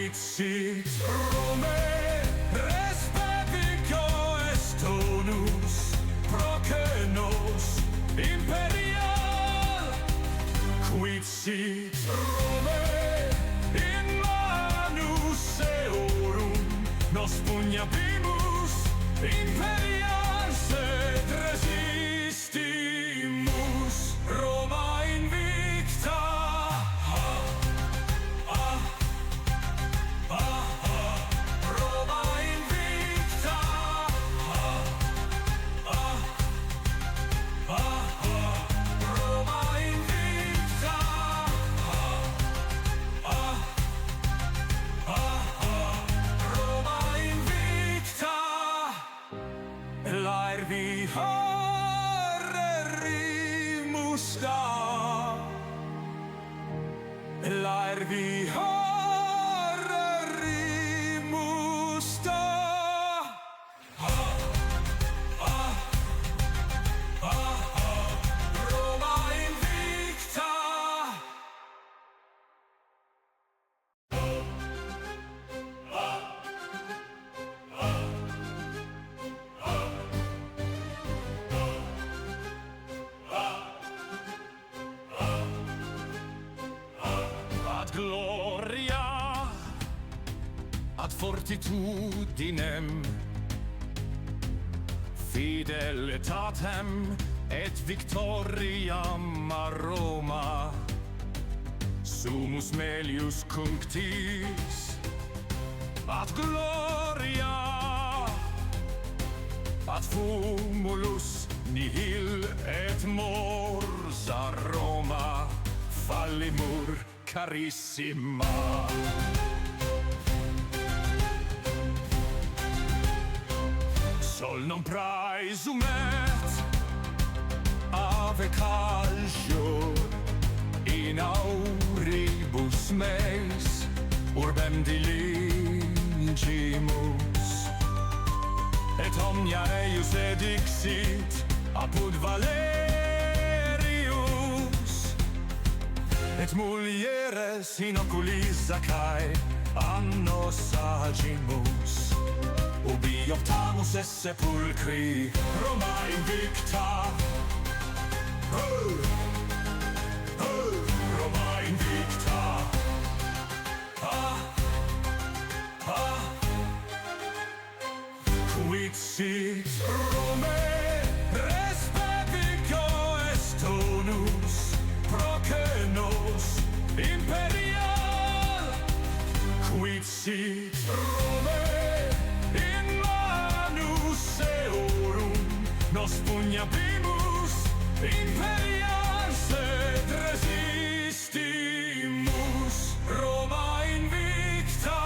Quid Rome, res bebico est tonus, procenos imperial. Quid Rome, in manus eorum, nos pugnabimus imperial, sed resistimus Roma invicta. Vi harerimus da, vi harerimus da. Roma invicta. Gloria ad fortitudinem, fidelitatem et victoriam a Roma. Sumus melius cunctis ad gloria, ad fumulus nihil et mors a Roma fallimur carissima. Sol non praesumet ave calcio in auribus meis urbem diligimus, et omnia eius edixit apud Valerius, et mulieres in oculis Achae annos agimus, ubi optamus es sepulcri Roma invicta. Roma invicta. Quid Rome, res bebico est tonus, procenos imperial. Quid Rome, in manus eorum, nos pugnabimus imperial, sed resistimus Roma invicta.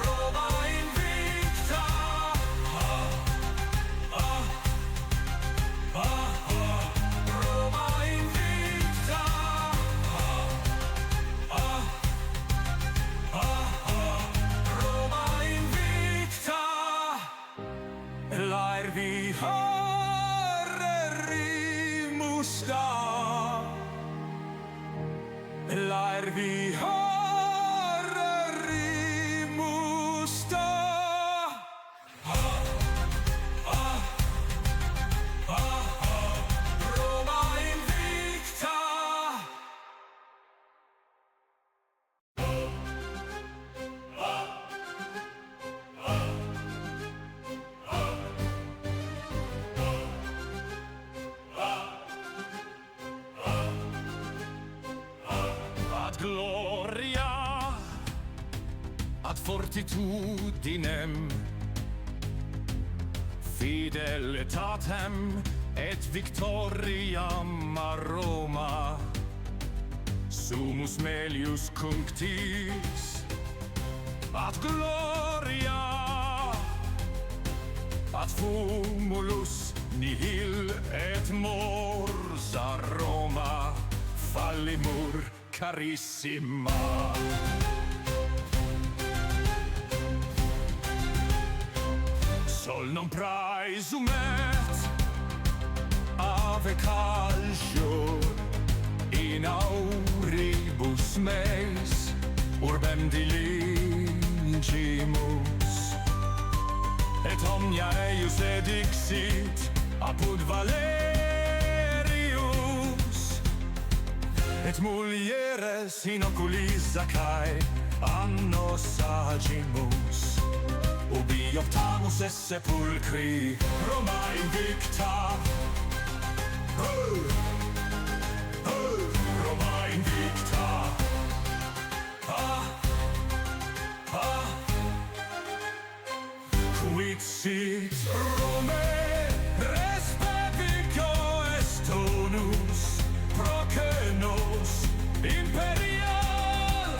Roma invicta. Roma invicta. Roma invicta. Vi harerimus da, vi harerimus da. Roma invicta. Gloria ad fortitudinem, fidelitatem et victoriam a Roma. Sumus melius cunctis ad gloria, ad fumulus nihil et mors a Roma fallimur carissima. Sol non praesumet ave calcio in in auribus meis, urbem diligimus, et omnia eius edixit apud Valerius, et mulieres in oculis Achae annos agimus, ubi optamus es sepulcri Roma invicta. Roma invicta. Quid sit Rome respepico est tonus procenos imperial.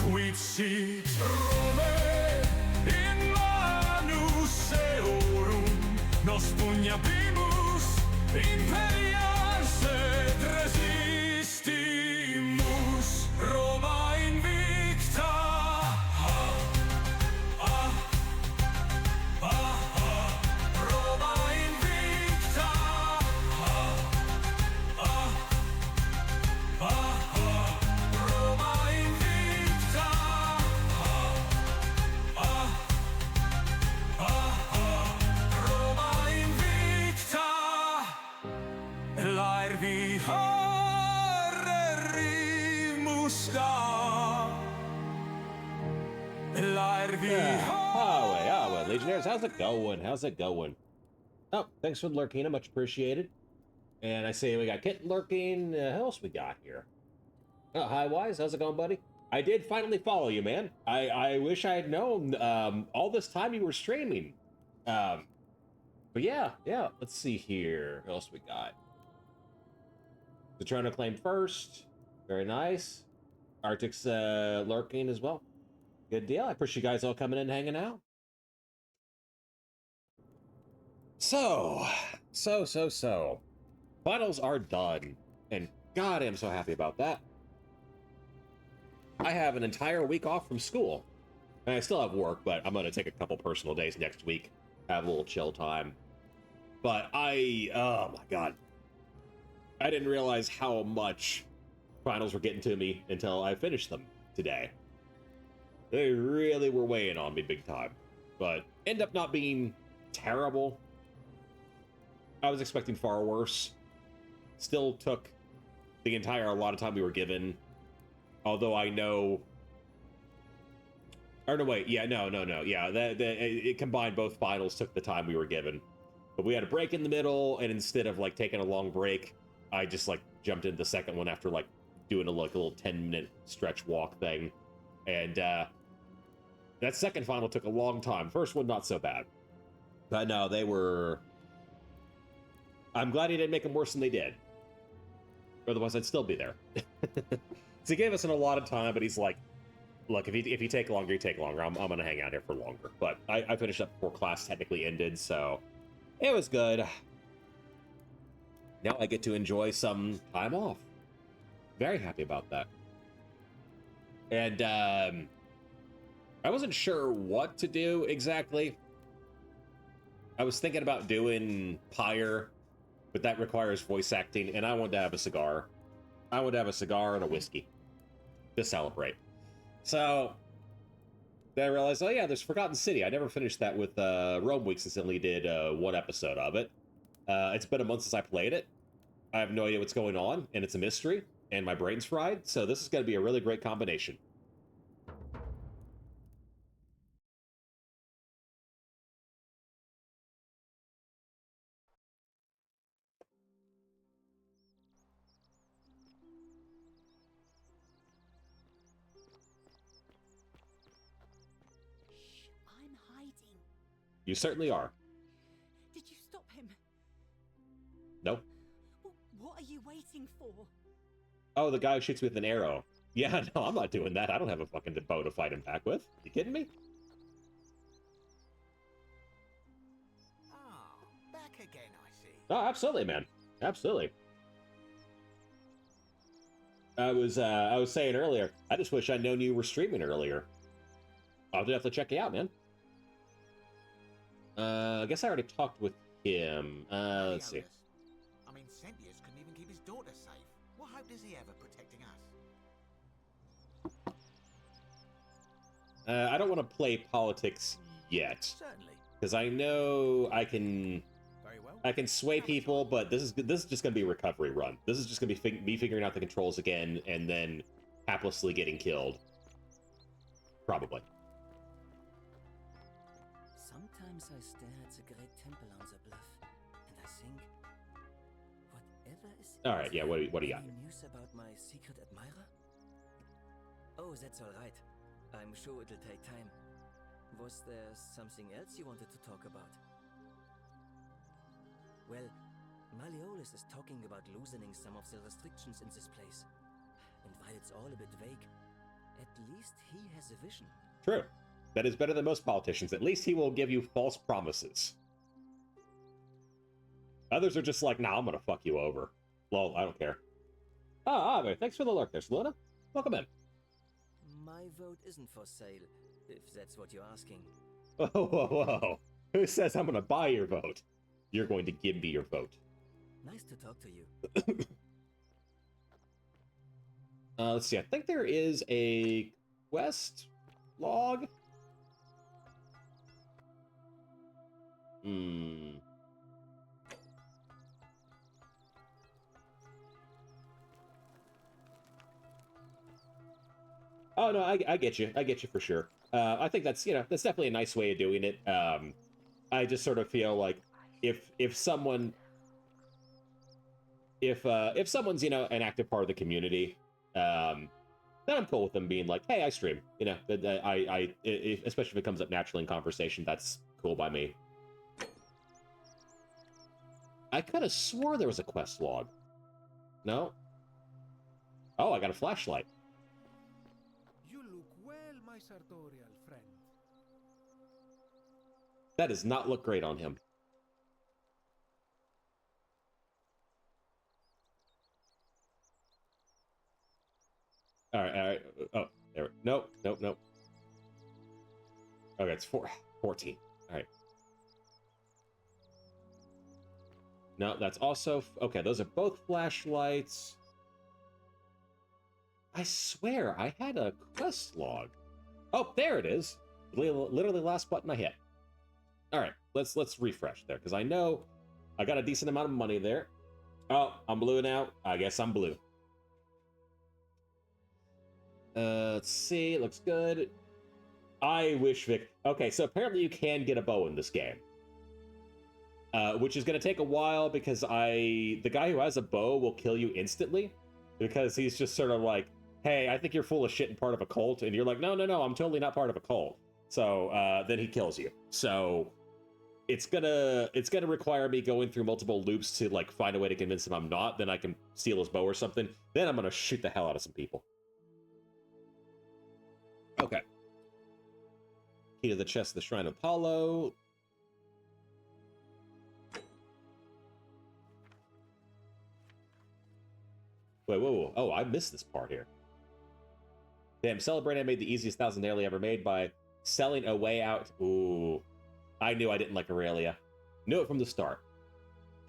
Quid sit Rome in manus eorum nos pugnabimus imperial sed resistimus. Roma invicta. Roma invicta. Roma invicta. Roma invicta. Laervi horrerimus da. Laervi Well, Legionnaires, how's it going? How's it going? Oh, thanks for lurking, much appreciated. And I say we got Kit lurking. Who else we got here? Oh, hi, Wise. How's it going, buddy? I did finally follow you, man. I wish I had known all this time you were streaming. But yeah. Let's see here. What else we got? The Toronto claim first. Very nice. Arctic's lurking as well. Good deal. I appreciate you guys all coming in and hanging out. So. Finals are done. And God, I'm so happy about that. I have an entire week off from school. And I still have work, but I'm going to take a couple personal days next week. Have a little chill time. But oh my God. I didn't realize how much finals were getting to me until I finished them today. They really were weighing on me big time. But end up not being terrible. I was expecting far worse. Still took the entire allotted time we were given. Although I know... Or no, wait. Yeah, no. Yeah, it combined both finals took the time we were given. But we had a break in the middle, and instead of, like, taking a long break, I just, like, jumped into the second one after, like, doing a little 10-minute stretch walk thing. And, that second final took a long time. First one, not so bad. But no, they were... I'm glad he didn't make them worse than they did. Otherwise, I'd still be there. So he gave us an allotted time, but he's like, look, if you take longer, you take longer. I'm going to hang out here for longer. But I finished up before class technically ended, so it was good. Now I get to enjoy some time off. Very happy about that. And I wasn't sure what to do exactly. I was thinking about doing Pyre, but that requires voice acting, and I wanted to have a cigar. I wanted to have a cigar and a whiskey to celebrate. So then I realized, oh yeah, there's Forgotten City. I never finished that with Rome Week since I only did one episode of it. It's been a month since I played it. I have no idea what's going on, and it's a mystery, and my brain's fried, so this is going to be a really great combination. I'm hiding. You certainly are. Did you stop him? No. What are you waiting for? Oh, the guy who shoots me with an arrow. Yeah, no, I'm not doing that. I don't have a fucking bow to fight him back with. You kidding me? Ah, back again, I see. Oh, absolutely, man. Absolutely. I was saying earlier, I just wish I'd known you were streaming earlier. I'll just have to check you out, man. I guess I already talked with him. Let's see. I mean, Sentius couldn't even keep his daughter safe. What scope does he have of protecting us? I don't want to play politics yet, Certainly. because I know I can Very well. sway people, but this is just going to be a recovery run. This is just going to be me figuring out the controls again, and then haplessly getting killed. Probably. Sometimes I stare at the great temple on the bluff, and I think, whatever is. All right, yeah. What do you got? Any news about my secret admirer? Oh, that's all right. I'm sure it'll take time. Was there something else you wanted to talk about? Well, Malleolus is talking about loosening some of the restrictions in this place. And while it's all a bit vague, at least he has a vision. True. That is better than most politicians. At least he will give you false promises. Others are just like, nah, I'm gonna fuck you over. Lol, I don't care. Ah, thanks for the lurk there, Saluna. Welcome in. My vote isn't for sale, if that's what you're asking. Whoa, whoa, whoa. Who says I'm gonna buy your vote? You're going to give me your vote. Nice to talk to you. Let's see. I think there is a quest log. Oh no, I get you. I get you for sure. I think that's that's definitely a nice way of doing it. I just sort of feel like if someone's an active part of the community, then I'm cool with them being like, hey, I stream. Especially if it comes up naturally in conversation, that's cool by me. I could have swore there was a quest log. No? Oh, I got a flashlight. You look well, my sartorial friend. That does not look great on him. All right. Oh, there. Nope. Okay, it's 14. All right. No, that's also... Okay, those are both flashlights. I swear, I had a quest log. Oh, there it is. Literally last button I hit. All right, let's refresh there, because I know I got a decent amount of money there. Oh, I'm blue now. I guess I'm blue. Let's see. It looks good. I wish Vic... Okay, so apparently you can get a bow in this game. Which is going to take a while because the guy who has a bow will kill you instantly because he's just sort of like, hey, I think you're full of shit and part of a cult. And you're like, no, I'm totally not part of a cult. So then he kills you. So it's gonna require me going through multiple loops to like find a way to convince him I'm not. Then I can steal his bow or something. Then I'm gonna shoot the hell out of some people. Okay. Key to the chest of the Shrine of Apollo. Wait, whoa. Oh, I missed this part here. Damn, celebrating I made the easiest 1,000 daily ever made by selling a way out. Ooh. I knew I didn't like Aurelia. Knew it from the start.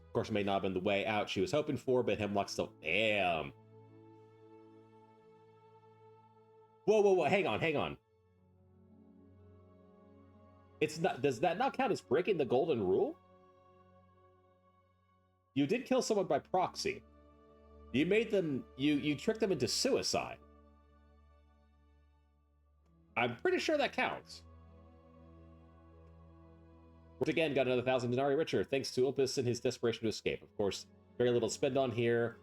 Of course, it may not have been the way out she was hoping for, but Hemlock still... Damn. Whoa. Hang on. It's not... Does that not count as breaking the golden rule? You did kill someone by proxy. You made them... You tricked them into suicide. I'm pretty sure that counts. Which again got another 1,000 denarii richer, thanks to Opus and his desperation to escape. Of course, very little to spend on here.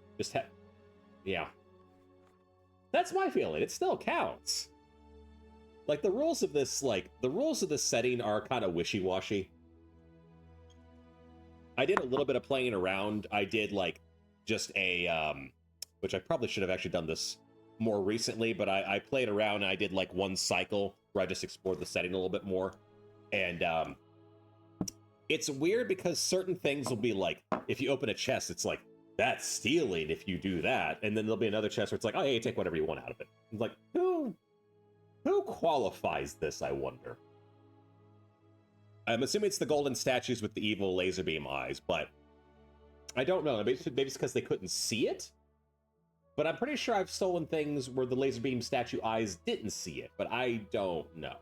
Yeah. That's my feeling. It still counts. Like, the rules of this setting are kind of wishy-washy. I did a little bit of playing around. I did, like, just a, which I probably should have actually done this more recently, but I played around and I did, like, one cycle where I just explored the setting a little bit more. And, it's weird because certain things will be like, if you open a chest, it's like, that's stealing if you do that. And then there'll be another chest where it's like, oh, yeah, you take whatever you want out of it. It's like, who qualifies this, I wonder? I'm assuming it's the golden statues with the evil laser beam eyes, but I don't know. Maybe it's because they couldn't see it? But I'm pretty sure I've stolen things where the laser beam statue eyes didn't see it, but I don't know.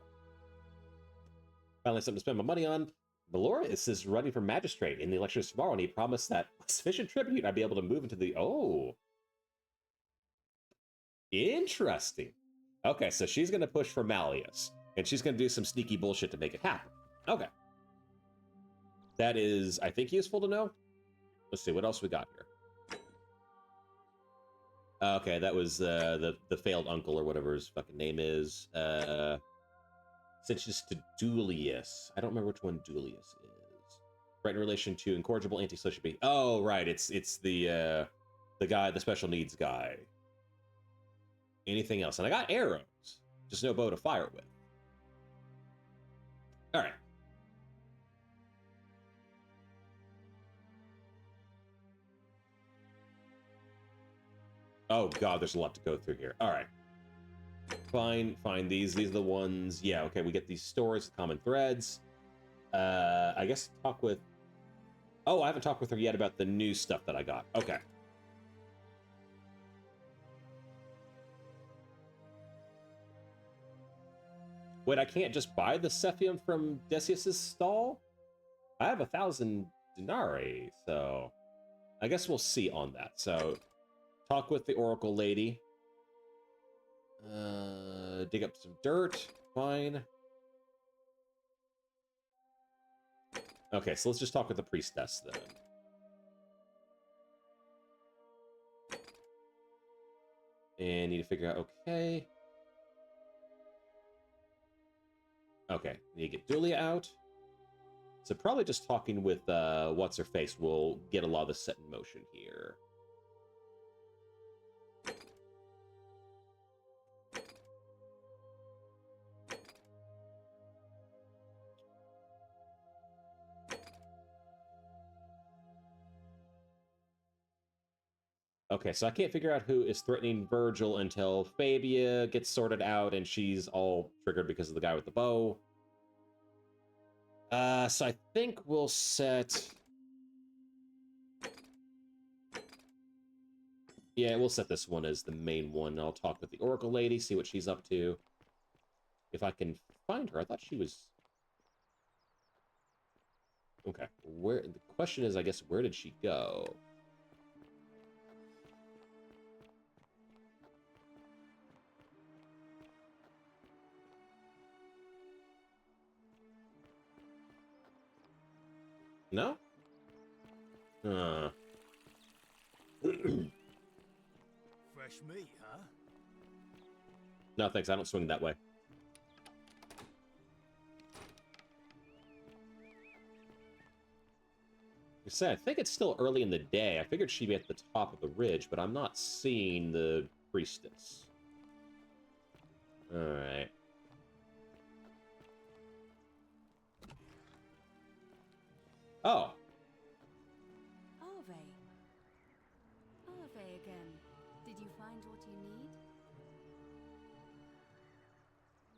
Finally, something to spend my money on. Valorius is running for magistrate in the elections tomorrow, and he promised that with sufficient tribute, I'd be able to move into the... Oh. Interesting. Okay, so she's going to push for Malleus, and she's going to do some sneaky bullshit to make it happen. Okay. That is, I think, useful to know. Let's see, what else we got here? Okay, that was the failed uncle or whatever his fucking name is. Sentenced to Dulius. I don't remember which one Dulius is. Right in relation to incorrigible antisocial behavior. Oh, right. It's the guy, the special needs guy. Anything else? And I got arrows. Just no bow to fire with. All right. Oh god, there's a lot to go through here. All right. Fine. These are the ones. Yeah, okay, we get these stories, common threads. I guess talk with... Oh, I haven't talked with her yet about the new stuff that I got. Okay. Wait, I can't just buy the Cephium from Decius's stall? I have 1,000 denarii, so... I guess we'll see on that. So, talk with the Oracle Lady. Dig up some dirt. Fine. Okay, so let's just talk with the priestess then. And need to figure out, okay. Okay, need to get Dulia out. So probably just talking with what's-her-face will get a lot of this set in motion here. Okay, so I can't figure out who is threatening Virgil until Fabia gets sorted out and she's all triggered because of the guy with the bow. So I think we'll set... Yeah, we'll set this one as the main one. I'll talk with the Oracle Lady, see what she's up to. If I can find her. I thought she was... Okay, where... The question is, I guess, where did she go? No? Fresh meat, huh? No, thanks. I don't swing that way. You say, I think it's still early in the day. I figured she'd be at the top of the ridge, but I'm not seeing the priestess. Alright. Oh. Arve. Arve again. Did you find what you need?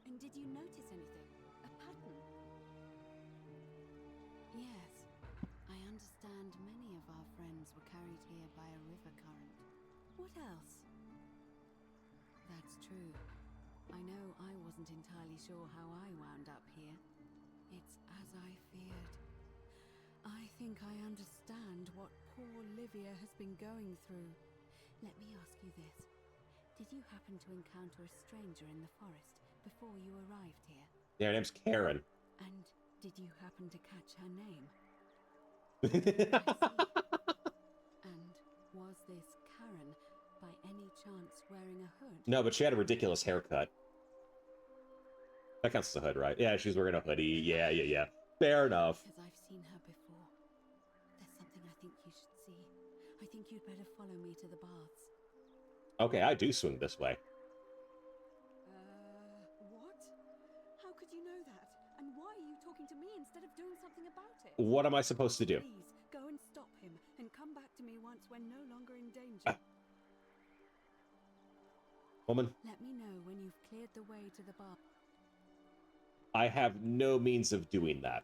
And did you notice anything? A pattern? Yes. I understand many of our friends were carried here by a river current. What else? That's true. I know I wasn't entirely sure how I wound up here. It's as I feared. I think I understand what poor Livia has been going through. Let me ask you this. Did you happen to encounter a stranger in the forest before you arrived here? Yeah, her name's Karen. And did you happen to catch her name? And was this Karen by any chance wearing a hood? No, but she had a ridiculous haircut. That counts as a hood, right? Yeah, she's wearing a hoodie. Yeah. Fair enough. Because I've seen her before. There's something I think you should see. I think you'd better follow me to the baths. Okay, I do swing this way. What? How could you know that? And why are you talking to me instead of doing something about it? What am I supposed to do? Please, go and stop him, and come back to me once we're no longer in danger. Woman? Let me know when you've cleared the way to the bar. I have no means of doing that.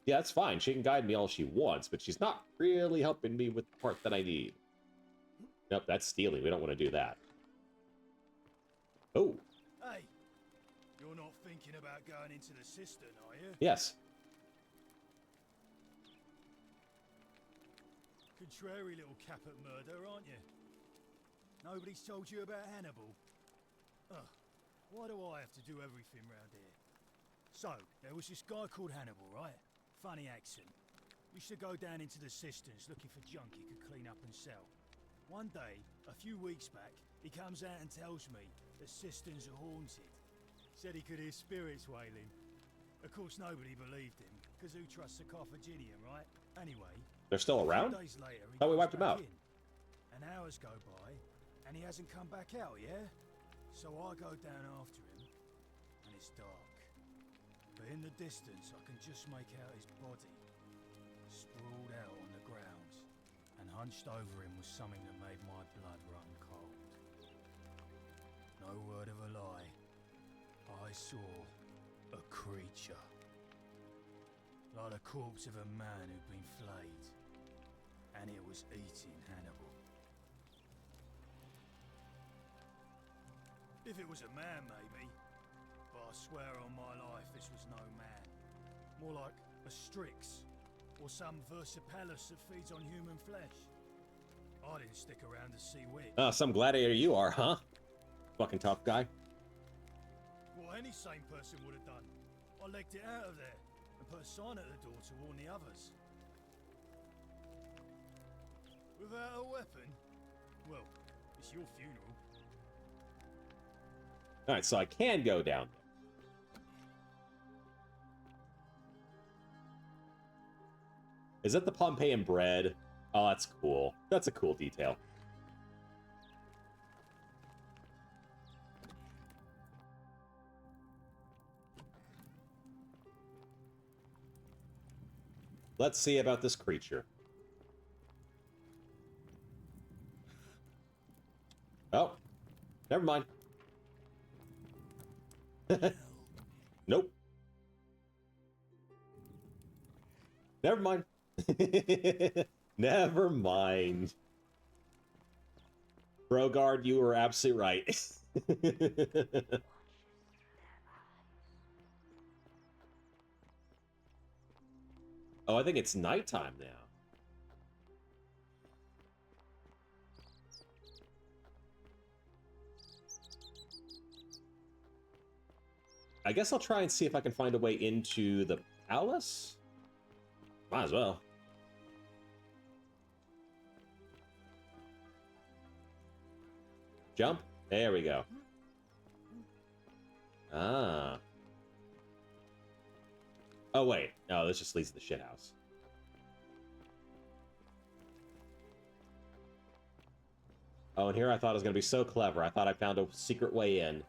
Yeah, that's fine. She can guide me all she wants, but she's not really helping me with the part that I need. Nope, that's stealing. We don't want to do that. Oh, Hey, you're not thinking about going into the cistern, are you? yes. Contrary little cap at murder, aren't you? Nobody's told you about Hannibal. Ugh, why do I have to do everything round here? So, there was this guy called Hannibal, right? Funny accent. Used to go down into the cisterns looking for junk he could clean up and sell. One day, a few weeks back, he comes out and tells me the cisterns are haunted. Said he could hear spirits wailing. Of course, nobody believed him, because who trusts a Carthaginian, right? Anyway, They're still a around? few days later, he Thought we goes wiped him back out. in. And hours go by, and he hasn't come back out, yeah? So I go down after him, and it's dark. But in the distance, I can just make out his body, sprawled out on the ground. And hunched over him was something that made my blood run cold. No word of a lie. I saw a creature. Like the corpse of a man who'd been flayed. And it was eating Hannibal. If it was a man, maybe. But I swear on my life this was no man. More like a Strix. Or some Versipelus that feeds on human flesh. I didn't stick around to see which. Oh, some gladiator you are, huh? Fucking tough guy. What any sane person would have done. I legged it out of there and put a sign at the door to warn the others. Without a weapon? Well, it's your funeral. Alright, so I can go down there. Is that the Pompeian bread? Oh, that's cool. That's a cool detail. Let's see about this creature. Oh, never mind. Nope. Never mind. Never mind. Brogard, you were absolutely right. Oh, I think it's nighttime now. I guess I'll try and see if I can find a way into the palace. Might as well. Jump. There we go. Ah. Oh, wait. No, this just leads to the shithouse. Oh, and here I thought I was going to be so clever. I thought I found a secret way in.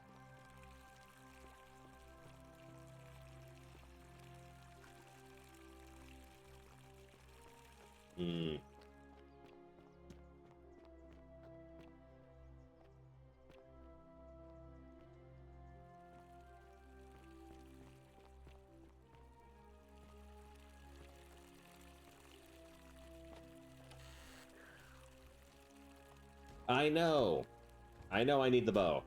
Hmm. I know. I know I need the bow.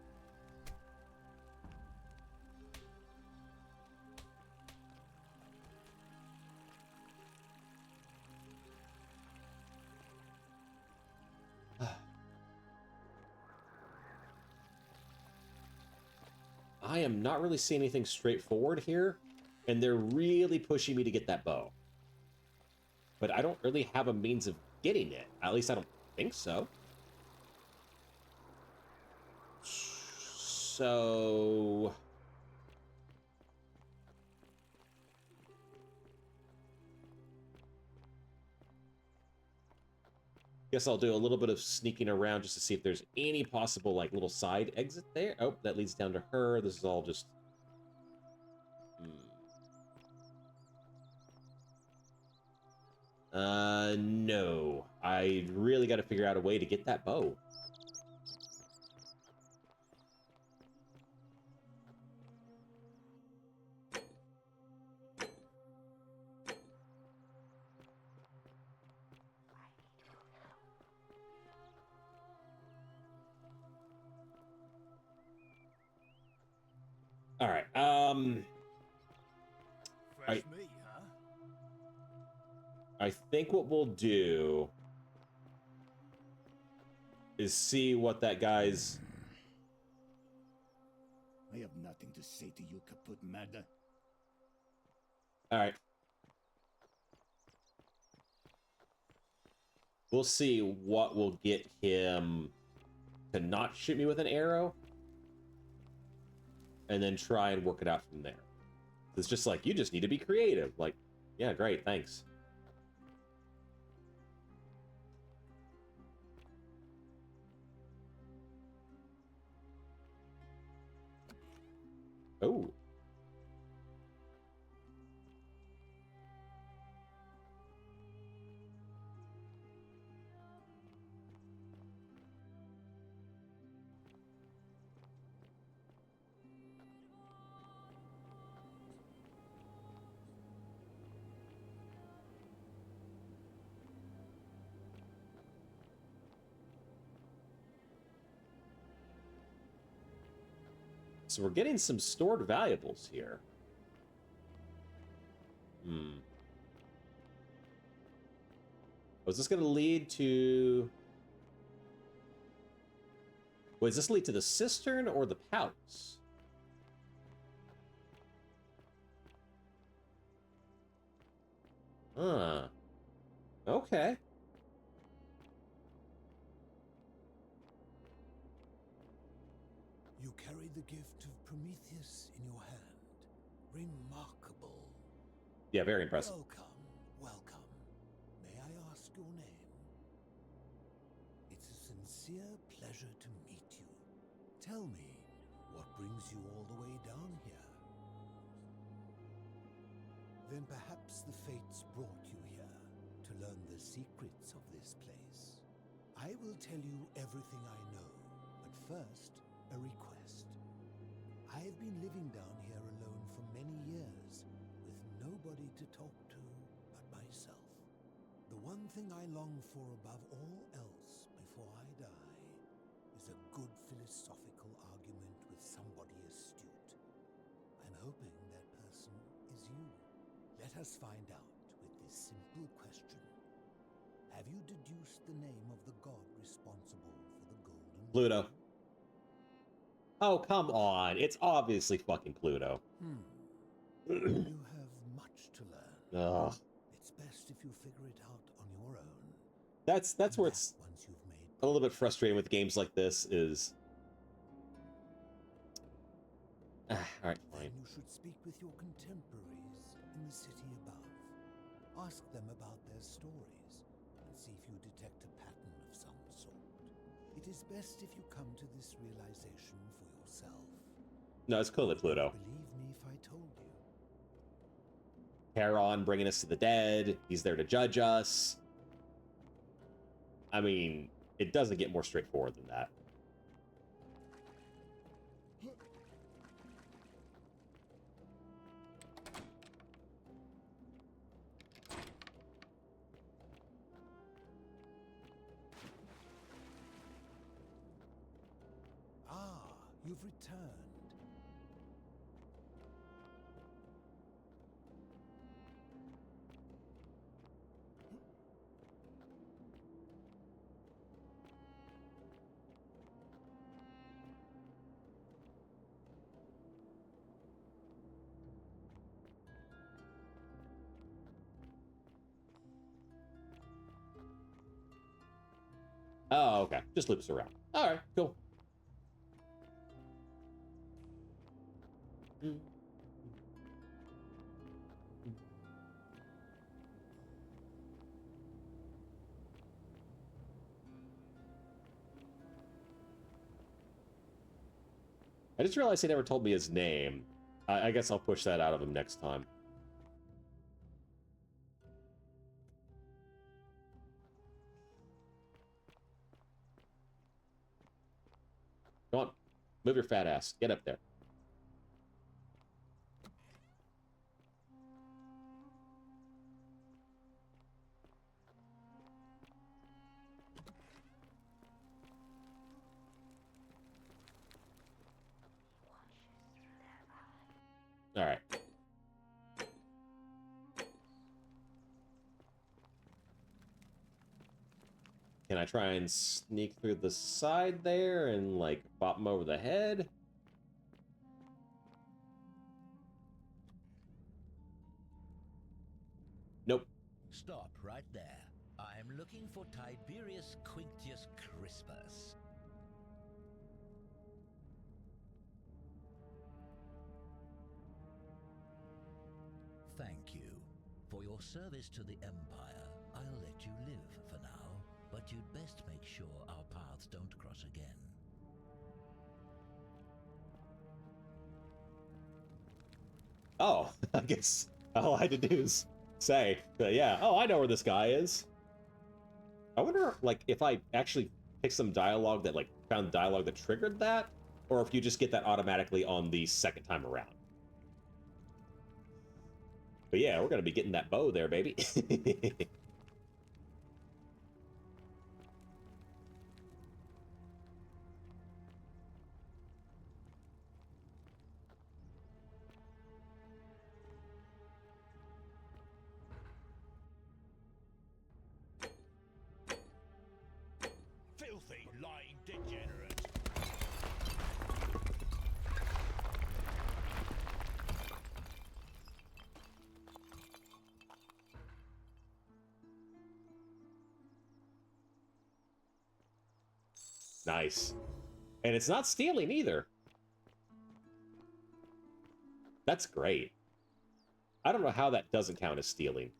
I am not really seeing anything straightforward here, and they're really pushing me to get that bow. But I don't really have a means of getting it. At least I don't think so. So... guess I'll do a little bit of sneaking around just to see if there's any possible, like, little side exit there. Oh, that leads down to her. This is all just... no. I really got to figure out a way to get that bow. All right. Fresh meat, huh? I think what we'll do is see what that guy's. I have nothing to say to you, kaput merde. All right. We'll see what will get him to not shoot me with an arrow, and then try and work it out from there. It's just like, you just need to be creative. Like, yeah, great, thanks. Oh. So we're getting some stored valuables here. Was this going to lead to... Wait, does this lead to the cistern or the palace? Okay. You carry the gift of Prometheus in your hand. Remarkable. Yeah, very impressive. Welcome, welcome. May I ask your name? It's a sincere pleasure to meet you. Tell me, what brings you all the way down here? Then perhaps the fates brought you here to learn the secrets of this place. I will tell you everything I know, but first, a request. I have been living down here alone for many years, with nobody to talk to but myself. The one thing I long for above all else before I die is a good philosophical argument with somebody astute. I'm hoping that person is you. Let us find out with this simple question. Have you deduced the name of the god responsible for the golden Pluto. Fleece? Oh, come on. It's obviously fucking Pluto. You have much to learn. Ugh. It's best if you figure it out on your own. That's where it's Once you've made a little bit frustrating with games like this is... Alright, fine. Then you should speak with your contemporaries in the city above. Ask them about their stories and see if you detect a pattern of some sort. It is best if you come to this realization for yourself. No, it's clearly Pluto. Believe me if I told you. Charon bringing us to the dead. He's there to judge us. I mean, it doesn't get more straightforward than that. Ah, you've returned. Oh, okay. Just loops around. Alright, cool. I just realized he never told me his name. I guess I'll push that out of him next time. Come on. Move your fat ass. Get up there. Can I try and sneak through the side there and, like, bop him over the head? Nope. Stop right there. I'm looking for Tiberius Quinctius Crispus. Thank you. For your service to the Empire, I'll let you live for now, but you'd best make sure our paths don't cross again. Oh, I guess all I had to do is say, yeah, oh, I know where this guy is. I wonder, like, if I actually picked some dialogue that, like, found dialogue that triggered that, or if you just get that automatically on the second time around. But yeah, we're gonna be getting that bow there, baby. Filthy, lying degenerate! Nice. And it's not stealing either. That's great. I don't know how that doesn't count as stealing.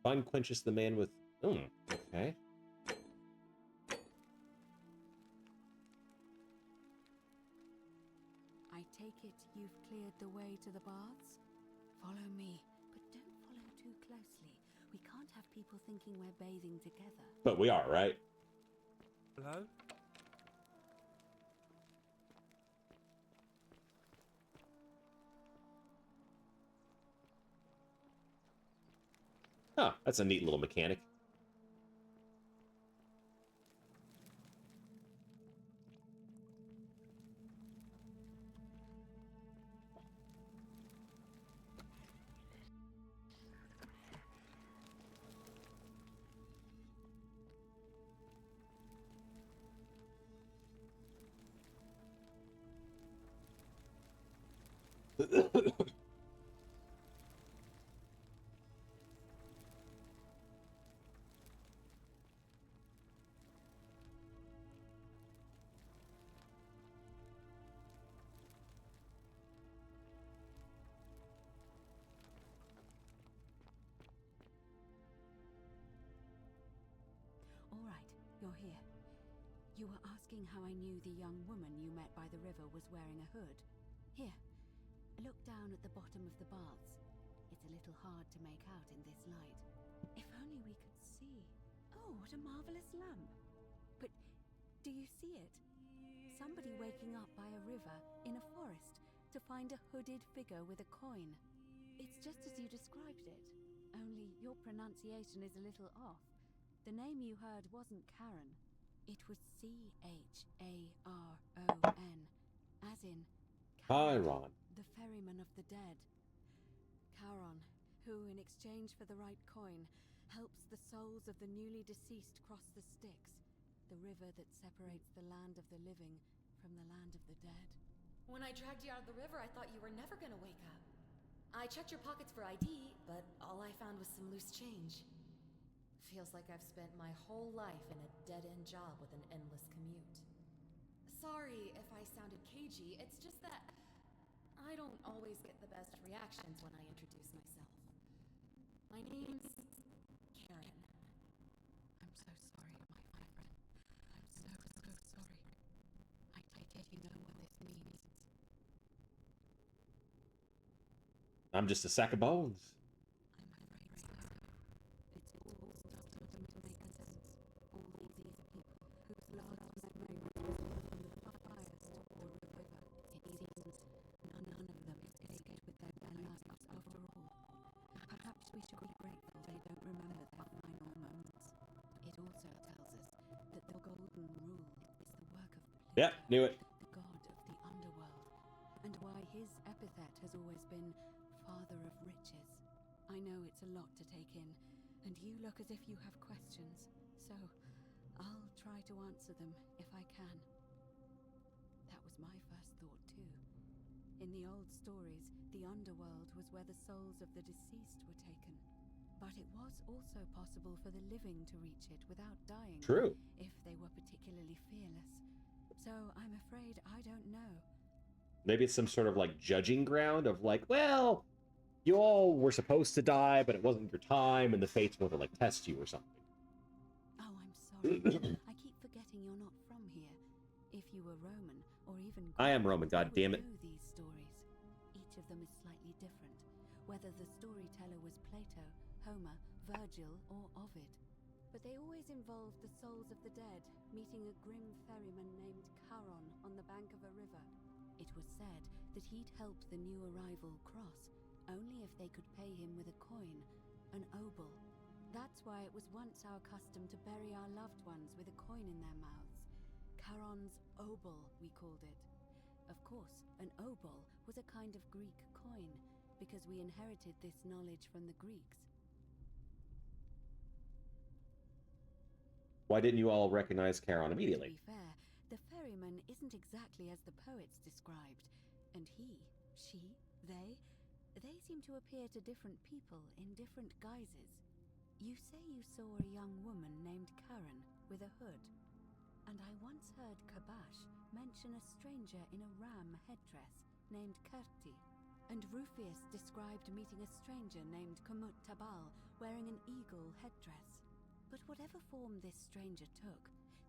Find Quintus the man with... okay. I take it you've cleared the way to the baths? Follow me, but don't follow too closely. We can't have people thinking we're bathing together. But we are, right? Hello? Huh, that's a neat little mechanic. All right, you're here. You were asking how I knew the young woman you met by the river was wearing a hood. Here, look down at the bottom of the baths. It's a little hard to make out in this light. If only we could see. Oh, what a marvelous lamp. But do you see it? Somebody waking up by a river in a forest to find a hooded figure with a coin. It's just as you described it, only your pronunciation is a little off. The name you heard wasn't Karen. It was Charon, as in Chiron. the ferryman of the dead. Charon, who in exchange for the right coin, helps the souls of the newly deceased cross the Styx, the river that separates the land of the living from the land of the dead. When I dragged you out of the river, I thought you were never gonna wake up. I checked your pockets for ID, but all I found was some loose change. Feels like I've spent my whole life in a dead-end job with an endless commute. Sorry if I sounded cagey, it's just that I don't always get the best reactions when I introduce myself. My name's Karen. I'm so sorry, my friend. I'm so sorry. I take it you know what this means. I'm just a sack of bones. I'm afraid so. It's all starting to make sense. All these people whose last memory was from the fires to the river. It seems none of them escaped with their lives after all. Perhaps we should be grateful they don't remember their final moments. It also tells us that the Golden Rule is the work of Pluto, Yep, knew it. the god of the underworld, and why his epithet has always been Father of Riches. I know it's a lot to take in, and you look as if you have questions, so I'll try to answer them if I can. That was my first thought too. In the old stories, the underworld was where the souls of the deceased were taken. But it was also possible for the living to reach it without dying. True. If they were particularly fearless. So I'm afraid I don't know. Maybe it's some sort of like judging ground of like, well, you all were supposed to die, but it wasn't your time, and the fates want to like test you or something. Oh, I'm sorry. I keep forgetting you're not from here. If you were Roman, or even Greek, I am Roman, you God would damn it. know these stories. Each of them is slightly different, whether the storyteller was Plato, Homer, Virgil, or Ovid. But they always involved the souls of the dead meeting a grim ferryman named Charon on the bank of a river. It was said that he'd help the new arrival cross, only if they could pay him with a coin, an obol. That's why it was once our custom to bury our loved ones with a coin in their mouths. Charon's obol, we called it. Of course, an obol was a kind of Greek coin, because we inherited this knowledge from the Greeks. Why didn't you all recognize Charon immediately? To be fair, the ferryman isn't exactly as the poets described, and he, she, they seem to appear to different people in different guises. You say you saw a young woman named Karen with a hood, and I once heard Kabash mention a stranger in a ram headdress named Kerti, and Rufius described meeting a stranger named Kumut Tabal wearing an eagle headdress. But whatever form this stranger took,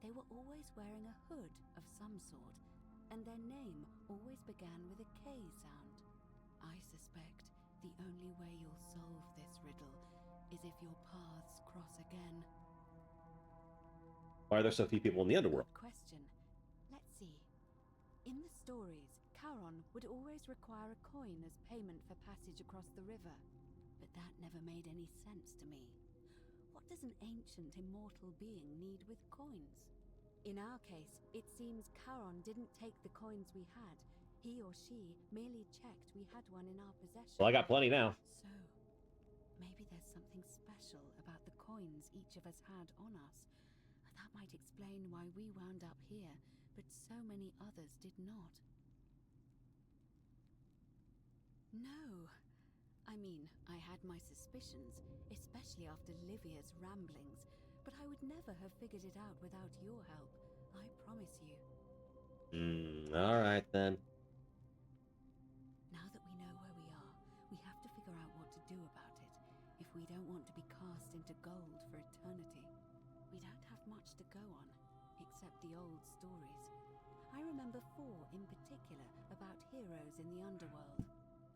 they were always wearing a hood of some sort, and their name always began with a K sound. I suspect the only way you'll solve this riddle is if your paths cross again. Why are there so few people in the underworld? Good question. Let's see. In the stories, Charon would always require a coin as payment for passage across the river, but that never made any sense to me. What does an ancient immortal being need with coins? In our case, it seems Charon didn't take the coins we had. He or she merely checked we had one in our possession. Well, I got plenty now. So, maybe there's something special about the coins each of us had on us. That might explain why we wound up here, but so many others did not. No. I mean, I had my suspicions, especially after Livia's ramblings, but I would never have figured it out without your help, I promise you. Alright then. Now that we know where we are, we have to figure out what to do about it, if we don't want to be cast into gold for eternity. We don't have much to go on, except the old stories. I remember 4 in particular about heroes in the underworld.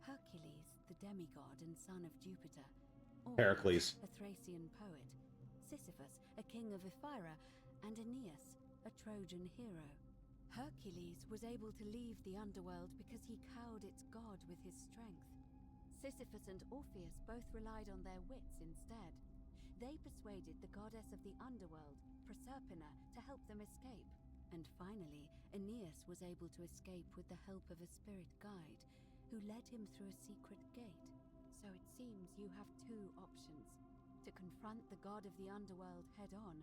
Hercules, the demigod and son of Jupiter. Heracles, a Thracian poet. Sisyphus, a king of Ephyra. And Aeneas, a Trojan hero. Hercules was able to leave the underworld because he cowed its god with his strength. Sisyphus and Orpheus both relied on their wits instead. They persuaded the goddess of the underworld, Proserpina, to help them escape. And finally, Aeneas was able to escape with the help of a spirit guide, who led him through a secret gate. So it seems you have 2 options: to confront the god of the underworld head-on,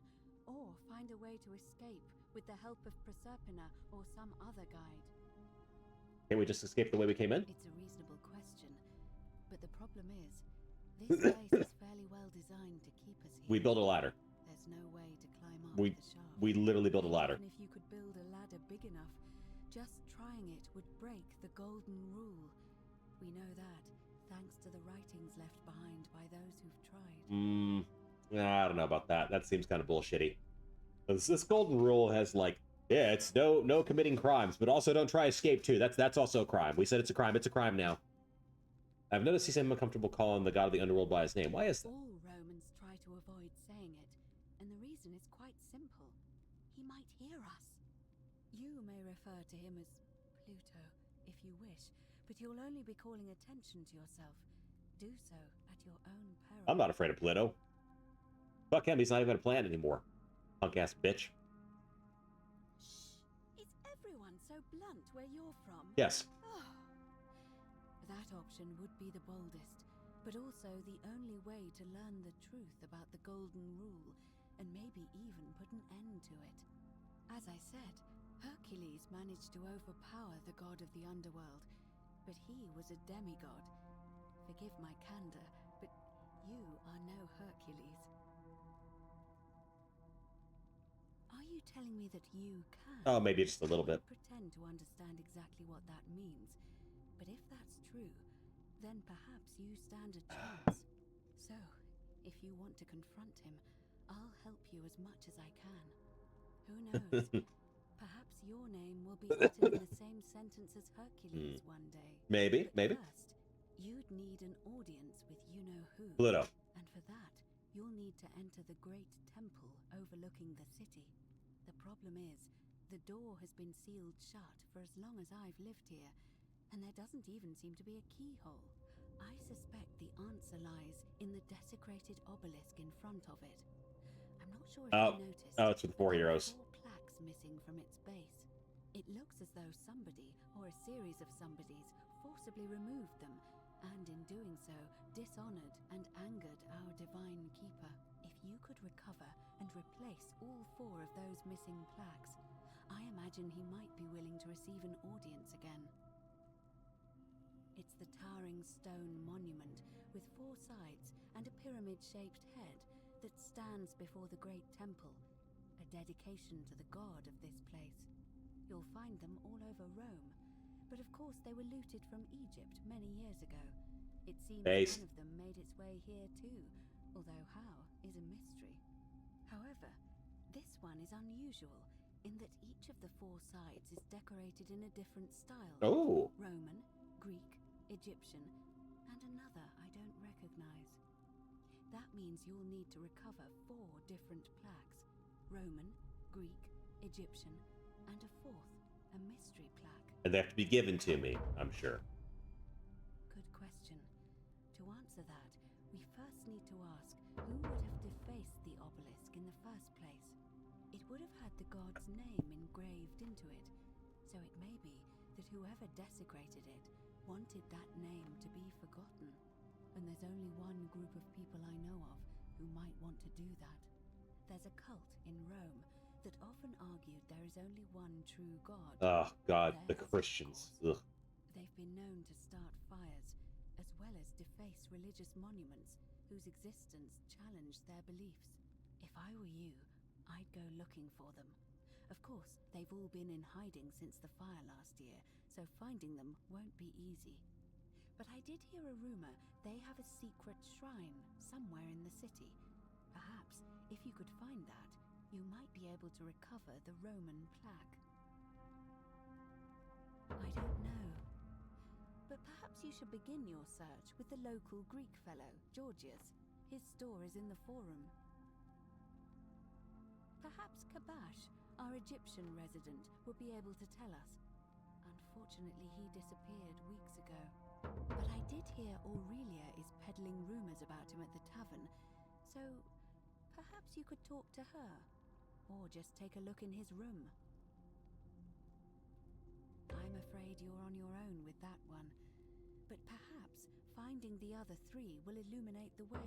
or find a way to escape with the help of Proserpina or some other guide. can't we just escape the way we came in? It's a reasonable question, but the problem is, this place is fairly well designed to keep us here. We built a ladder. There's no way to climb up We the shaft. we literally built a ladder. Even if you could build a ladder big enough, just trying it would break the golden rule. We know that, thanks to the writings left behind by those who've tried. I don't know about that. That seems kind of bullshitty. This golden rule has like, yeah, it's no committing crimes, but also don't try escape too. That's also a crime. We said it's a crime. It's a crime now. I've noticed he seemed uncomfortable calling the god of the underworld by his name. Why is that? All Romans try to avoid saying it, and the reason is quite simple. He might hear us. You may refer to him as Pluto, if you wish, but you'll only be calling attention to yourself. Do so at your own peril. I'm not afraid of Pluto. Fuck him, he's not even a planet anymore. Punk-ass bitch. Shh! Is everyone so blunt where you're from? Yes. Oh. That option would be the boldest, but also the only way to learn the truth about the Golden Rule and maybe even put an end to it. As I said, Hercules managed to overpower the god of the underworld, but he was a demigod. Forgive my candor, but you are no Hercules. Are you telling me that you can? Oh, maybe just a little bit. I pretend to understand exactly what that means, but if that's true, then perhaps you stand a chance. So, if you want to confront him, I'll help you as much as I can. Who knows? Perhaps your name will be uttered in the same sentence as Hercules one day. Maybe, But maybe. first, you'd need an audience with you-know-who. Pluto. And for that, you'll need to enter the great temple overlooking the city. The problem is, the door has been sealed shut for as long as I've lived here, and there doesn't even seem to be a keyhole. I suspect the answer lies in the desecrated obelisk in front of it. I'm not sure if you noticed. Oh, it's with four but there are heroes. 4 plaques missing from its base. It looks as though somebody, or a series of somebodies, forcibly removed them, and in doing so, dishonored and angered our divine keeper. If you could recover and replace all 4 of those missing plaques, I imagine he might be willing to receive an audience again. It's the towering stone monument with 4 sides and a pyramid-shaped head that stands before the great temple, a dedication to the god of this place. You'll find them all over Rome, but of course they were looted from Egypt many years ago. It seems Based. one of them made its way here too, although how is a mystery. However, this one is unusual in that each of the 4 sides is decorated in a different style. Oh. Roman, Greek, Egyptian, and another I don't recognize. That means you'll need to recover 4 different plaques. Roman, Greek, Egyptian, and a 4th, a mystery plaque. And they have to be given to me, I'm sure. Good question. To answer that, we first need to ask who would have defaced the obelisk in the first place. It would have had the god's name engraved into it, so it may be that whoever desecrated it wanted that name to be forgotten. And there's only one group of people I know of who might want to do that. There's a cult in Rome that often argued there is only one true god. Oh, God, the Theirs, of Christians. course. Ugh. They've been known to start fires, as well as deface religious monuments whose existence challenged their beliefs. If I were you, I'd go looking for them. Of course, they've all been in hiding since the fire last year, so finding them won't be easy. But I did hear a rumor they have a secret shrine somewhere in the city. Perhaps, if you could find that, you might be able to recover the Roman plaque. I don't know. But perhaps you should begin your search with the local Greek fellow, Georgius. His store is in the forum. Perhaps Kabash, our Egyptian resident, would be able to tell us. Unfortunately, he disappeared weeks ago. But I did hear Aurelia is peddling rumors about him at the tavern, so perhaps you could talk to her, or just take a look in his room. I'm afraid you're on your own with that one, but perhaps finding the other 3 will illuminate the way.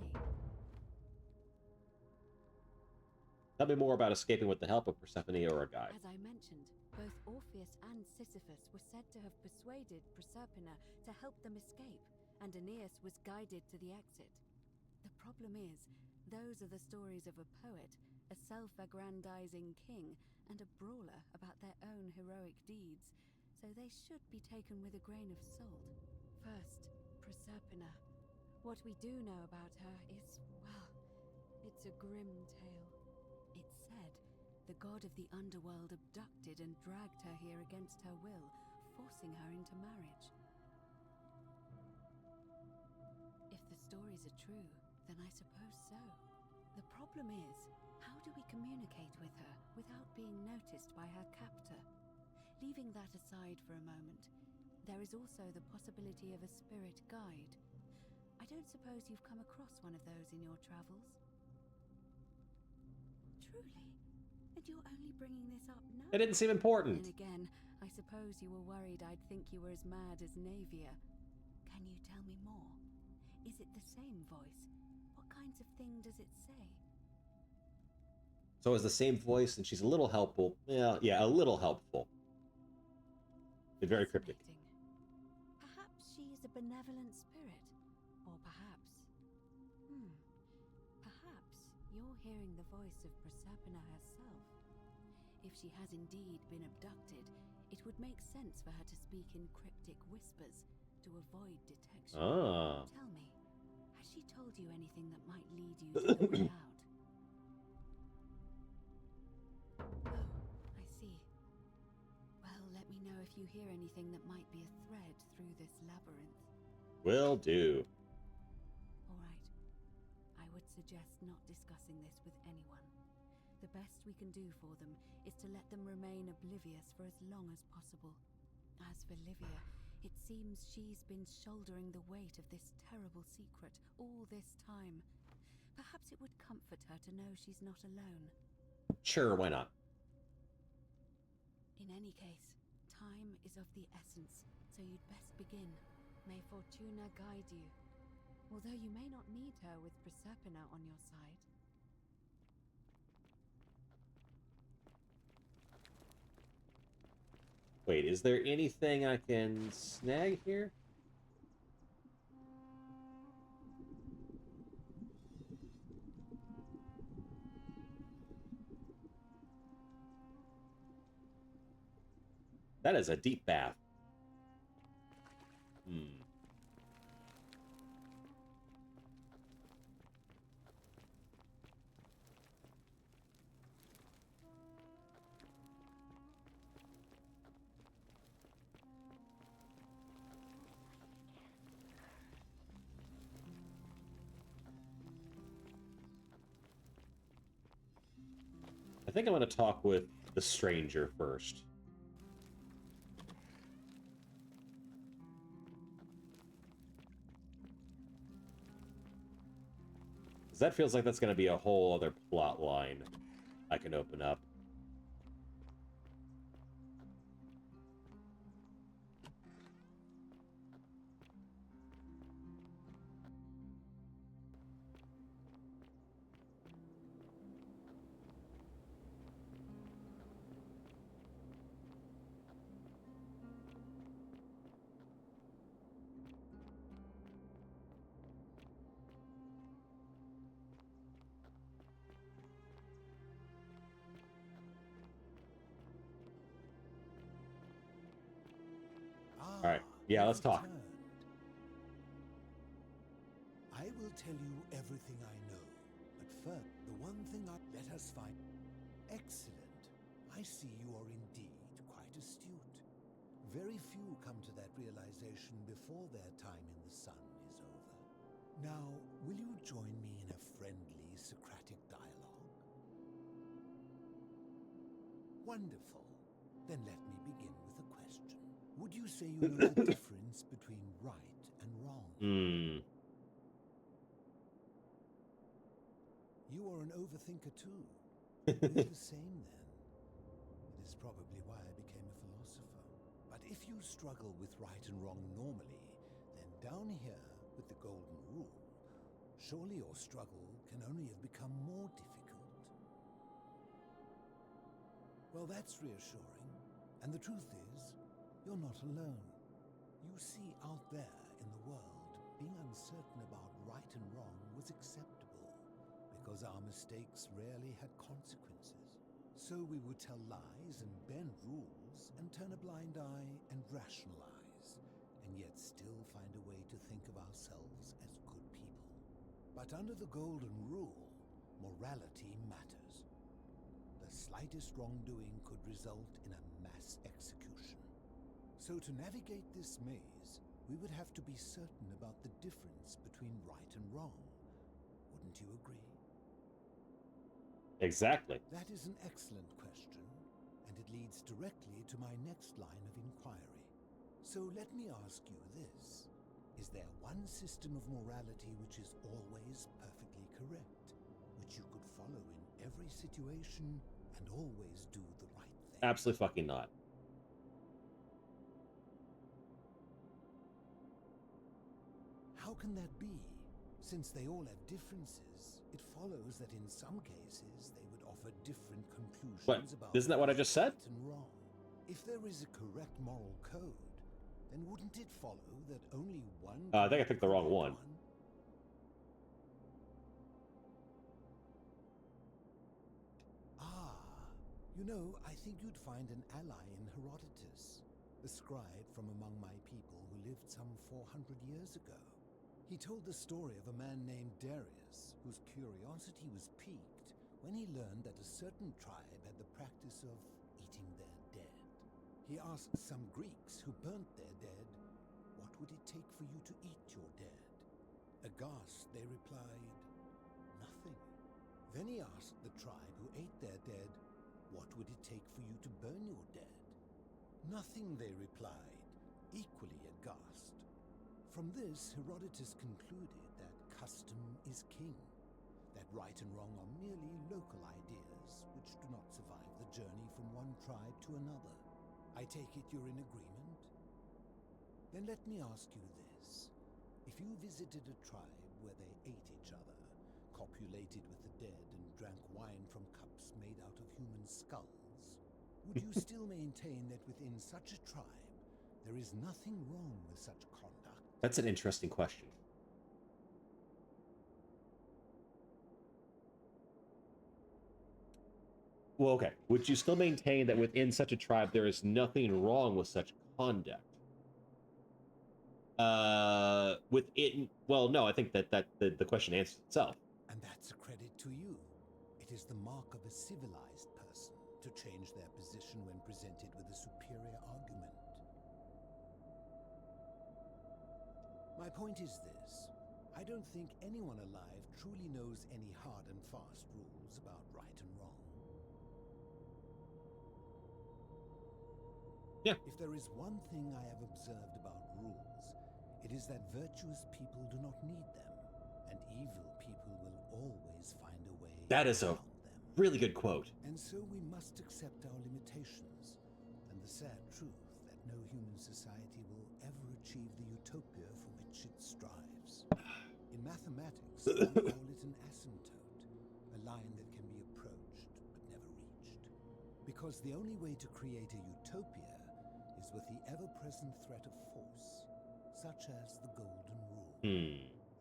Tell me more about escaping with the help of Persephone or a guide. As I mentioned, both Orpheus and Sisyphus were said to have persuaded Proserpina to help them escape, and Aeneas was guided to the exit. The problem is, those are the stories of a poet, a self-aggrandizing king, and a brawler about their own heroic deeds, so they should be taken with a grain of salt. First, Proserpina. What we do know about her is, well, it's a grim tale. It's said the god of the underworld abducted and dragged her here against her will, forcing her into marriage. If the stories are true, then I suppose so. The problem is, how do we communicate with her without being noticed by her captor? Leaving that aside for a moment, there is also the possibility of a spirit guide. I don't suppose you've come across one of those in your travels? Truly? And you're only bringing this up now? It didn't seem important. And again, I suppose you were worried I'd think you were as mad as Navia. Can you tell me more? Is it the same voice? What kinds of thing does it say? So it's the same voice, and she's a little helpful. Yeah, a little helpful. Very cryptic. Fascinating. Perhaps she is a benevolent spirit. Or perhaps... Perhaps you're hearing the voice of Proserpina herself. If she has indeed been abducted, it would make sense for her to speak in cryptic whispers to avoid detection. Ah. Tell me, has she told you anything that might lead you to the way out? Oh, I see. Well, let me know if you hear anything that might be a thread through this labyrinth. Will do. All right. I would suggest not discussing this with anyone. The best we can do for them is to let them remain oblivious for as long as possible. As for Livia, it seems she's been shouldering the weight of this terrible secret all this time. Perhaps it would comfort her to know she's not alone. Sure, why not? In any case, time is of the essence, so you'd best begin. May Fortuna guide you. Although you may not need her with Proserpina on your side. Wait, is there anything I can snag here? That is a deep bath. I think I'm going to talk with the stranger first. That feels like that's going to be a whole other plot line I can open up. All right. Yeah, let's talk. I will tell you everything I know, but first, the one thing let us find. Excellent. I see you are indeed quite astute. Very few come to that realization before their time in the sun is over. Now, will you join me in a friendly Socratic dialogue? Wonderful. Then let me begin with a question. Would you say you know the difference between right and wrong? You are an overthinker too. We're the same then. It is probably why I became a philosopher. But if you struggle with right and wrong normally, then down here with the golden rule, surely your struggle can only have become more difficult. Well, that's reassuring. And the truth is, you're not alone. You see, out there in the world, being uncertain about right and wrong was acceptable, because our mistakes rarely had consequences. So we would tell lies and bend rules and turn a blind eye and rationalize, and yet still find a way to think of ourselves as good people. But under the golden rule, morality matters. The slightest wrongdoing could result in a mass execution. So to navigate this maze, we would have to be certain about the difference between right and wrong. Wouldn't you agree? Exactly. That is an excellent question, and it leads directly to my next line of inquiry. So let me ask you this. Is there one system of morality which is always perfectly correct, which you could follow in every situation and always do the right thing? Absolutely fucking not. How how can that be? Since they all have differences, it follows that in some cases they would offer different conclusions What? about Isn't that what I just said? right and wrong. If there is a correct moral code, then wouldn't it follow that only one I think I picked the wrong one. Ah, you know, I think you'd find an ally in Herodotus, the scribe from among my people who lived some 400 years ago. He told the story of a man named Darius, whose curiosity was piqued when he learned that a certain tribe had the practice of eating their dead. He asked some Greeks who burnt their dead, "What would it take for you to eat your dead?" Aghast, they replied, "Nothing." Then he asked the tribe who ate their dead, "What would it take for you to burn your dead?" "Nothing," they replied, equally aghast. From this, Herodotus concluded that custom is king, that right and wrong are merely local ideas which do not survive the journey from one tribe to another. I take it you're in agreement? Then let me ask you this. If you visited a tribe where they ate each other, copulated with the dead, and drank wine from cups made out of human skulls, would you still maintain that within such a tribe there is nothing wrong with such conduct? That's an interesting question. Well, okay. Would you still maintain that within such a tribe there is nothing wrong with such conduct? Well, no, I think that the question answers itself. And that's a credit to you. It is the mark of a civilized person to change their position when presented with a superior argument. My point is this. I don't think anyone alive truly knows any hard and fast rules about right and wrong. Yeah. If there is one thing I have observed about rules, it is that virtuous people do not need them, and evil people will always find a way That is a around them. really good quote. And so we must accept our limitations, and the sad truth that no human society will ever achieve the utopia for which it strives. In mathematics, we call it an asymptote, a line that can be approached but never reached. Because the only way to create a utopia is with the ever-present threat of force, such as the Golden Rule.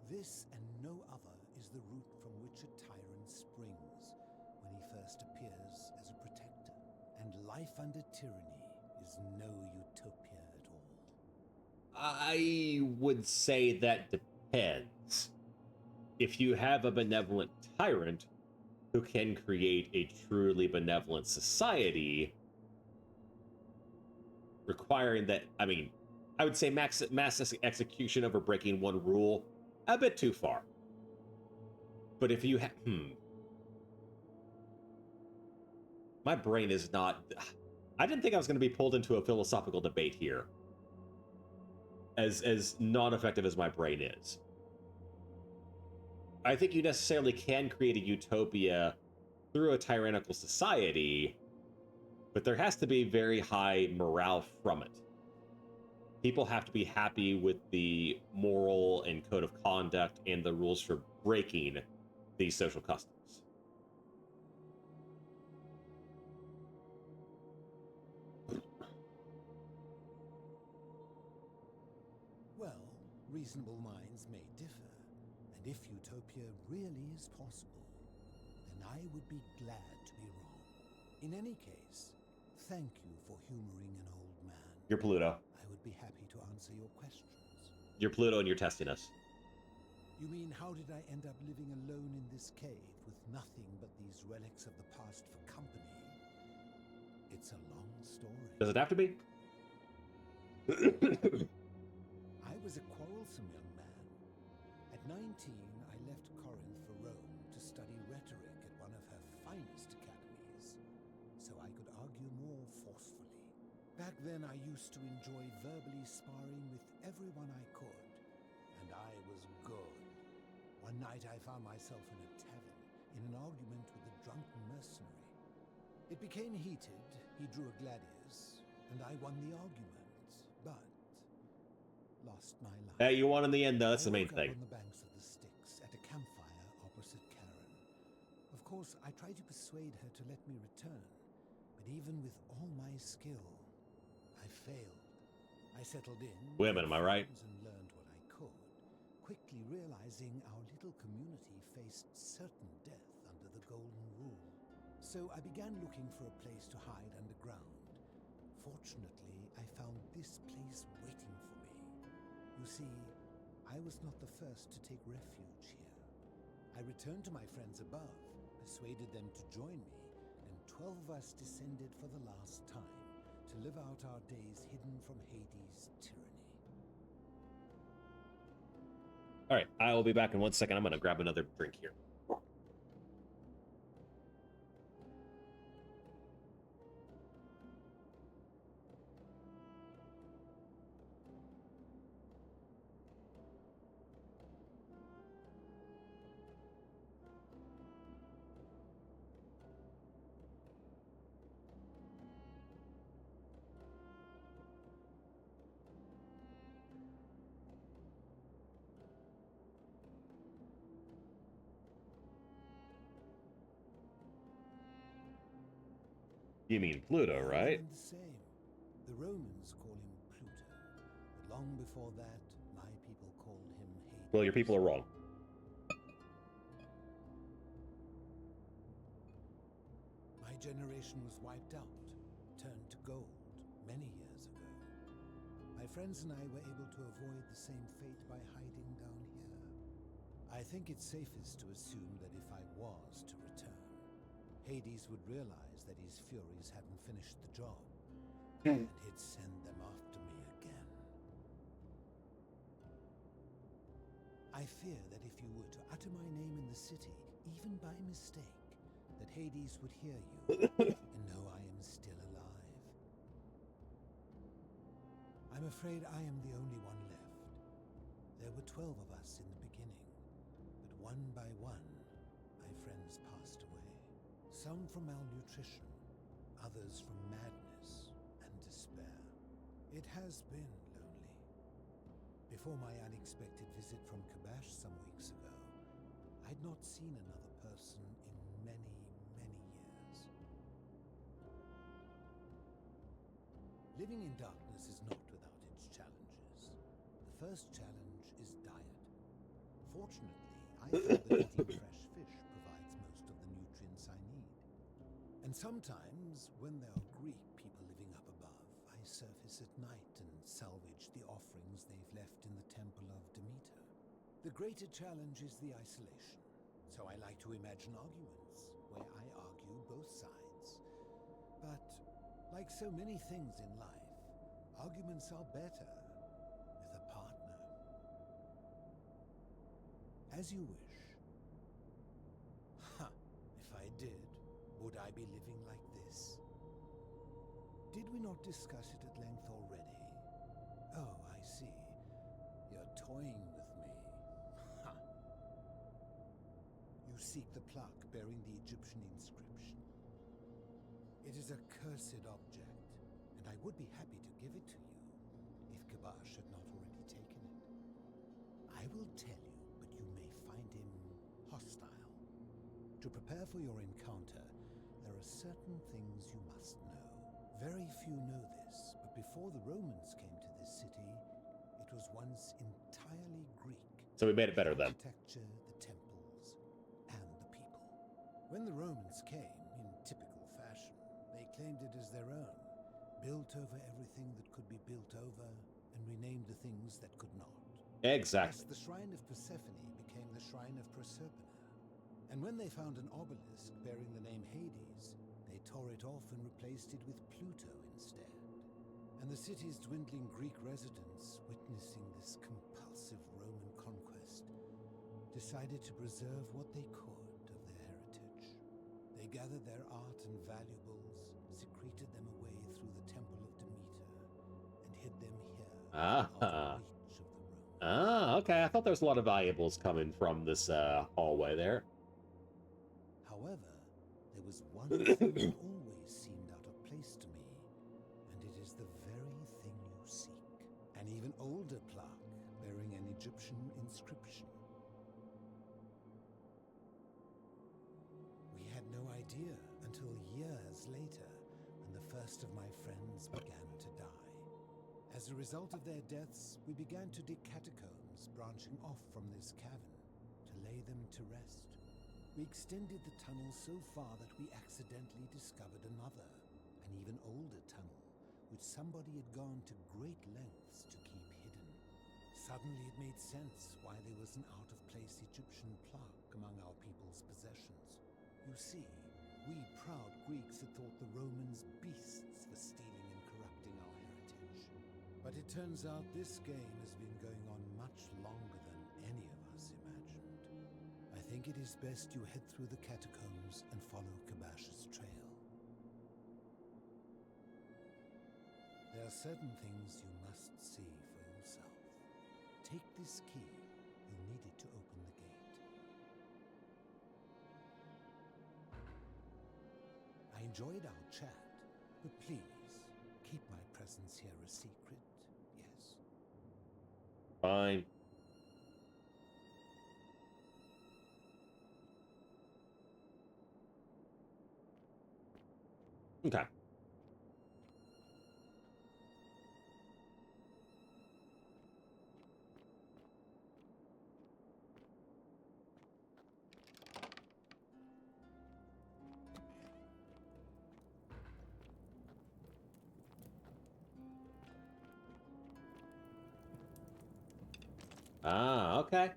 This and no other is the root from which a tyrant springs when he first appears as a protector. And life under tyranny is no utopia at all. I would say that depends. If you have a benevolent tyrant who can create a truly benevolent society, requiring that, I mean, I would say mass execution over breaking one rule, a bit too far. But if you have, my brain is not, I didn't think I was going to be pulled into a philosophical debate here. As non-effective as my brain is. I think you necessarily can create a utopia through a tyrannical society, but there has to be very high morale from it. People have to be happy with the moral and code of conduct and the rules for breaking these social customs. Well, reasonable minds may differ, and if utopia really is possible, then I would be glad to be wrong. In any case, thank you for humoring an old man. You're Pluto. I would be happy to answer your questions. You're Pluto and you're testing us. You mean, how did I end up living alone in this cave with nothing but these relics of the past for company? It's a long story. Does it have to be? I was a quarrelsome young man. At 19, I left Corinth for Rome to study rhetoric at one of her finest academies, so I could argue more forcefully. Back then, I used to enjoy verbally sparring with everyone I could, and I was good. One night, I found myself in a tavern in an argument with a drunken mercenary. It became heated, he drew a gladius, and I won the argument, but lost my life. Hey, you won in the end, though. That's the main I woke thing. up on the banks of the Styx at a campfire opposite Karen. Of course, I tried to persuade her to let me return, but even with all my skill, I failed. I settled in, Women, am I right? and learned what I could, quickly realizing our little community faced certain death under the Golden Rule. So I began looking for a place to hide underground. Fortunately, I found this place waiting for me. You see, I was not the first to take refuge here. I returned to my friends above, persuaded them to join me, and 12 of us descended for the last time to live out our days hidden from Hades' tyranny. All right, I will be back in 1 second. I'm going to grab another drink here. You mean Pluto, right? The same. The Romans call him Pluto, but long before that, my people called him Hades. Well, your people are wrong. My generation was wiped out, turned to gold, many years ago. My friends and I were able to avoid the same fate by hiding down here. I think it's safest to assume that if I was to return, Hades would realize that his furies hadn't finished the job, and he'd send them after me again. I fear that if you were to utter my name in the city, even by mistake, that Hades would hear you and know I am still alive. I'm afraid I am the only one left. There were 12 of us in the beginning, but one by one, my friends passed away. Some from malnutrition, others from madness and despair. It has been lonely. Before my unexpected visit from Kabash some weeks ago, I'd not seen another person in many, many years. Living in darkness is not without its challenges. The first challenge is diet. Fortunately, I feel that eating fresh fish provides most of the nutrients I need. And sometimes, when there are Greek people living up above, I surface at night and salvage the offerings they've left in the temple of Demeter. The greater challenge is the isolation, so I like to imagine arguments, where I argue both sides. But, like so many things in life, arguments are better with a partner. As you wish. Ha! If I did, would I be living like this? Did we not discuss it at length already? Oh, I see. You're toying with me. Ha! You seek the plaque bearing the Egyptian inscription. It is a cursed object, and I would be happy to give it to you, if Kabash had not already taken it. I will tell you, but you may find him hostile. To prepare for your encounter, there are certain things you must know. Very few know this, but before the Romans came to this city, it was once entirely Greek. So we made it better then. The architecture, the temples, and the people. When the Romans came, in typical fashion, they claimed it as their own, built over everything that could be built over, and renamed the things that could not. Exactly. Thus, the shrine of Persephone became the shrine of Proserpina. And when they found an obelisk bearing the name Hades, they tore it off and replaced it with Pluto instead. And the city's dwindling Greek residents, witnessing this compulsive Roman conquest, decided to preserve what they could of their heritage. They gathered their art and valuables, secreted them away through the Temple of Demeter, and hid them here out of reach of the Romans. Ah, okay. I thought there was a lot of valuables coming from this hallway there. However, there was one thing that always seemed out of place to me, and it is the very thing you seek. An An even older plaque bearing an Egyptian inscription. We had no idea until years later when the first of my friends began to die. As a result of their deaths, we began to dig catacombs branching off from this cavern to lay them to rest. We extended the tunnel so far that we accidentally discovered another, an even older tunnel, which somebody had gone to great lengths to keep hidden. Suddenly it made sense why there was an out-of-place Egyptian plaque among our people's possessions. You see, we proud Greeks had thought the Romans beasts for stealing and corrupting our heritage. But it turns out this game has been going on much longer than any of us imagined. I think it is best you head through the catacombs and follow Kabash's trail. There are certain things you must see for yourself. Take this key. You'll need it to open the gate. I enjoyed our chat, but please, keep my presence here a secret, yes? Fine. Okay. Ah, okay.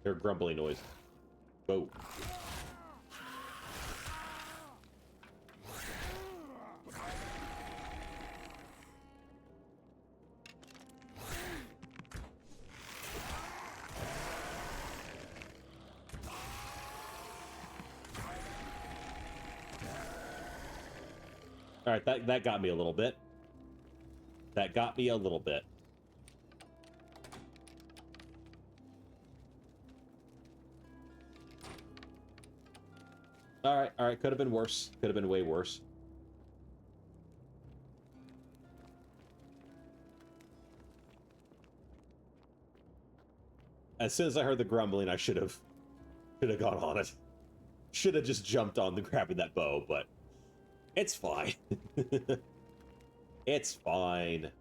They're grumbling noise. Whoa. All right, that got me a little bit. That got me a little bit. All right, could have been worse. Could have been way worse. As soon as I heard the grumbling, I should have gone on it. Should have just jumped on the grabbing that bow, but it's fine. It's fine.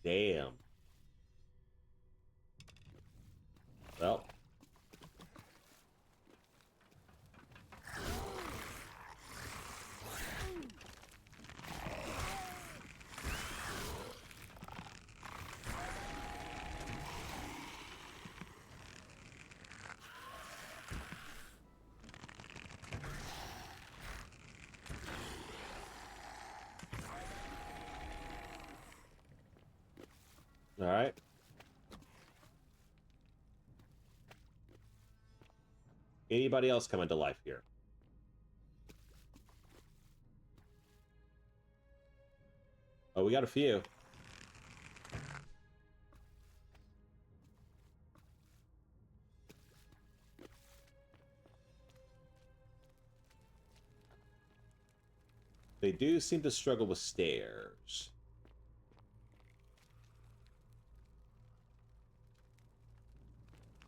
Damn. Well. All right. Anybody else coming to life here? Oh, we got a few. They do seem to struggle with stairs.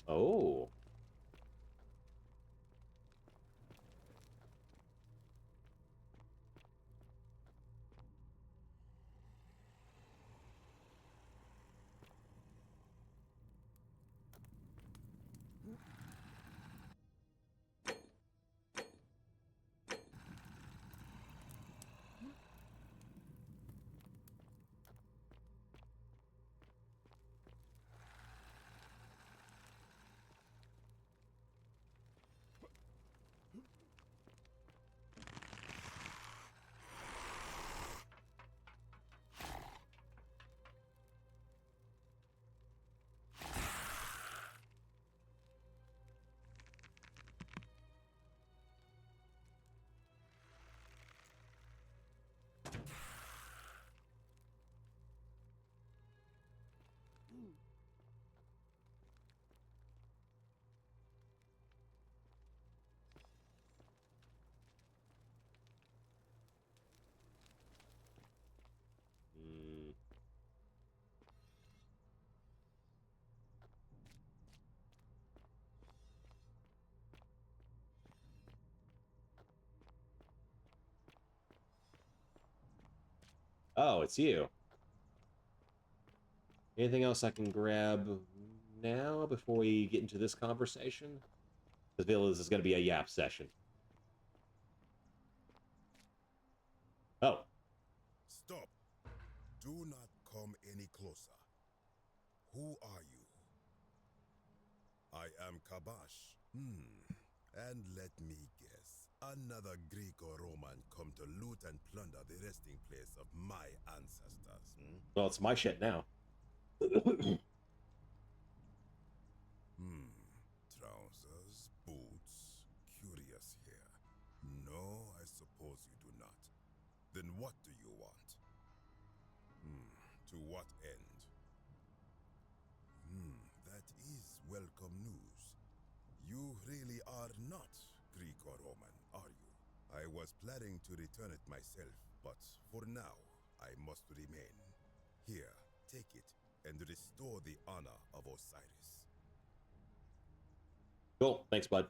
Oh. Oh, it's you. Anything else I can grab now before we get into this conversation? Because this is going to be a yap session. Oh. Stop. Do not come any closer. Who are you? I am Kabash. And let me guess. Another Greek or Roman come to loot and plunder the resting place of my ancestors. Well, it's my shit now. Trousers, boots, curious here. No, I suppose you do not. Then what do you want? To what end? That is welcome news. You really are not Greek or Roman, are you? I was planning to return it myself, but for now, I must remain. Here, take it, and restore the honor of Osiris. Cool. Thanks, bud.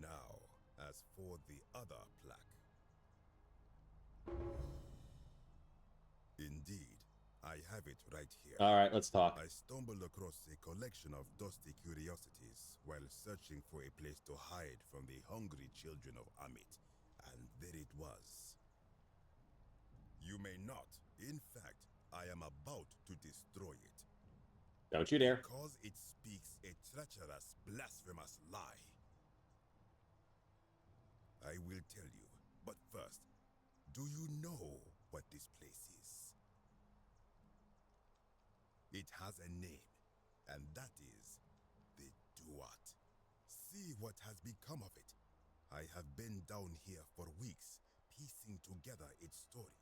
Now, as for the other plaque. Indeed, I have it right here. All right, let's talk. I stumbled across a collection of dusty curiosities while searching for a place to hide from the hungry children of Amit, and there it was. You may not. In fact, I am about to destroy it. Don't you dare. Because it speaks a treacherous, blasphemous lie. I will tell you, but first, do you know what this place is? It has a name, and that is the Duat. See what has become of it. I have been down here for weeks, piecing together its story,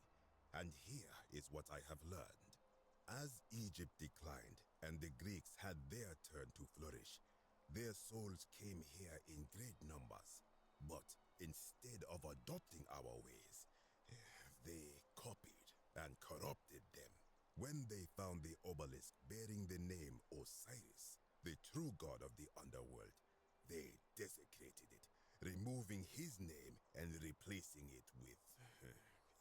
and here is what I have learned. As Egypt declined and the Greeks had their turn to flourish, their souls came here in great numbers. But instead of adopting our ways, they copied and corrupted them. When they found the obelisk bearing the name Osiris, the true god of the underworld, they desecrated it, removing his name and replacing it with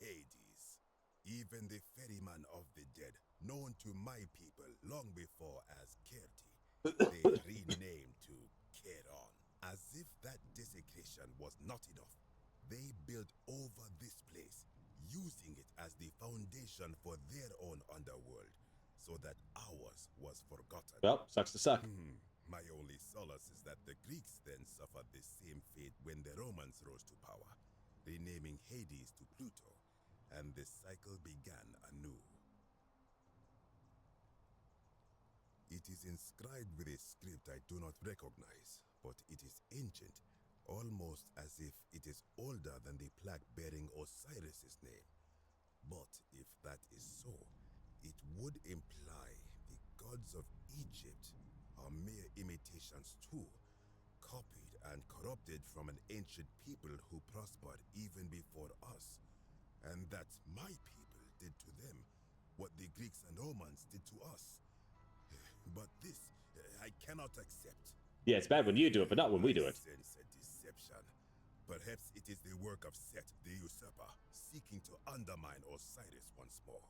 Hades. Even the ferryman of the dead, known to my people long before as Kerti, they renamed to Keron. As if that desecration was not enough, they built over this place, using it as the foundation for their own underworld, so that ours was forgotten. Well, sucks to suck. My only solace is that the Greeks then suffered the same fate when the Romans rose to power, renaming Hades to Pluto, and the cycle began anew. It is inscribed with a script I do not recognize, but it is ancient, almost as if it is older than the plaque bearing Osiris's name. But if that is so, it would imply the gods of Egypt are mere imitations too, copied and corrupted from an ancient people who prospered even before us. And that my people did to them what the Greeks and Romans did to us. But this, I cannot accept. Yeah, it's bad when you do it, but not when we do it. I sense a deception. Perhaps it is the work of Set, the usurper, seeking to undermine Osiris once more.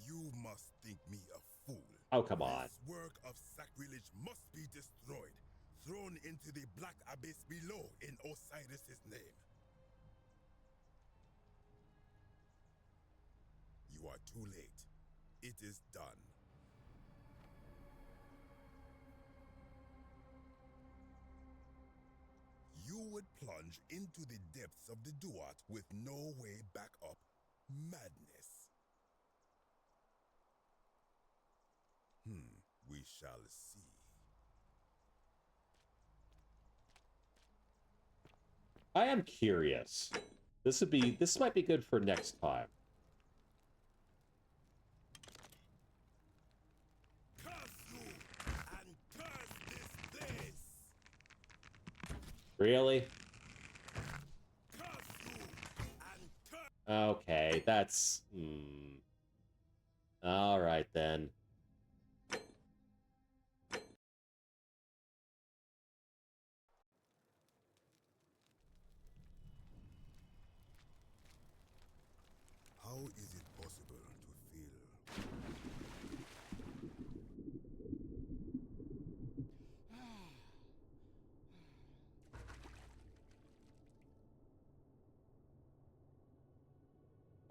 You must think me a fool. Oh, come on. This work of sacrilege must be destroyed, thrown into the black abyss below in Osiris's name. You are too late. It is done. You would plunge into the depths of the Duat with no way back up. Madness. We shall see. I am curious. This might be good for next time. Curse you and curse this place. Really? Curse you and curse. Okay, that's... All right, then.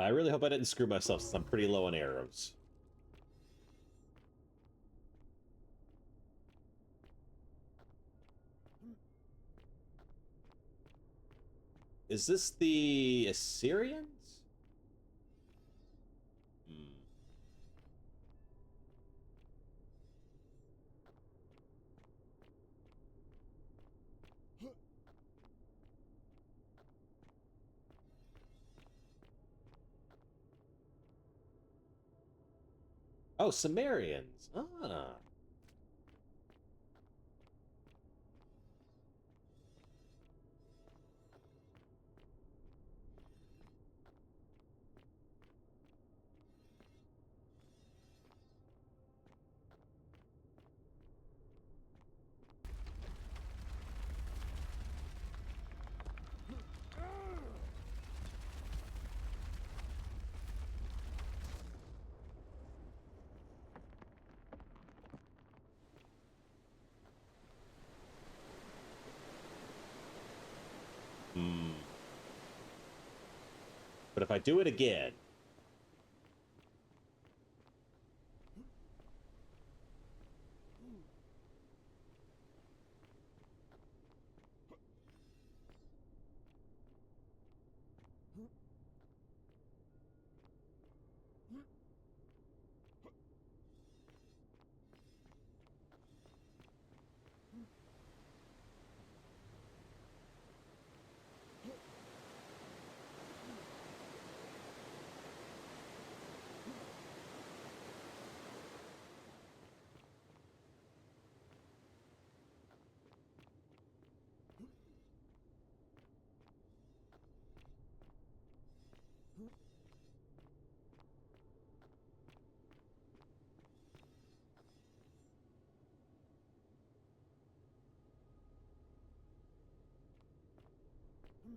I really hope I didn't screw myself since I'm pretty low on arrows. Is this the Assyrians? Hmm. Oh, Sumerians. Ah. Hmm. But if I do it again...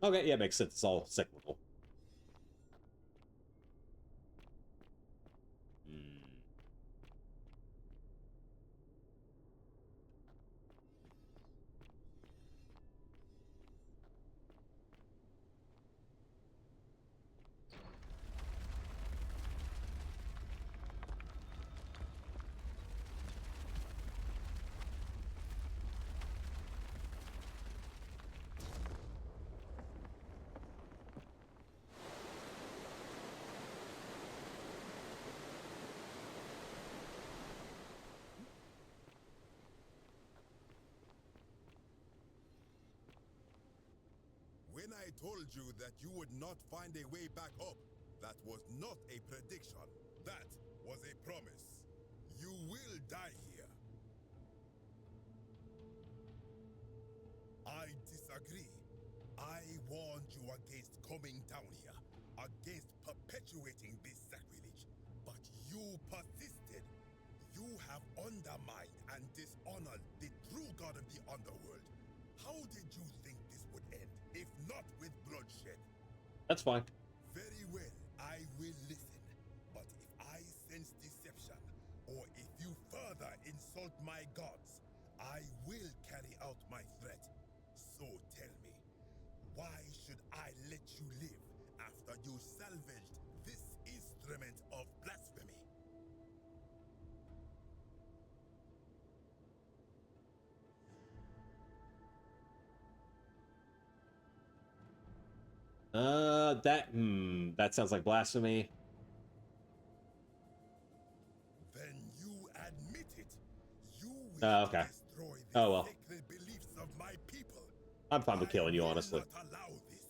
Okay, yeah, makes sense. It's all cyclical. Hmm. When I told you that you would not find a way back up, that was not a prediction. That was a promise. You will die here. I disagree. I warned you against coming down here, against perpetuating this sacrilege. But you persisted. You have undermined and dishonored the true god of the underworld. How did you think this would end, if not with bloodshed? That's fine. Very well, I will listen. But if I sense deception, or if you further insult my gods, I will carry out my threat. So tell me, why should I let you live after you salvaged this instrument of blasphemy? That sounds like blasphemy. Then you admit it. You wish Okay. to destroy the Oh, well. sacred beliefs of my people. I'm fine with killing you, I will honestly. not allow this.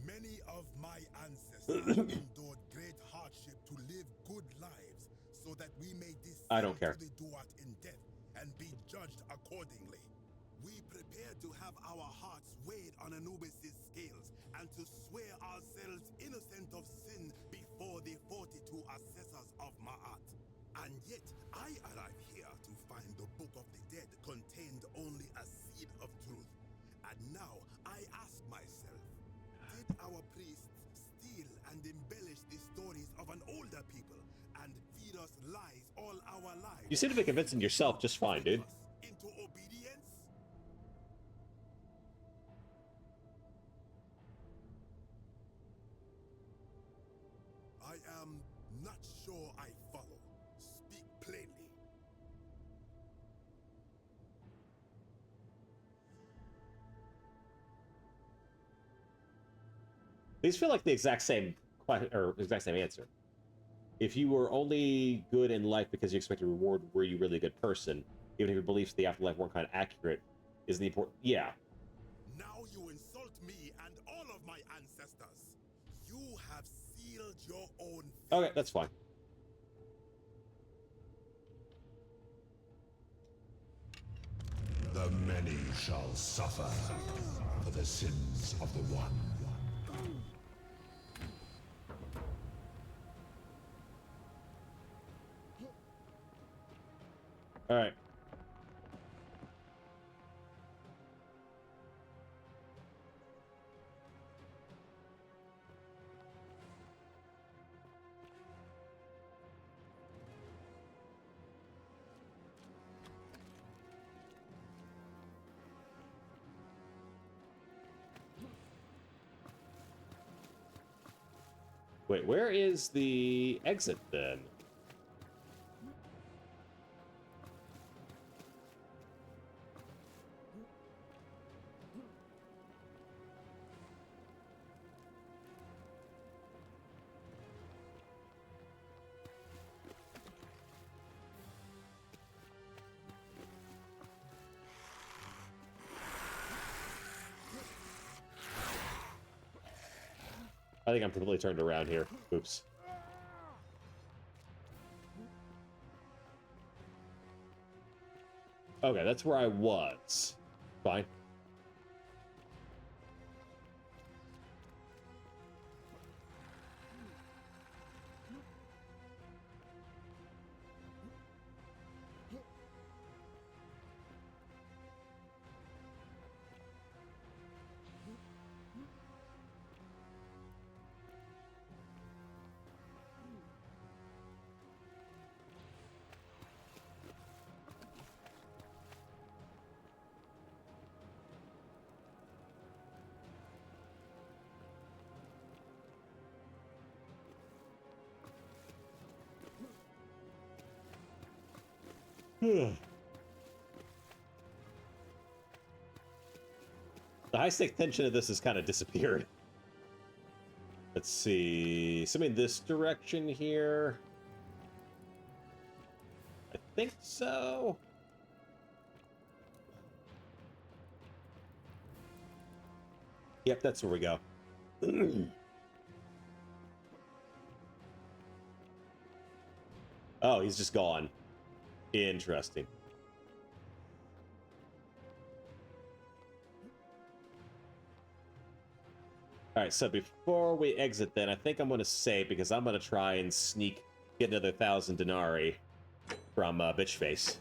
Many of my ancestors endured great hardship to live good lives so that we may descend I don't care. to the Duat in death and be judged accordingly. We prepare to have our hearts weighed on Anubis' scales and to swear ourselves innocent of sin before the 42 assessors of Ma'at. And yet, I arrive here to find the Book of the Dead contained only a seed of truth. And now, I ask myself, did our priests steal and embellish the stories of an older people and feed us lies all our lives? You seem to be convincing yourself just fine, dude. Into obedience? not sure I follow. Speak plainly. These feel like the exact same question or exact same answer. If you were only good in life because you expected reward, were you really a good person? Even if your beliefs of the afterlife weren't kind of accurate, is the important. Yeah. Now you insult me and all of my ancestors. You have sealed your own fate. Okay, that's fine. The many shall suffer for the sins of the one. All right. Wait, where is the exit then? I think I'm completely turned around here. Oops. Okay, that's where I was. Fine. The high-stake tension of this has kind of disappeared. Let's see. Something in this direction here. I think so. Yep, that's where we go. Oh, he's just gone. Interesting. All right, so before we exit then, I think I'm going to save because I'm going to try and get another 1,000 denarii from Bitchface.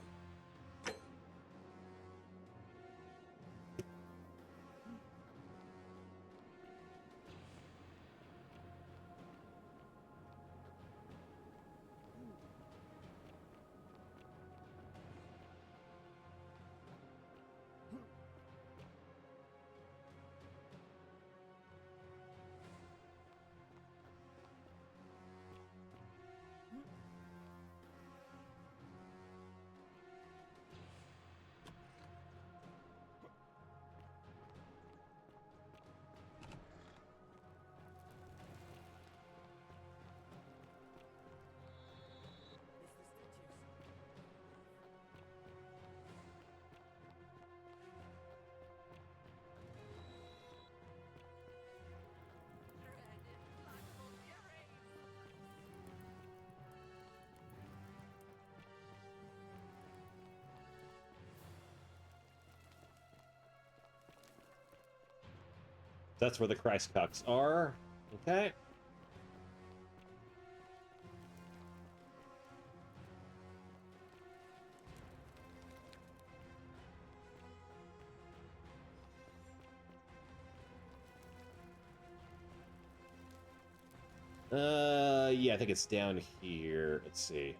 That's where the Christ Cucks are. Okay. Yeah, I think it's down here. Let's see.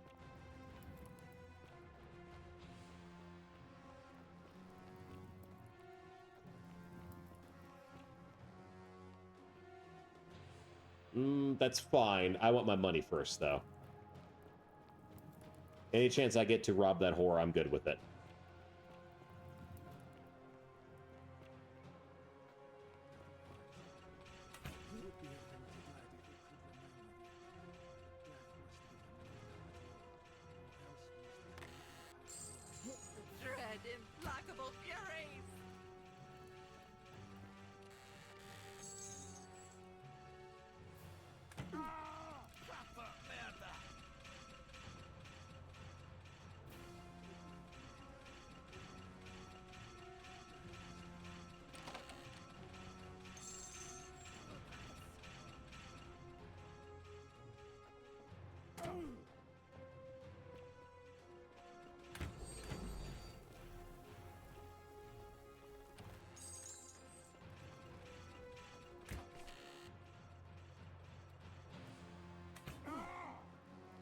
That's fine. I want my money first, though. Any chance I get to rob that whore, I'm good with it. Dread implacable furies!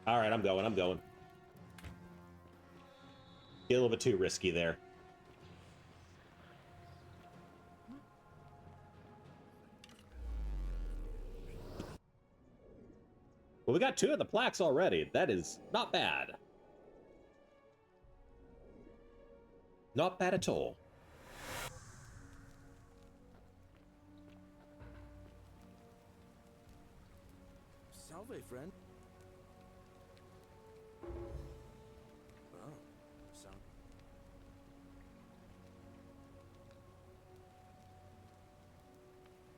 All right, I'm going. Get a little bit too risky there. Well, we got 2 of the plaques already. That is not bad. Not bad at all. Salve, friend. Oh, sound.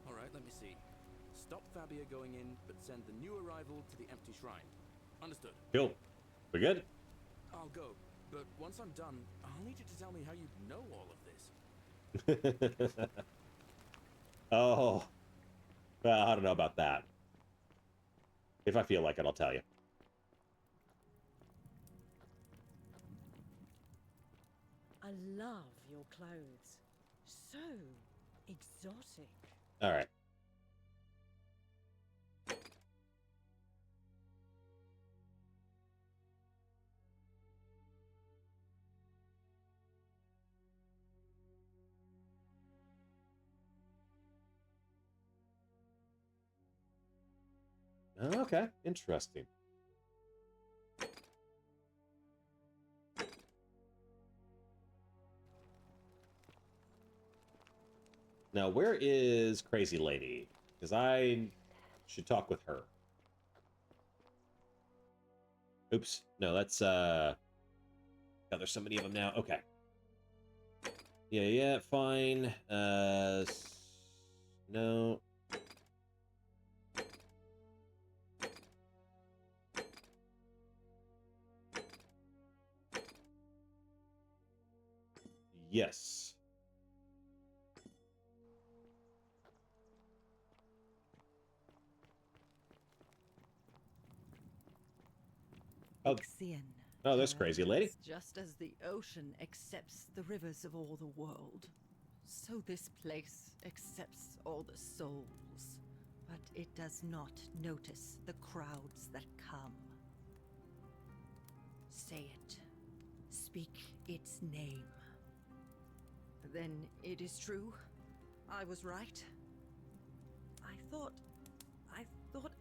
All right, let me see. Stop Fabia going in, but send the new arrival to the empty shrine. Understood. Cool. We good? I'll go, but once I'm done, I'll need you to tell me how you know all of this. Oh. Well, I don't know about that. If I feel like it, I'll tell you. I love your clothes. So exotic. All right. Okay, interesting. Now, where is Crazy Lady? Because I should talk with her. Oops. No, that's, God, there's so many of them now. Okay. Yeah, fine. No. Yes. Oh. Ixion. Oh, there's Crazy Lady. Just as the ocean accepts the rivers of all the world, so this place accepts all the souls. But it does not notice the crowds that come. Say it. Speak its name. Then it is true. I was right. I thought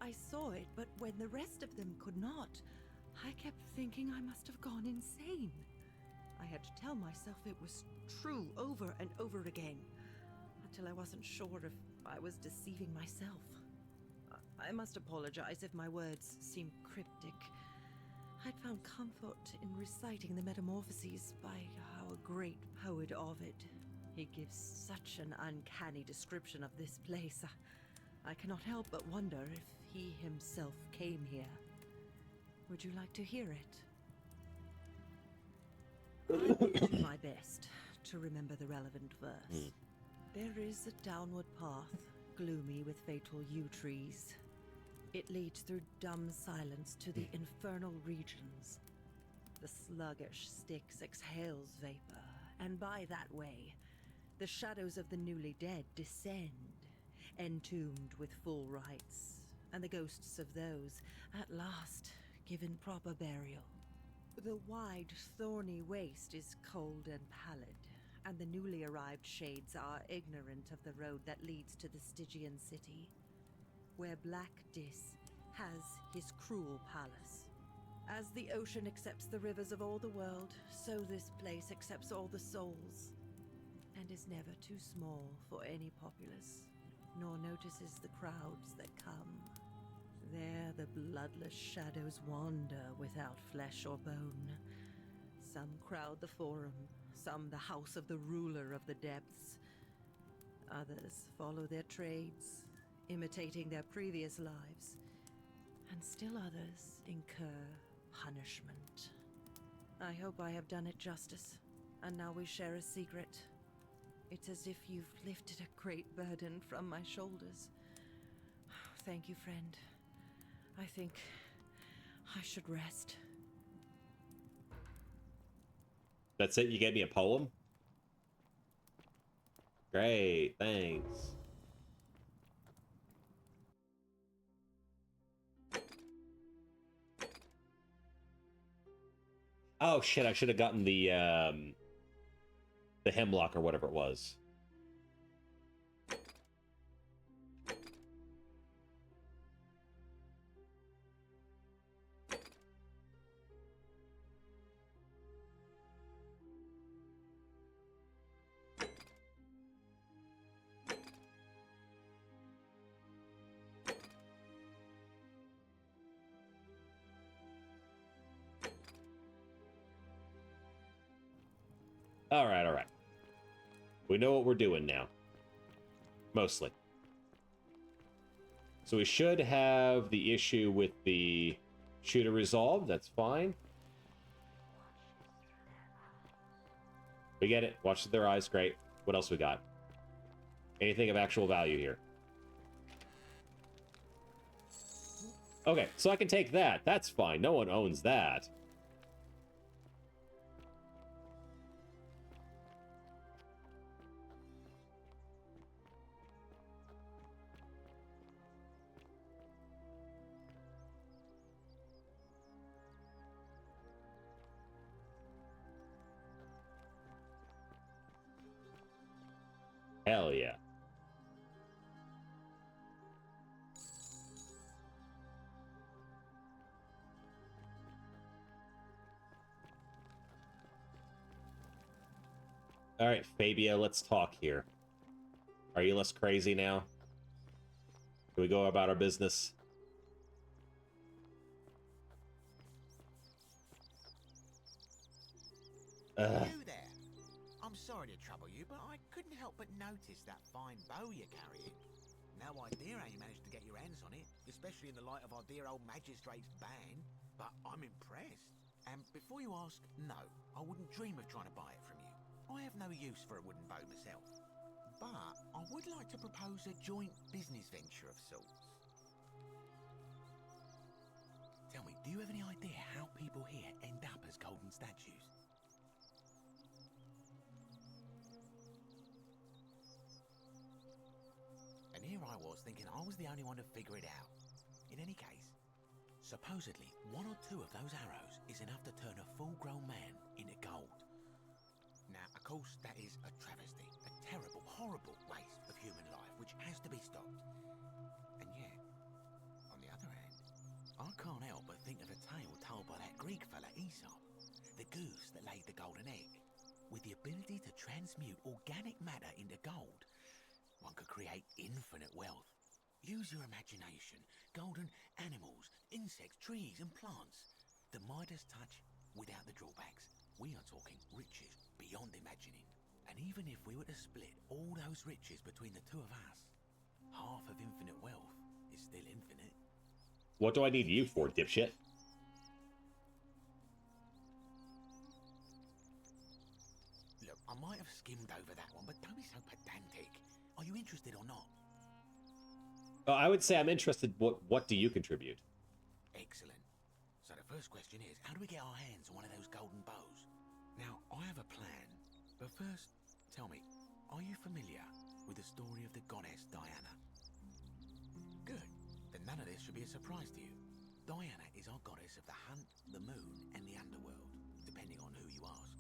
I saw it, but when the rest of them could not, I kept thinking I must have gone insane. I had to tell myself it was true over and over again, until I wasn't sure if I was deceiving myself. I must apologize if my words seem cryptic. I'd found comfort in reciting the Metamorphoses by our great poet Ovid. He gives such an uncanny description of this place. I cannot help but wonder if he himself came here. Would you like to hear it? I will do my best to remember the relevant verse. There is a downward path, gloomy with fatal yew trees. It leads through dumb silence to the infernal regions. The sluggish Styx exhales vapor, and by that way, the shadows of the newly dead descend, entombed with full rites, and the ghosts of those, at last, given proper burial. The wide, thorny waste is cold and pallid, and the newly arrived shades are ignorant of the road that leads to the Stygian city. where Black Dis has his cruel palace. As the ocean accepts the rivers of all the world, so this place accepts all the souls, and is never too small for any populace, nor notices the crowds that come. There the bloodless shadows wander without flesh or bone. Some crowd the forum, some the house of the ruler of the depths. Others follow their trades, imitating their previous lives, and still others incur punishment. I hope I have done it justice, and now we share a secret. It's as if you've lifted a great burden from my shoulders. Thank you, friend. I think I should rest. That's it? You gave me a poem? Great, thanks. Oh shit, I should have gotten the hemlock or whatever it was. All right, all right. We know what we're doing now. Mostly. So we should have the issue with the shooter resolved. That's fine. We get it. Watch their eyes. Great. What else we got? Anything of actual value here? Okay, so I can take that. That's fine. No one owns that. Hell yeah. All right, Fabio, let's talk here. Are you less crazy now? Can we go about our business? You there? I'm sorry to trouble you, but I couldn't help but notice that fine bow you're carrying. No idea how you managed to get your hands on it, especially in the light of our dear old magistrate's ban, but I'm impressed. And before you ask, no, I wouldn't dream of trying to buy it from you. I have no use for a wooden bow myself. But I would like to propose a joint business venture of sorts. Tell me, do you have any idea how people here end up as golden statues? And here I was thinking I was the only one to figure it out. In any case, supposedly one or two of those arrows is enough to turn a full-grown man into gold. Now, of course, that is a travesty, a terrible, horrible waste of human life which has to be stopped. And yet, on the other hand, I can't help but think of a tale told by that Greek fella Aesop, the goose that laid the golden egg. With the ability to transmute organic matter into gold, one could create infinite wealth. Use your imagination. Golden animals, insects, trees and plants. The Midas touch without the drawbacks. We are talking riches beyond imagining. And even if we were to split all those riches between the two of us, half of infinite wealth is still infinite. What do I need you for, dipshit? Look, I might have skimmed over that one, but don't be so pedantic. Are you interested or not? I would say I'm interested. What do you contribute? Excellent. So the first question is, how do we get our hands on one of those golden bows? Now, I have a plan, but first, tell me, are you familiar with the story of the goddess Diana? Good. Then none of this should be a surprise to you. Diana is our goddess of the hunt, the moon, and the underworld, depending on who you ask.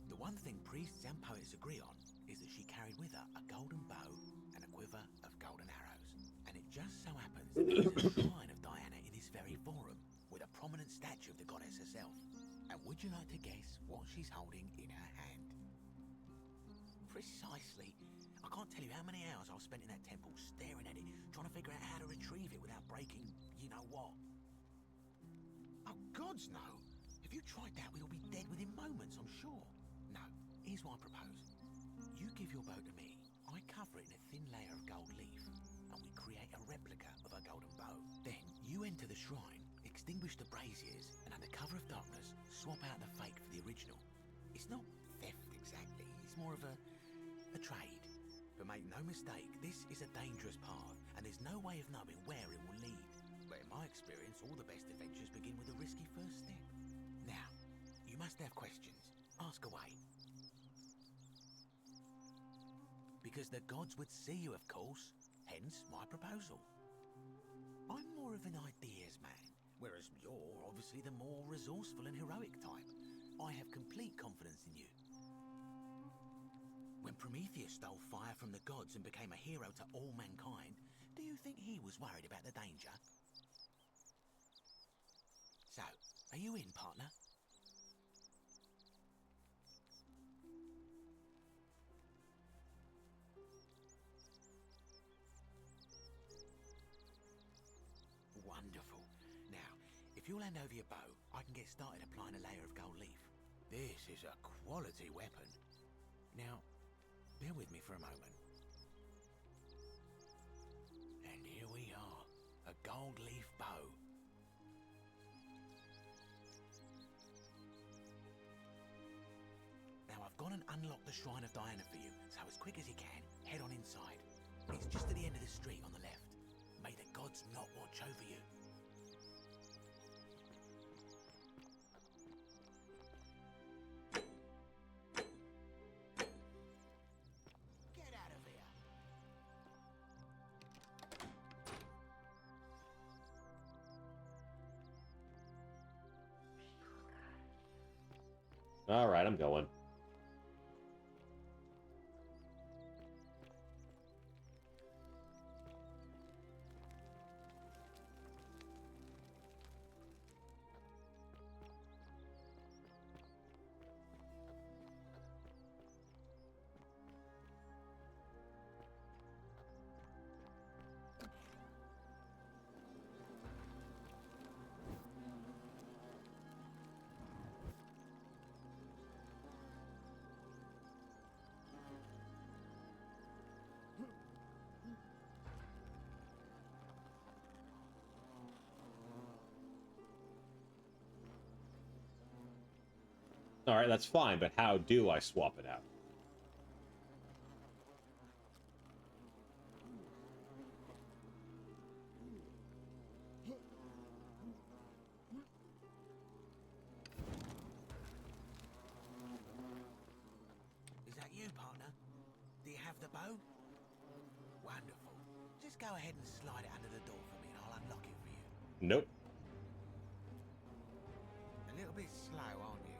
The one thing priests and poets agree on is that she carried with her a golden bow and a quiver of golden arrows. And it just so happens that There's a shrine of Diana in this very forum, with a prominent statue of the goddess herself. And would you like to guess what she's holding in her hand? Precisely. I can't tell you how many hours I've spent in that temple staring at it, trying to figure out how to retrieve it without breaking you-know-what. Oh, gods no! If you tried that, we'd all be dead within moments, I'm sure. No, here's what I propose. You give your bow to me, I cover it in a thin layer of gold leaf, and we create a replica of a golden bow. Then, you enter the shrine, extinguish the braziers, and under cover of darkness, swap out the fake for the original. It's not theft exactly, it's more of a trade. But make no mistake, this is a dangerous path, and there's no way of knowing where it will lead. But in my experience, all the best adventures begin with a risky first step. Now, you must have questions. Ask away. Because the gods would see you, of course. Hence, my proposal. I'm more of an ideas man, whereas you're obviously the more resourceful and heroic type. I have complete confidence in you. When Prometheus stole fire from the gods and became a hero to all mankind, do you think he was worried about the danger? So, are you in, partner? Wonderful. Now, if you'll hand over your bow, I can get started applying a layer of gold leaf. This is a quality weapon. Now, bear with me for a moment. And here we are, a gold leaf bow. Now I've gone and unlocked the Shrine of Diana for you, so as quick as you can, head on inside. It's just at the end of the street on the left. May the gods not watch over you. Get out of here. All right, I'm going. All right, that's fine, but how do I swap it out? Is that you, partner? Do you have the bow? Wonderful. Just go ahead and slide it under the door for me and I'll unlock it for you. Nope. A little bit slow, aren't you?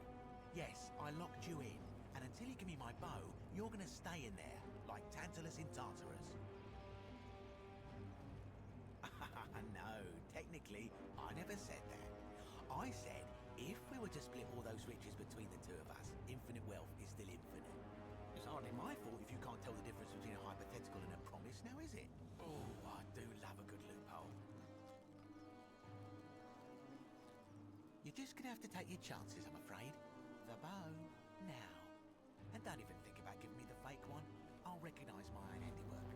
Yes, I locked you in, and until you give me my bow, you're gonna stay in there, like Tantalus in Tartarus. No, technically, I never said that. I said, if we were to split all those riches between the two of us, infinite wealth is still infinite. It's hardly my fault if you can't tell the difference between a hypothetical and a promise, now is it? Oh, I do love a good loophole. You're just gonna have to take your chances, I'm afraid. The bow, now. And don't even think about giving me the fake one. I'll recognise my own handiwork.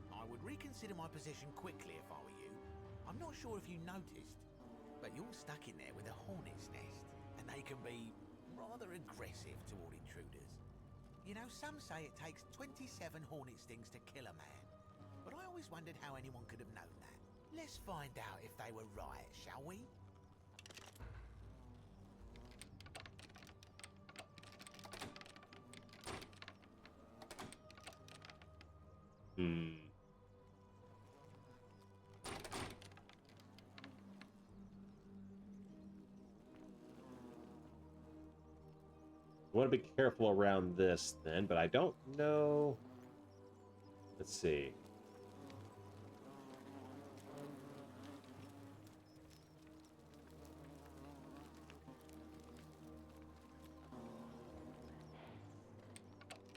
I would reconsider my position quickly if I were you. I'm not sure if you noticed, but you're stuck in there with a hornet's nest, and they can be rather aggressive toward intruders. You know, some say it takes 27 hornet stings to kill a man, but I always wondered how anyone could have known that. Let's find out if they were right, shall we? want to be careful around this then, but I don't know. Let's see.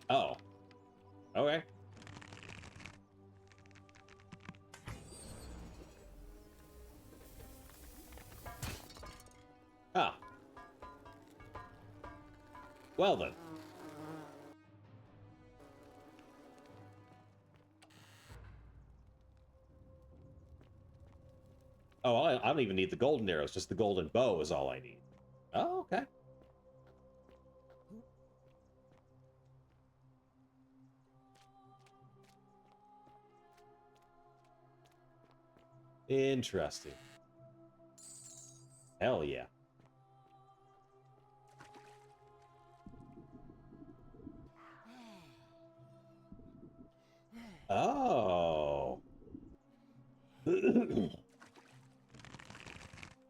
Oh. Okay. Ah. Well then. Oh, I don't even need the golden arrows. Just the golden bow is all I need. Oh, okay. Interesting. Hell yeah. Oh.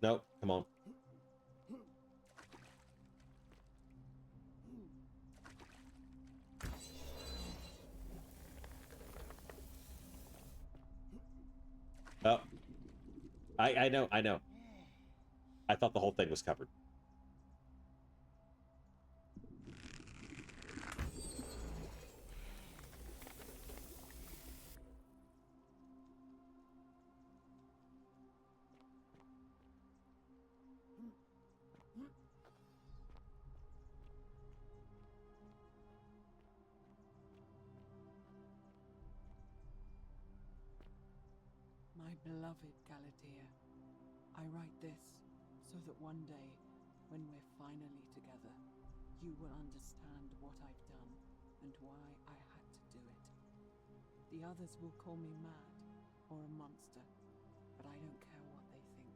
Nope, come on. Oh. I know, I know. I thought the whole thing was covered. My beloved Galatea, I write this so that one day, when we're finally together, you will understand what I've done and why I had to do it. The others will call me mad or a monster, but I don't care what they think.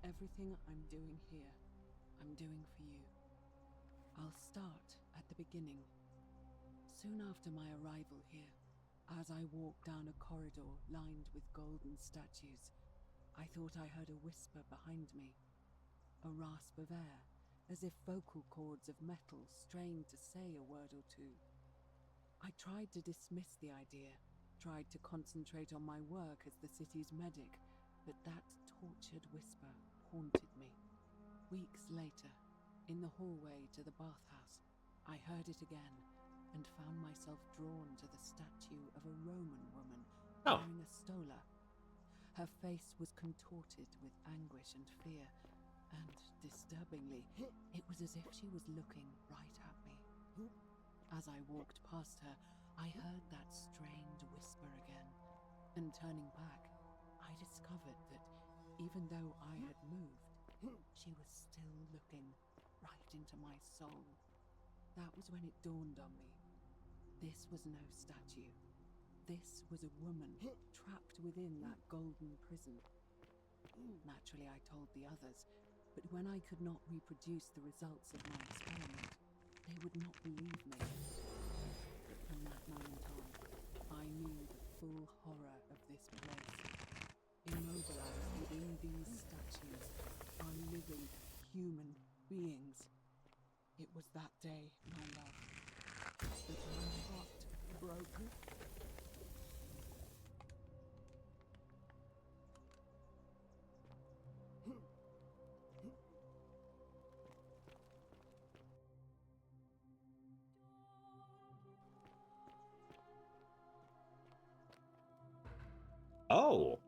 Everything I'm doing here, I'm doing for you. I'll start at the beginning. Soon after my arrival here, as I walked down a corridor lined with golden statues, I thought I heard a whisper behind me. A rasp of air, as if vocal cords of metal strained to say a word or two. I tried to dismiss the idea, tried to concentrate on my work as the city's medic, but that tortured whisper haunted me. Weeks later, in the hallway to the bathhouse, I heard it again and found myself drawn to the statue of a Roman woman wearing a stola. Her face was contorted with anguish and fear, and, disturbingly, it was as if she was looking right at me. As I walked past her, I heard that strained whisper again, and turning back, I discovered that even though I had moved, she was still looking right into my soul. That was when it dawned on me. This was no statue. This was a woman trapped within that golden prison. Naturally, I told the others, but when I could not reproduce the results of my experiment, they would not believe me. From that moment on, I knew the full horror of this place. Immobilized within these statues are living human beings. It was that day, my love, that my heart broke. Oh.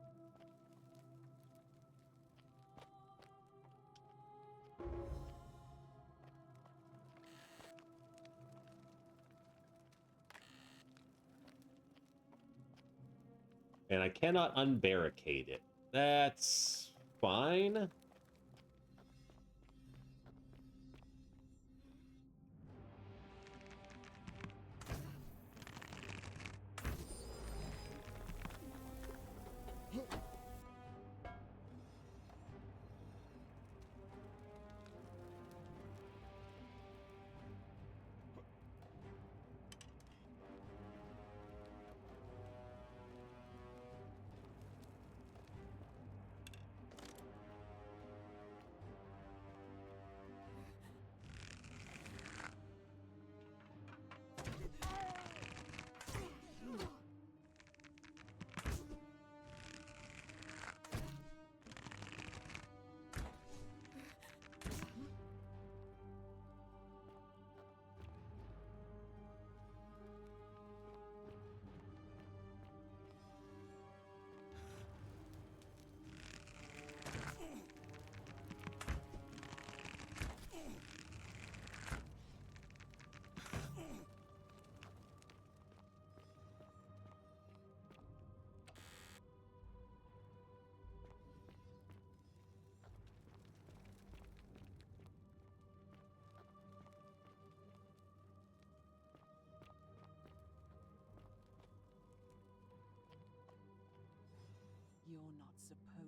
And I cannot unbarricade it. That's fine.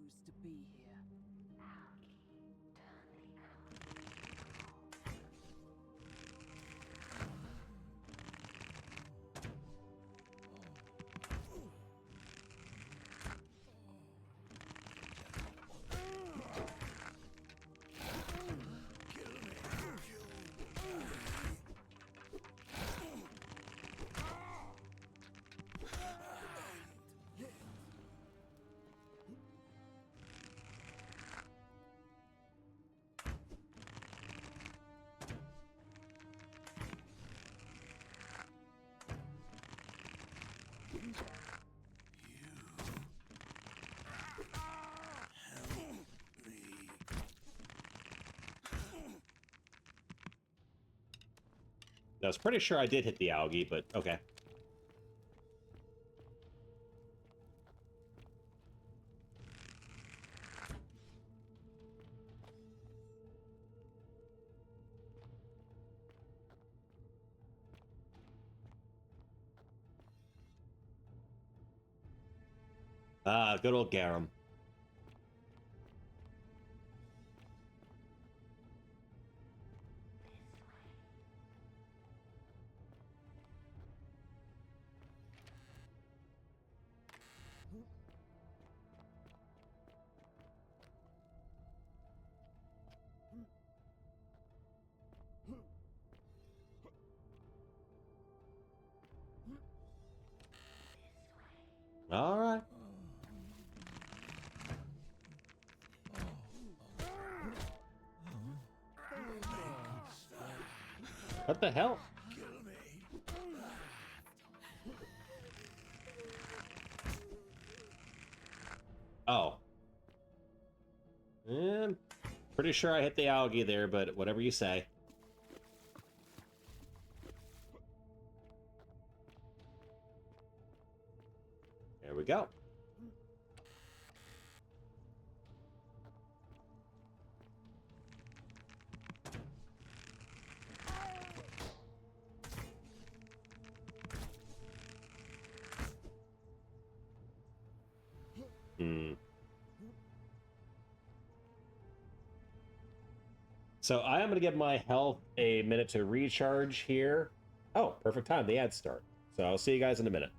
chose to be here. I was pretty sure I did hit the algae, but okay. Ah, good old Garum. All right. What the hell? Oh. Pretty sure I hit the algae there, but whatever you say. There we go. So I am going to give my health a minute to recharge here. Oh, perfect time. The ads start. So I'll see you guys in a minute.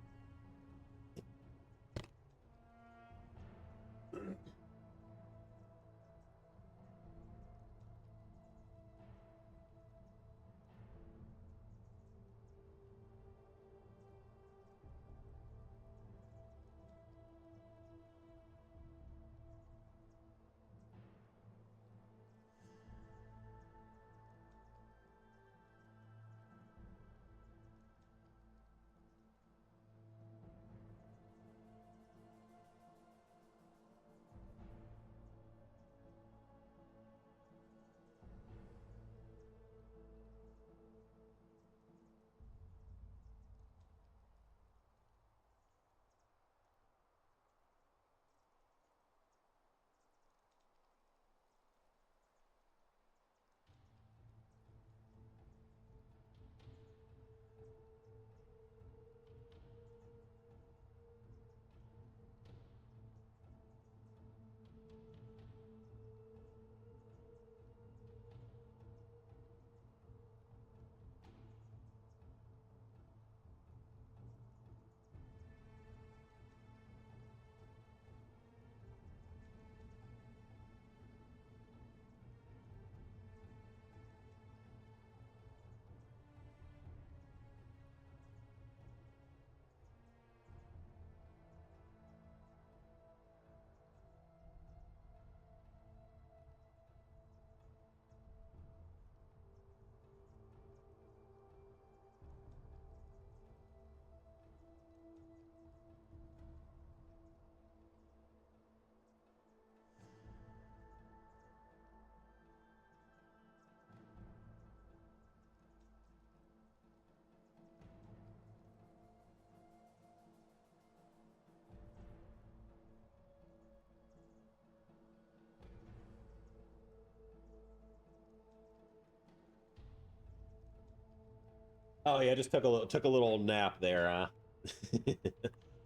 Oh yeah, just took a little nap there.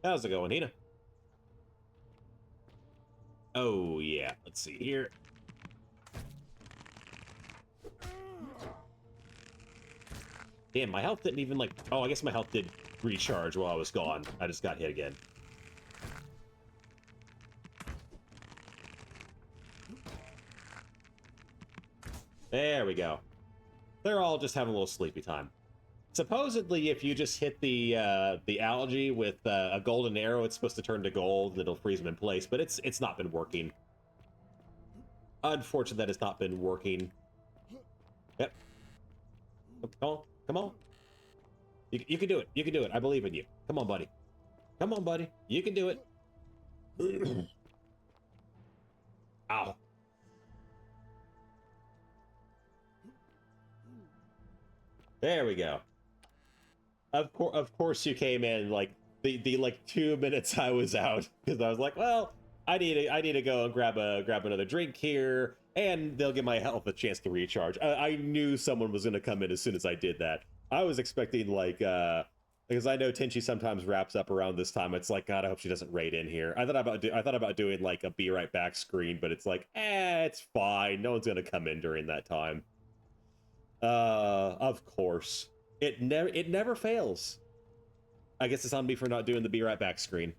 How's it going, Nina? Oh, yeah. Let's see here. Damn, my health didn't even, like... Oh, I guess my health did recharge while I was gone. I just got hit again. There we go. They're all just having a little sleepy time. Supposedly, if you just hit the algae with a golden arrow, it's supposed to turn to gold and it'll freeze them in place, but it's not been working. Unfortunately, that has not been working. Yep. Come on, come on. You can do it. You can do it. I believe in you. Come on, buddy. Come on, buddy. You can do it. Ow. There we go. Of course you came in like the like 2 minutes I was out, because I was like, well, I need to go and grab another drink here, and they'll give my health a chance to recharge. I knew someone was gonna come in as soon as I did that. I was expecting like because I know Tenchi sometimes wraps up around this time. It's like, God, I hope she doesn't raid in here. I thought about doing like a be right back screen, but it's like, it's fine. No one's gonna come in during that time. Of course. It never fails. I guess it's on me for not doing the be right back screen.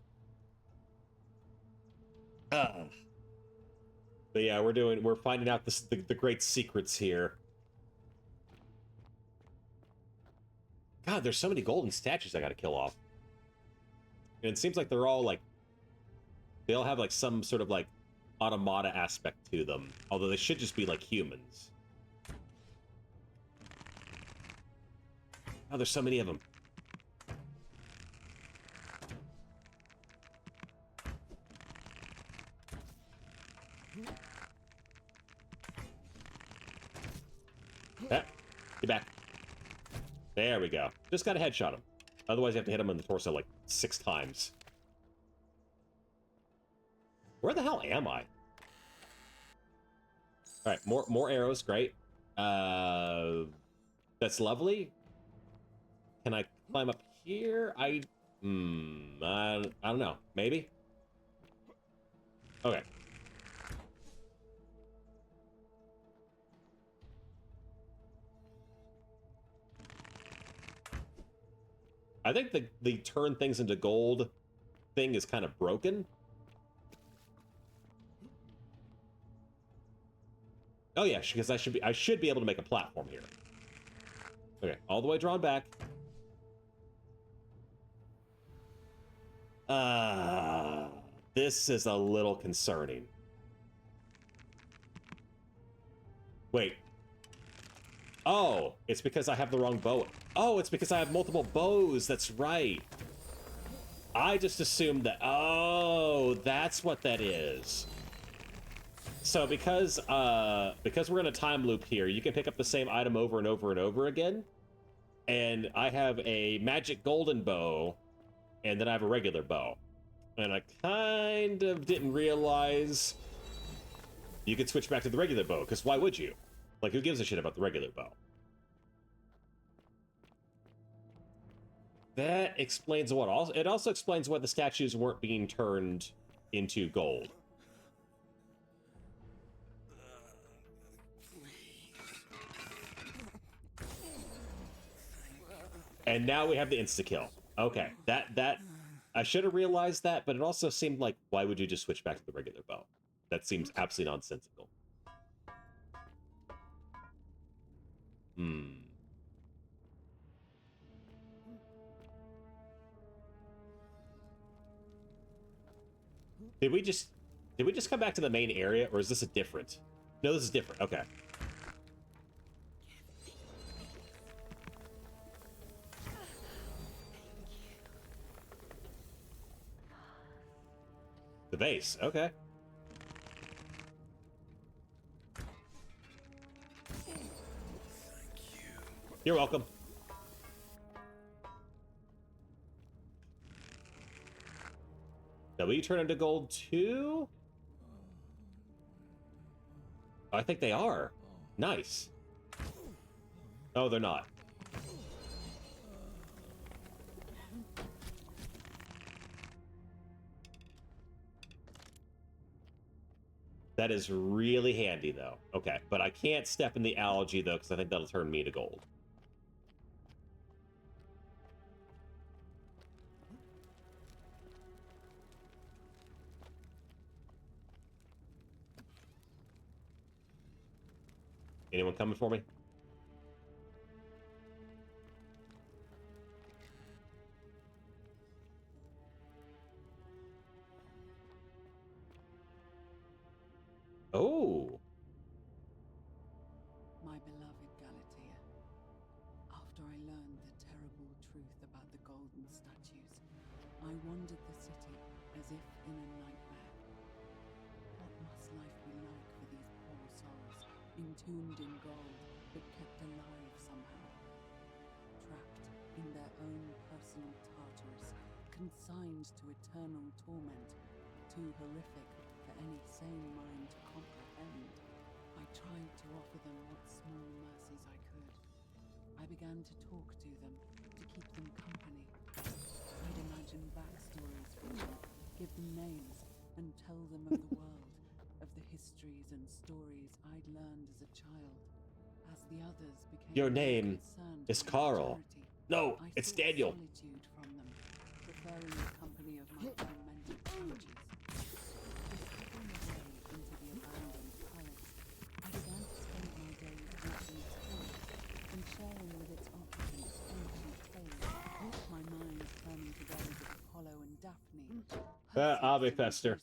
But yeah, we're finding out the great secrets here. God, there's so many golden statues I gotta kill off. And it seems like they're all like, they all have like some sort of like automata aspect to them. Although they should just be like humans. Oh, there's so many of them. Yeah, get back. There we go. Just gotta headshot him. Otherwise, you have to hit him in the torso like 6 times. Where the hell am I? All right, more arrows. Great. That's lovely. Can I climb up here? I don't know. Maybe. Okay. I think the turn things into gold thing is kind of broken. Oh yeah, because I should be able to make a platform here. Okay, all the way drawn back. This is a little concerning. Wait. Oh, it's because I have the wrong bow. Oh, it's because I have multiple bows. That's right. I just assumed that. Oh, that's what that is. So because we're in a time loop here, you can pick up the same item over and over and over again. And I have a magic golden bow, and then I have a regular bow. And I kind of didn't realize you could switch back to the regular bow, because why would you? Like, who gives a shit about the regular bow? That explains what. It also explains why the statues weren't being turned into gold. And now we have the insta-kill. Okay, that I should have realized that, but it also seemed like, why would you just switch back to the regular bow? That seems absolutely nonsensical. Did we just come back to the main area, or is this a different? No, this is different. Okay. The base. Okay. You're welcome. Now, will you turn into gold too? I think they are. Nice. Oh, they're not. That is really handy, though. Okay, but I can't step in the algae, though, because I think that'll turn me to gold. Anyone coming for me? Oh. My beloved Galatea, after I learned the terrible truth about the golden statues, I wandered the city as if in a nightmare. What must life be like for these poor souls, entombed in gold, but kept alive somehow? Trapped in their own personal Tartarus, consigned to eternal torment, too horrific for any sane mind to comprehend. I tried to offer them what small mercies I could. I began to talk to them, to keep them company. I'd imagine backstories for them, give them names, and tell them of the world, of the histories and stories I'd learned as a child. As the others became Your name is Carl. No, it's Daniel. Solitude from them, preferring the company of my tormented charges. Slipping away into the abandoned palace, I began to spend my days walking its halls and sharing with its occupants ancient tales, my mind turning to those of Apollo and Daphne, Ave Fester.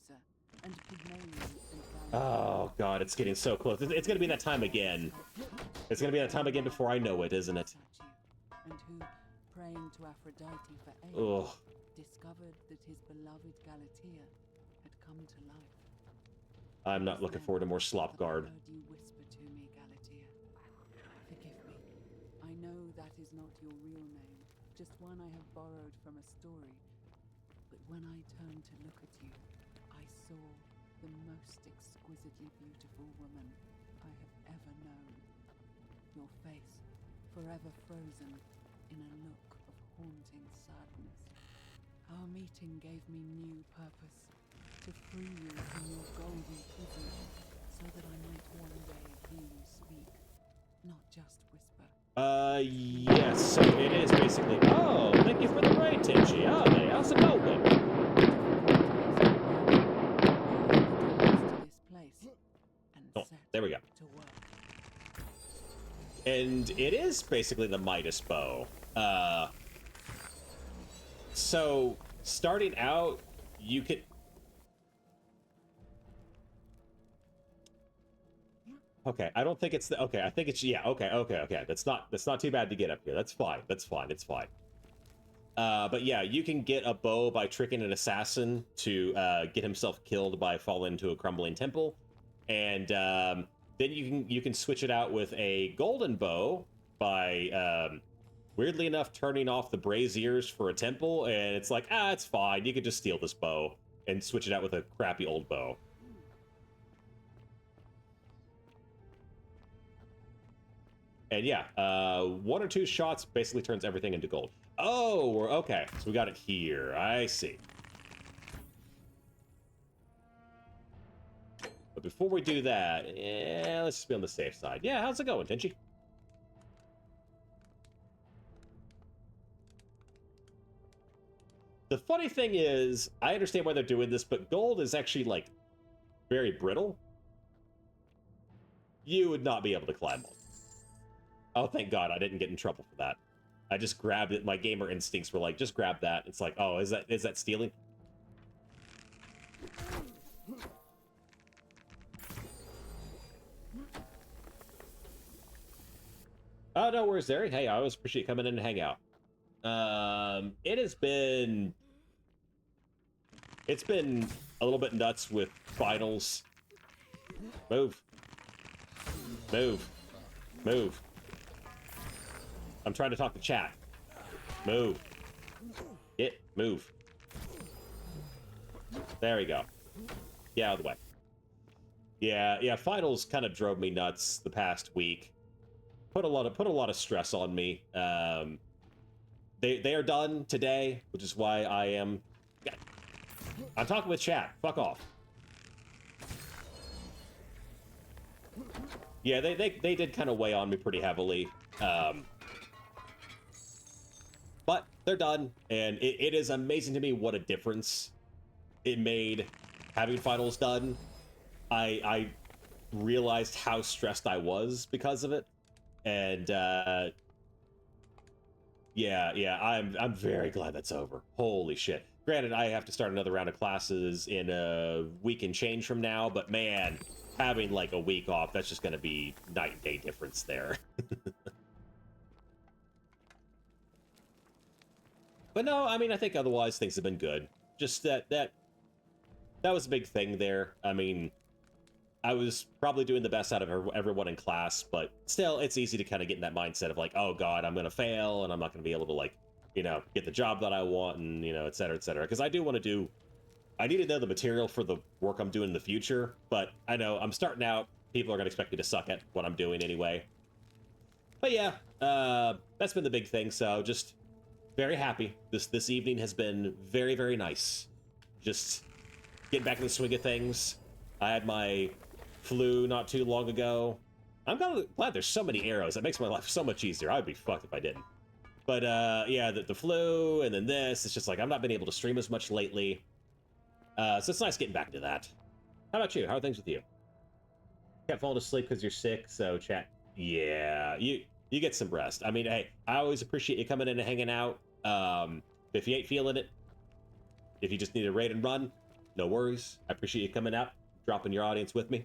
and Pygmalion and Oh, God, it's getting so close. It's going to be that time again. It's going to be that time again before I know it, isn't it? and who, praying to Aphrodite for aid, Ugh. discovered that his beloved Galatea had come to life. I'm not looking forward to more slop guard. I heard you whisper to me, Galatea. Forgive me. I know that is not your real name, just one I have borrowed from a story. But when I turned to look at you, I saw the most exquisitely beautiful woman I have ever known. Your face, forever frozen in a look of haunting sadness. Our meeting gave me new purpose, to free you from your golden prison, so that I might one day hear you speak, not just whisper. Yes, so it is basically... Oh, thank you for the raid, Tenchi. Oh, hey, how's it going? Oh, there we go. And it is basically the Midas bow. So, starting out, you could... Okay, I don't think it's the... Okay, I think it's... Yeah, okay. That's not too bad to get up here. That's fine. It's fine. But yeah, you can get a bow by tricking an assassin to get himself killed by falling into a crumbling temple. And then you can switch it out with a golden bow by... weirdly enough, turning off the braziers for a temple, and it's like, it's fine. You could just steal this bow and switch it out with a crappy old bow. And yeah, 1 or 2 shots basically turns everything into gold. Oh, we're okay. So we got it here. I see. But before we do that, let's just be on the safe side. Yeah, how's it going, Tenchi? The funny thing is, I understand why they're doing this, but gold is actually, like, very brittle. You would not be able to climb on. Oh, thank God I didn't get in trouble for that. I just grabbed it. My gamer instincts were like, just grab that. It's like, oh, is that stealing? Oh, no worries, Derry. Hey, I always appreciate you coming in and hang out. It has been... It's been a little bit nuts with finals. Move. I'm trying to talk to chat. Move. Move. There we go. Get out of the way. Yeah, finals kind of drove me nuts the past week. Put a lot of stress on me. They are done today, which is why I'm talking with chat. Fuck off. Yeah, they did kind of weigh on me pretty heavily. But they're done, and it is amazing to me what a difference it made having finals done. I realized how stressed I was because of it, and yeah, I'm very glad that's over. Holy shit. Granted, I have to start another round of classes in a week and change from now, but man, having like a week off, that's just going to be night and day difference there. But no, I mean, I think otherwise things have been good. Just that was a big thing there. I mean, I was probably doing the best out of everyone in class, but still, it's easy to kind of get in that mindset of like, oh god, I'm gonna fail, and I'm not gonna be able to, like, you know, get the job that I want, and, you know, et cetera, et cetera. Because I do want to do, I need to know the material for the work I'm doing in the future, but I know I'm starting out, people are gonna expect me to suck at what I'm doing anyway. But yeah, that's been the big thing, so just very happy. This evening has been very, very nice. Just getting back in the swing of things. I had my flu not too long ago. I'm glad there's so many arrows. That makes my life so much easier. I'd be fucked if I didn't. But yeah, the flu, and then this. It's just like I've not been able to stream as much lately. So it's nice getting back into that. How about you? How are things with you? Kept falling asleep because you're sick, so chat. Yeah, you get some rest. I mean, hey, I always appreciate you coming in and hanging out. If you ain't feeling it, if you just need a raid and run, no worries. I appreciate you coming out, dropping your audience with me.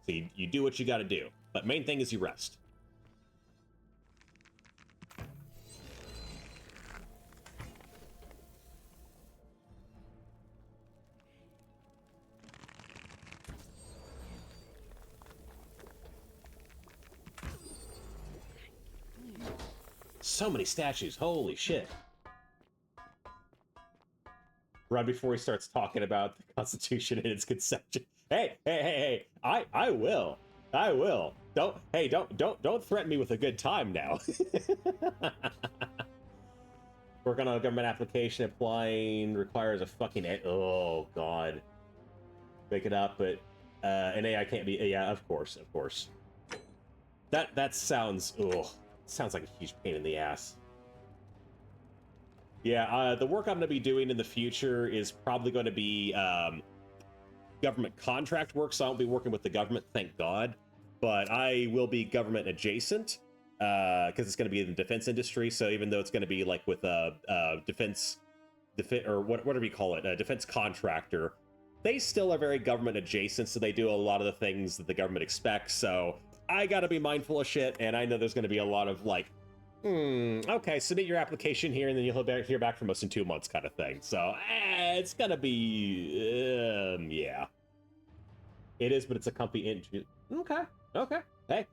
So you do what you got to do, but main thing is you rest. So many statues, holy shit. Right before he starts talking about the Constitution and its conception. Hey, I will. Don't threaten me with a good time now. Working on a government application, applying requires a fucking oh god. Make it up, but an AI can't be, yeah, of course. That sounds sounds like a huge pain in the ass. Yeah, the work I'm going to be doing in the future is probably going to be government contract work, so I won't be working with the government, thank God. But I will be government adjacent, because it's going to be in the defense industry, so even though it's going to be like with a defense or whatever you call it, a defense contractor, they still are very government adjacent, so they do a lot of the things that the government expects, so I got to be mindful of shit, and I know there's going to be a lot of like, okay, submit your application here, and then you'll hear back from us in 2 months kind of thing. So, it's gonna be, yeah. It is, but it's a comfy entry. Okay. Hey.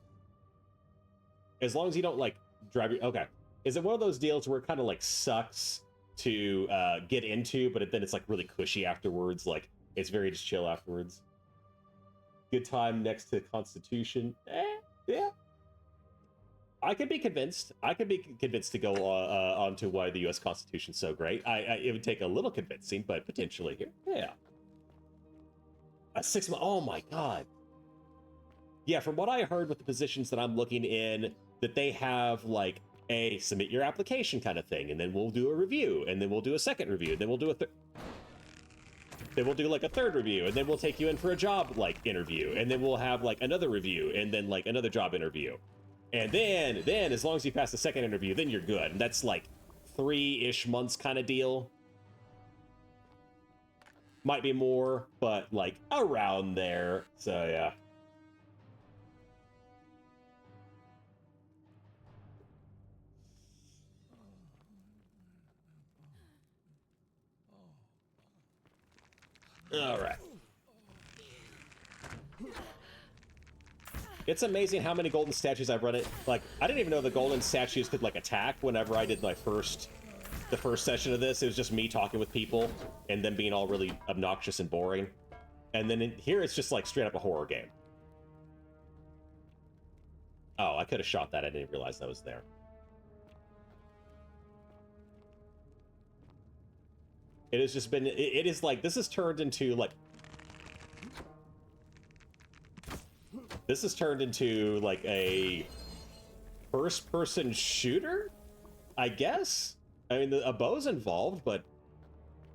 As long as you don't, like, drive your, okay. Is it one of those deals where it kind of, like, sucks to get into, but then it's, like, really cushy afterwards? Like, it's very just chill afterwards? Good time next to Constitution? Yeah. I could be convinced. To go on to why the U.S. Constitution's so great. It would take a little convincing, but potentially here. Yeah. A 6 month. Oh my god. Yeah, from what I heard with the positions that I'm looking in, that they have like a submit your application kind of thing, and then we'll do a review, and then we'll do a second review, and then we'll do then we'll do like a third review, and then we'll take you in for a job like interview, and then we'll have like another review, and then like another job interview. And then, as long as you pass the second interview, then you're good. And that's like 3-ish months kind of deal. Might be more, but like around there. So yeah. All right. It's amazing how many golden statues I've run it. Like, I didn't even know the golden statues could, like, attack whenever I did the first session of this. It was just me talking with people and them being all really obnoxious and boring. And then here it's just, like, straight up a horror game. Oh, I could have shot that. I didn't realize that was there. It has just been... It is, like... This has turned into, like... This has turned into like a first-person shooter, I guess. I mean, a bow's involved, but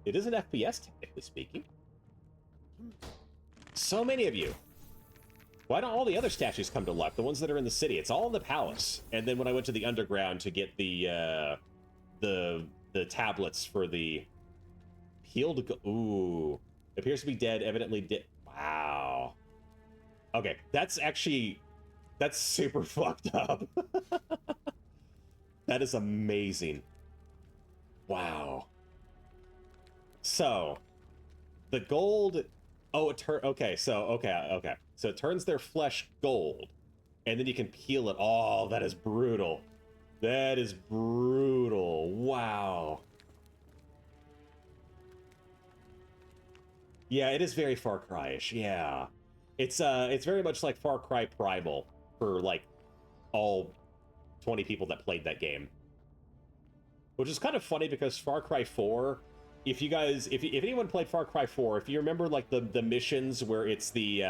it is an FPS, technically speaking. So many of you. Why don't all the other statues come to life? The ones that are in the city. It's all in the palace. And then when I went to the underground to get the tablets for the healed... Ooh. Appears to be dead. Evidently dead. Wow. Okay, that's actually... That's super fucked up. That is amazing. Wow. So, the gold... Oh, okay, so it turns their flesh gold, and then you can peel it. Oh, that is brutal. That is brutal. Wow. Yeah, it is very Far Cry-ish. Yeah, it's very much like Far Cry Primal for like all 20 people that played that game, which is kind of funny because Far Cry 4. If you guys, if anyone played Far Cry 4, if you remember like the missions where it's the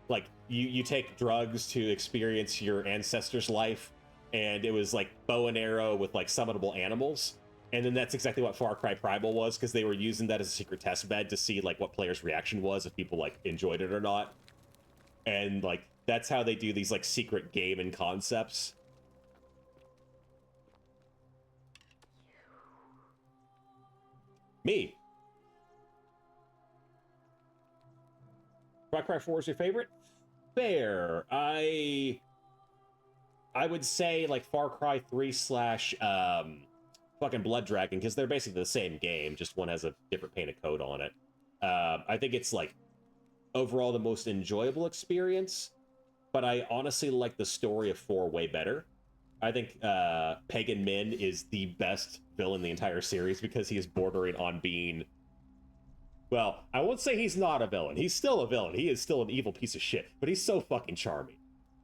like you take drugs to experience your ancestors' life, and it was like bow and arrow with like summonable animals, and then that's exactly what Far Cry Primal was, because they were using that as a secret test bed to see like what players' reaction was, if people like enjoyed it or not, and like that's how they do these like secret game and concepts. Me. Far Cry 4 is your favorite? Fair. I would say like Far Cry 3 slash fucking Blood Dragon, because they're basically the same game, just one has a different paint of code on it. I think it's like overall the most enjoyable experience, but I honestly like the story of 4 way better. I think Pagan Min is the best villain in the entire series because he is bordering on being... Well, I won't say he's not a villain. He's still a villain. He is still an evil piece of shit, but he's so fucking charming.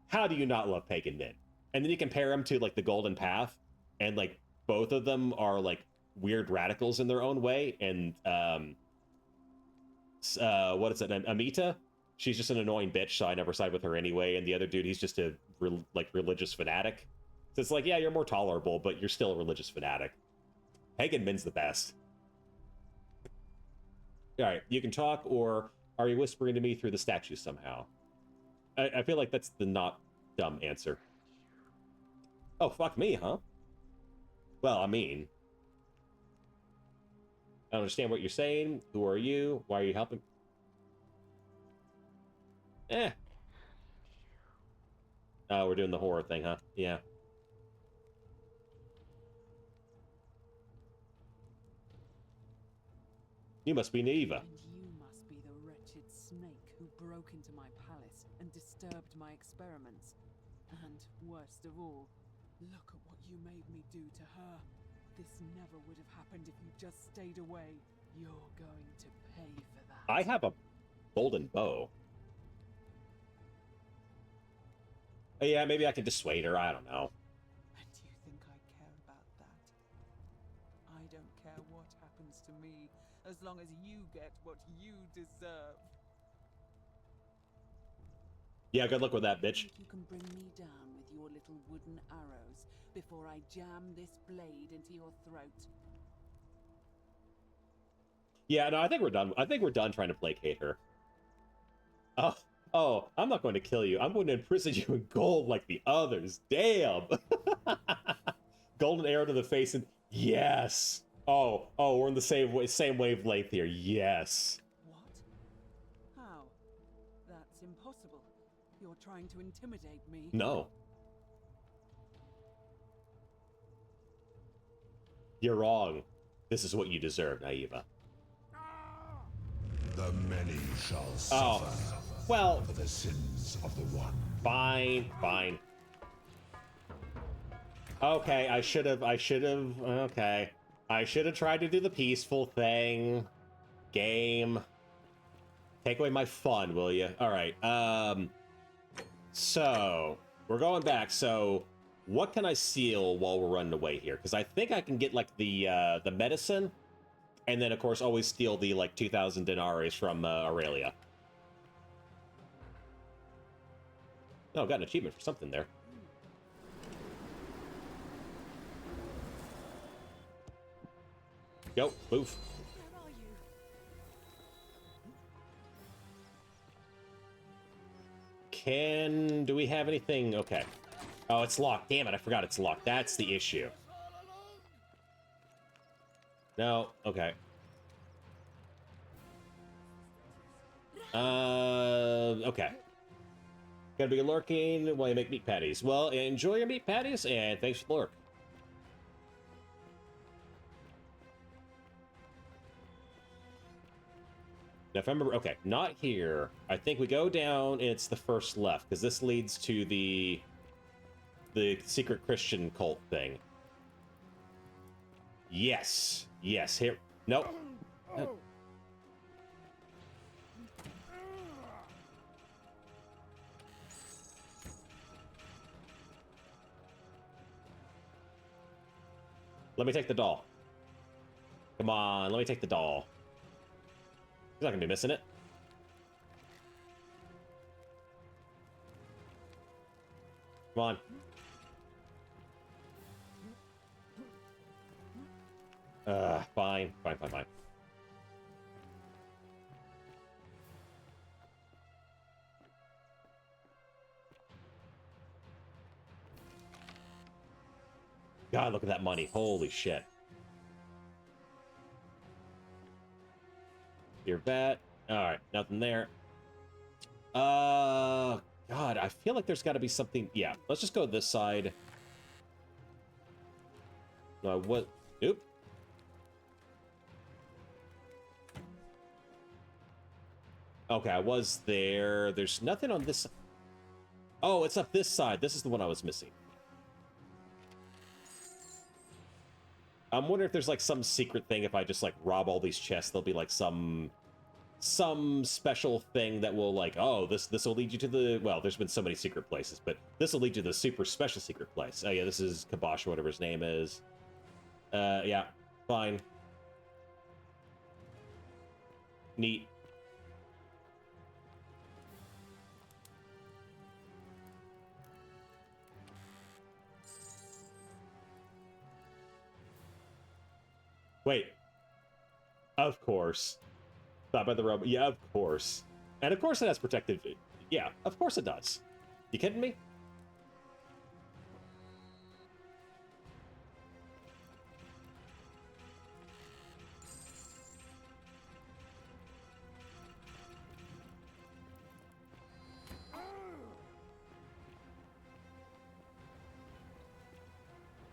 How do you not love Pagan Min? And then you compare him to like the Golden Path, and like both of them are like weird radicals in their own way. And what is it? Amita? She's just an annoying bitch, so I never side with her anyway. And the other dude, he's just a religious fanatic. So it's like, yeah, you're more tolerable, but you're still a religious fanatic. Pagan Min's the best. All right, you can talk, or are you whispering to me through the statue somehow? I feel like that's the not dumb answer. Oh, fuck me, huh? Well, I mean... I don't understand what you're saying. Who are you? Why are you helping? Oh, we're doing the horror thing, huh? Yeah. You must be Neva. And you must be the wretched snake who broke into my palace and disturbed my experiments. And worst of all, look at what you made me do to her. This never would have happened if you just stayed away. You're going to pay for that. I have a golden bow. Oh, yeah, maybe I can dissuade her. I don't know. And you think I care about that? I don't care what happens to me, as long as you get what you deserve. Yeah, good luck with that, bitch. You can bring me down with your little wooden arrows before I jam this blade into your throat. Yeah, no, I think we're done. I think we're done trying to placate her. Oh, I'm not going to kill you. I'm going to imprison you in gold like the others. Damn. Golden arrow to the face, and yes. Oh, we're in the same wavelength here. Yes. What? How? That's impossible. You're trying to intimidate me. No. You're wrong. This is what you deserve, Naiva. The many shall suffer well, for the sins of the one. Fine. Okay, I should have, okay. I should have tried to do the peaceful thing. Game. Take away my fun, will you? All right, so, we're going back. So, what can I steal while we're running away here? Because I think I can get, like, the medicine, and then, of course, always steal the, like, 2,000 denarii from Aurelia. Oh, got an achievement for something there. Go, move. Do we have anything? Okay. Oh, it's locked. Damn it, I forgot it's locked. That's the issue. No, okay. Okay. Gotta be lurking while you make meat patties. Well, enjoy your meat patties, and thanks for the lurk. Now, if I remember, okay, not here. I think we go down, and it's the first left, because this leads to the secret Christian cult thing. Yes. Yes, here. Nope. Let me take the doll. Come on, let me take the doll. He's not gonna be missing it. Come on. Fine. Fine, fine, fine. God, look at that money. Holy shit. Your vet. Alright, nothing there. God, I feel like there's got to be something. Yeah, let's just go this side. What? Oop. Okay, I was there. There's nothing on this. Oh, it's up this side. This is the one I was missing. I'm wondering if there's like some secret thing. If I just like rob all these chests, there'll be like some special thing that will like, oh, this will lead you to the, well, there's been so many secret places, but this will lead you to the super special secret place. Oh yeah, this is Kabosh or whatever his name is. Yeah, fine. Neat. Wait. Of course. Thought by the robot. Yeah, of course. And of course it has protective. Yeah, of course it does. You kidding me?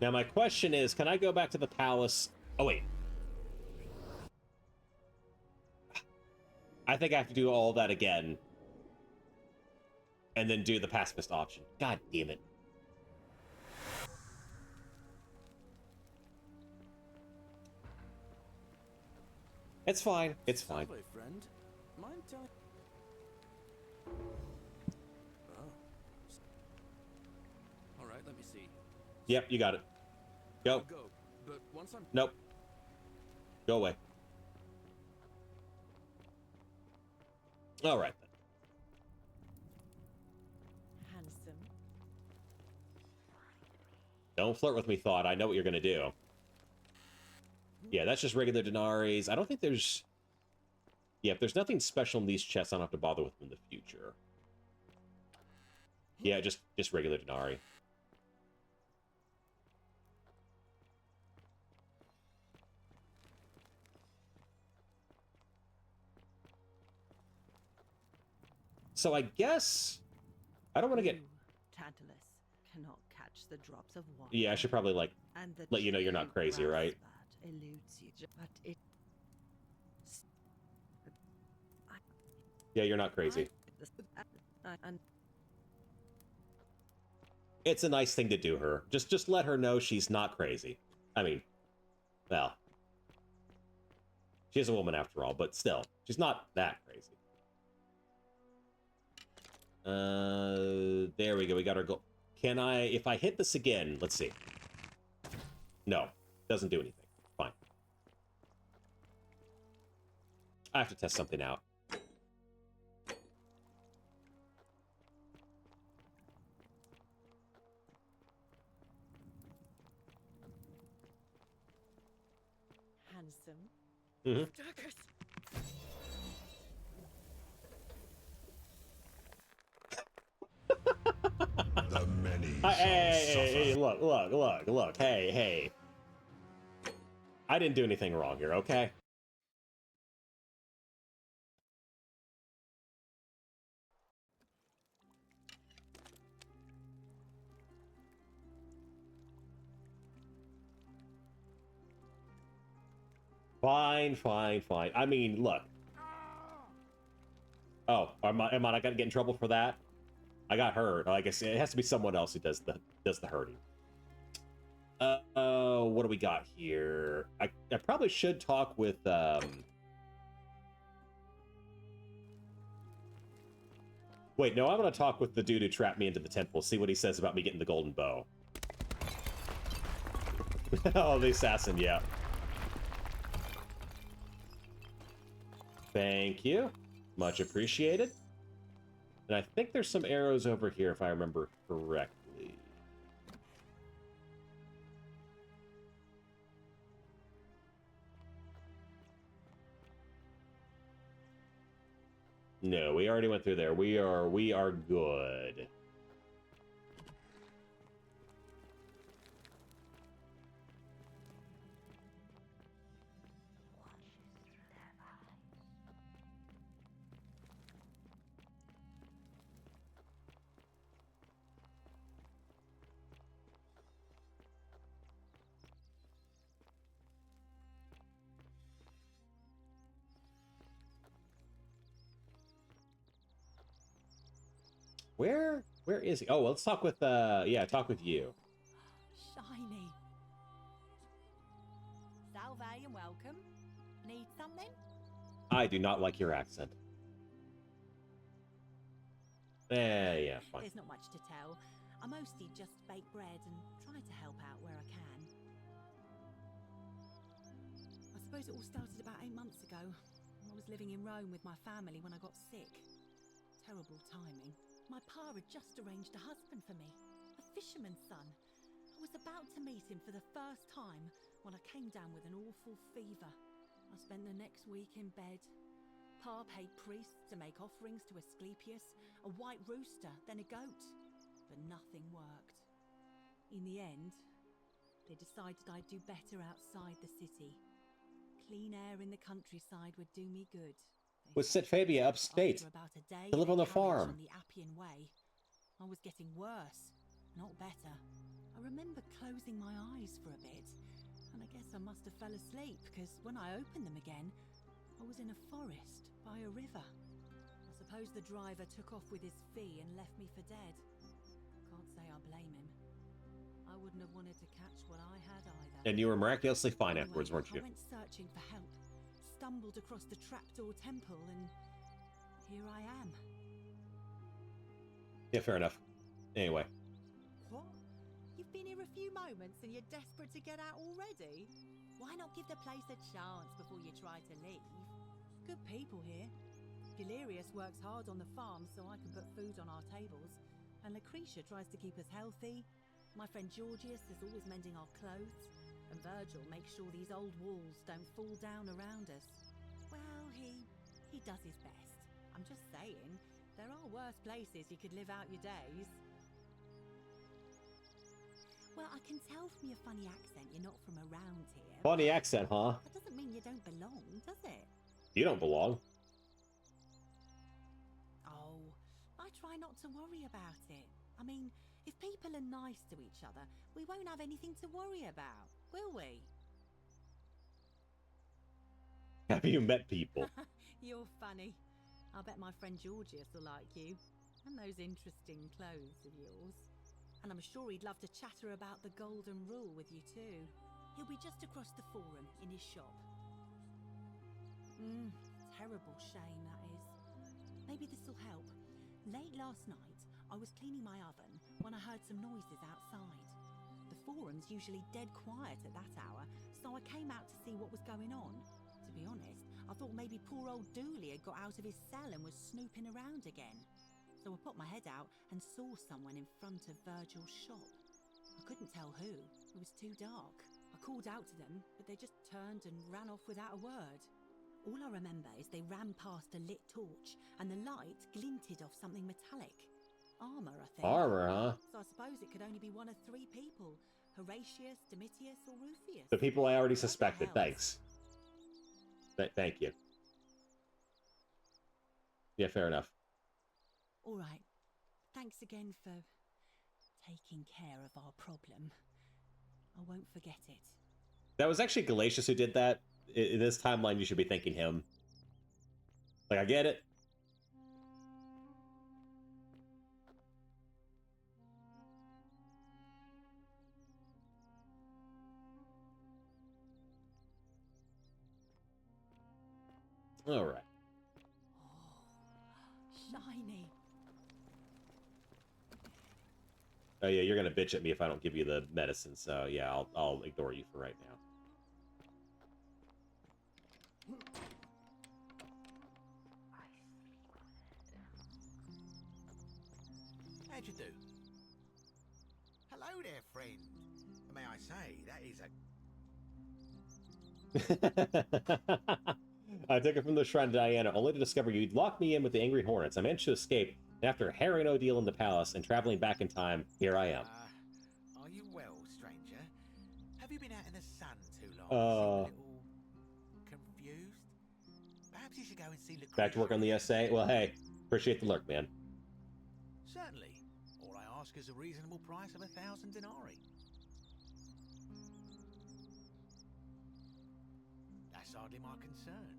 Now my question is, can I go back to the palace? Oh, wait. I think I have to do all that again. And then do the pacifist option. God damn it. It's fine. It's fine. Subway friend, mind telling? Oh. All right, let me see. Yep, you got it. Go. I'll go, but once I'm Nope. Go away. All right then. Handsome. Don't flirt with me, Thought. I know what you're gonna do. Yeah, that's just regular Denaries. I don't think there's... Yeah, if there's nothing special in these chests, I don't have to bother with them in the future. Yeah, just regular Denari. So I guess... I don't want to get... Tantalus cannot catch the drops of water. Yeah, I should probably, like, let you know you're not crazy, right? Eludes you, but it... Yeah, you're not crazy. It's a nice thing to do her. Just let her know she's not crazy. I mean, well, she is a woman after all, but still, she's not that crazy. There we go. We got our goal. Can I, if I hit this again, let's see. No, doesn't do anything. Fine. I have to test something out. handsome. Mm-hmm. Daggers. The many Hey, look. Hey. I didn't do anything wrong here, okay? Fine. I mean, look. Oh, am I not gonna get in trouble for that? I got hurt. I guess it has to be someone else who does the hurting. What do we got here? I probably should talk with Wait, no, I'm gonna talk with the dude who trapped me into the temple, see what he says about me getting the golden bow. Oh, the assassin, yeah. Thank you. Much appreciated. And I think there's some arrows over here, if I remember correctly. No, we already went through there. We are good. Where is he? Oh, well, let's talk with yeah, talk with you. Shiny. Salve and welcome. Need something? I do not like your accent. Yeah, fine. There's not much to tell. I mostly just bake bread and try to help out where I can. I suppose it all started about 8 months ago. I was living in Rome with my family when I got sick. Terrible timing. My pa had just arranged a husband for me, a fisherman's son. I was about to meet him for the first time when I came down with an awful fever. I spent the next week in bed. Pa paid priests to make offerings to Asclepius, a white rooster, then a goat. But nothing worked. In the end, they decided I'd do better outside the city. Clean air in the countryside would do me good. With Fabia upstate to live on the farm. On the Appian Way. I was getting worse, not better. I remember closing my eyes for a bit, and I guess I must have fell asleep, because when I opened them again, I was in a forest by a river. I suppose the driver took off with his fee and left me for dead. Can't say I blame him. I wouldn't have wanted to catch what I had either. And you were miraculously fine afterwards, weren't you? I went searching for help. Stumbled across the trapdoor temple, and here I am. Yeah, fair enough. Anyway. What? You've been here a few moments and you're desperate to get out already? Why not give the place a chance before you try to leave? Good people here. Galerius works hard on the farm so I can put food on our tables, and Lucretia tries to keep us healthy. My friend Georgius is always mending our clothes. And Virgil makes sure these old walls don't fall down around us. Well, he does his best. I'm just saying, there are worse places you could live out your days. Well, I can tell from your funny accent you're not from around here. Funny accent, huh? That doesn't mean you don't belong, does it? You don't belong. Oh, I try not to worry about it. I mean, if people are nice to each other, we won't have anything to worry about, will we? Have you met people? You're funny. I'll bet my friend Georgius will like you. And those interesting clothes of yours. And I'm sure he'd love to chatter about the golden rule with you too. He'll be just across the forum in his shop. Terrible shame, that is. Maybe this'll help. Late last night, I was cleaning my oven when I heard some noises outside. The forum's usually dead quiet at that hour, so I came out to see what was going on. To be honest, I thought maybe poor old Dooley had got out of his cell and was snooping around again. So I put my head out and saw someone in front of Virgil's shop. I couldn't tell who. It was too dark. I called out to them, but they just turned and ran off without a word. All I remember is they ran past a lit torch, and the light glinted off something metallic. Armor, I think. Armor, huh? So I suppose it could only be one of three people. Horatius, Domitius, or Rufius. The people I already suspected. Thanks. Thank you. Yeah, fair enough. All right. Thanks again for taking care of our problem. I won't forget it. That was actually Galatius who did that. In this timeline, you should be thanking him. Like, I get it. All right. Shiny. Oh yeah, you're gonna bitch at me if I don't give you the medicine. So yeah, I'll ignore you for right now. How'd you do? Hello there, friend. May I say, that is a... I took it from the Shrine to Diana, only to discover you'd locked me in with the Angry Hornets. I managed to escape, and after a harrowing ordeal in the palace and traveling back in time, here I am. Are you well, stranger? Have you been out in the sun too long? You seem a little confused. Perhaps you should go and see Lucretia. Back to work on the essay? Well, hey, appreciate the lurk, man. Certainly. All I ask is a reasonable price of 1,000 denarii. That's hardly my concern.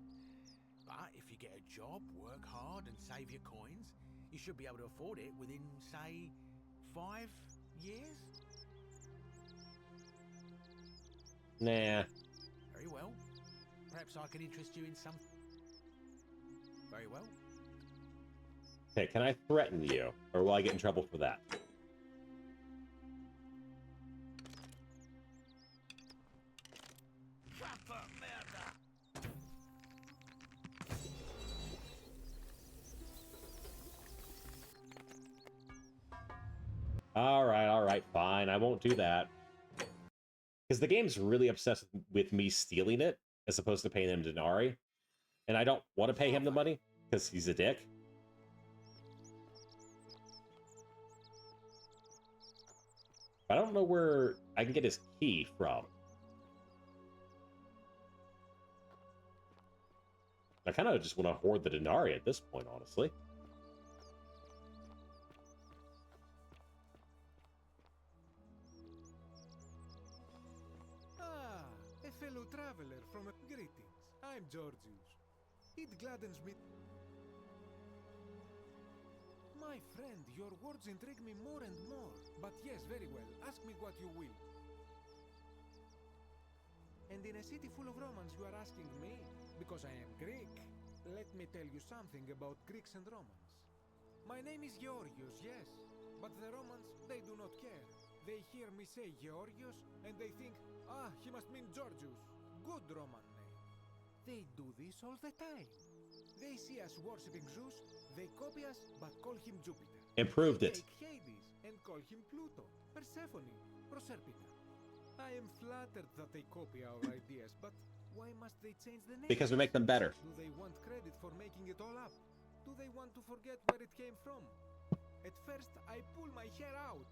But if you get a job, work hard, and save your coins, you should be able to afford it within, say, 5 years? Nah. Very well. Perhaps I can interest you in some... Very well. Okay, can I threaten you? Or will I get in trouble for that? All right, fine. I won't do that. Because the game's really obsessed with me stealing it, as opposed to paying him denarii. And I don't want to pay him the money, because he's a dick. I don't know where I can get his key from. I kind of just want to hoard the denarii at this point, honestly. A fellow traveler from a... Greetings, I'm Georgius. It gladdens me... My friend, your words intrigue me more and more. But yes, very well, ask me what you will. And in a city full of Romans you are asking me? Because I am Greek. Let me tell you something about Greeks and Romans. My name is Georgios, yes. But the Romans, they do not care. They hear me say Georgios, and they think, ah, he must mean Georgius. Good Roman name. They do this all the time. They see us worshipping Zeus, they copy us, but call him Jupiter. Improved They it. take Hades and call him Pluto, Persephone, Proserpina. I am flattered that they copy our ideas, but why must they change the name? Because we make them better. Do they want credit for making it all up? Do they want to forget where it came from? At first, I pull my hair out.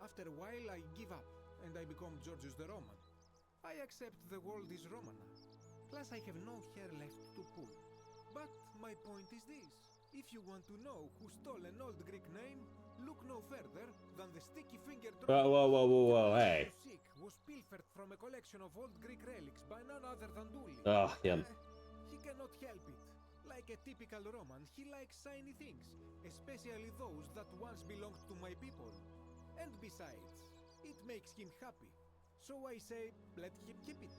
After a while, I give up, and I become Georgius the Roman. I accept the world is Romana. Plus, I have no hair left to pull. But my point is this. If you want to know who stole an old Greek name, look no further than the sticky-fingered Whoa, hey. Sick was pilfered from a collection of old Greek relics by none other than Dully. Oh, him. He cannot help it. Like a typical Roman, he likes shiny things, especially those that once belonged to my people. And besides, it makes him happy. So I say, let him keep it.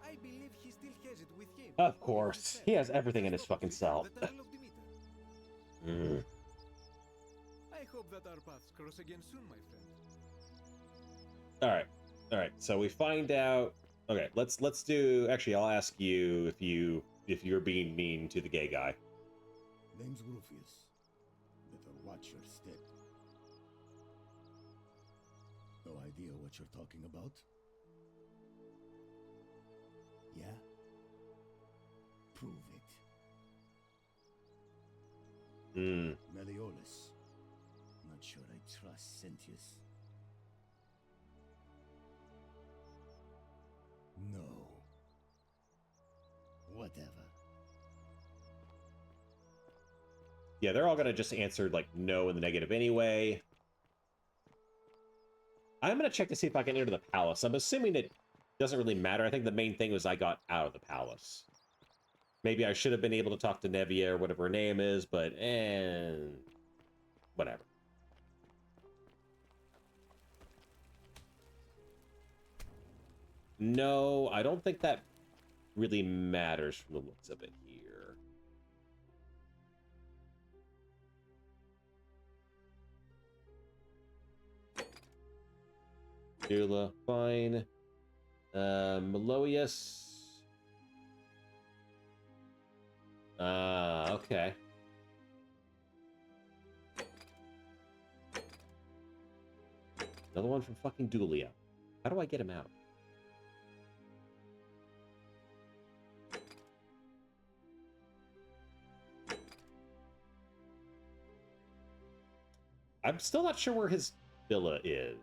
I believe he still has it with him. Of course. He has everything in his fucking cell. I hope that our paths cross again soon, my friend. All right. So we find out. Okay, let's do. Actually, I'll ask you if you're being mean to the gay guy. Name's Rufius. Better watch your step. No idea what you're talking about? prove it. Hmm. Meliodas. Not sure I trust Sentius. No. Whatever. Yeah, they're all gonna just answer like no in the negative anyway. I'm gonna check to see if I can enter the palace. I'm assuming it doesn't really matter. I think the main thing was I got out of the palace. Maybe I should have been able to talk to Nevia or whatever her name is, but whatever. No, I don't think that really matters from the looks of it here. Dula, fine. Meloius. Okay. Another one from fucking Dulia. How do I get him out? I'm still not sure where his villa is.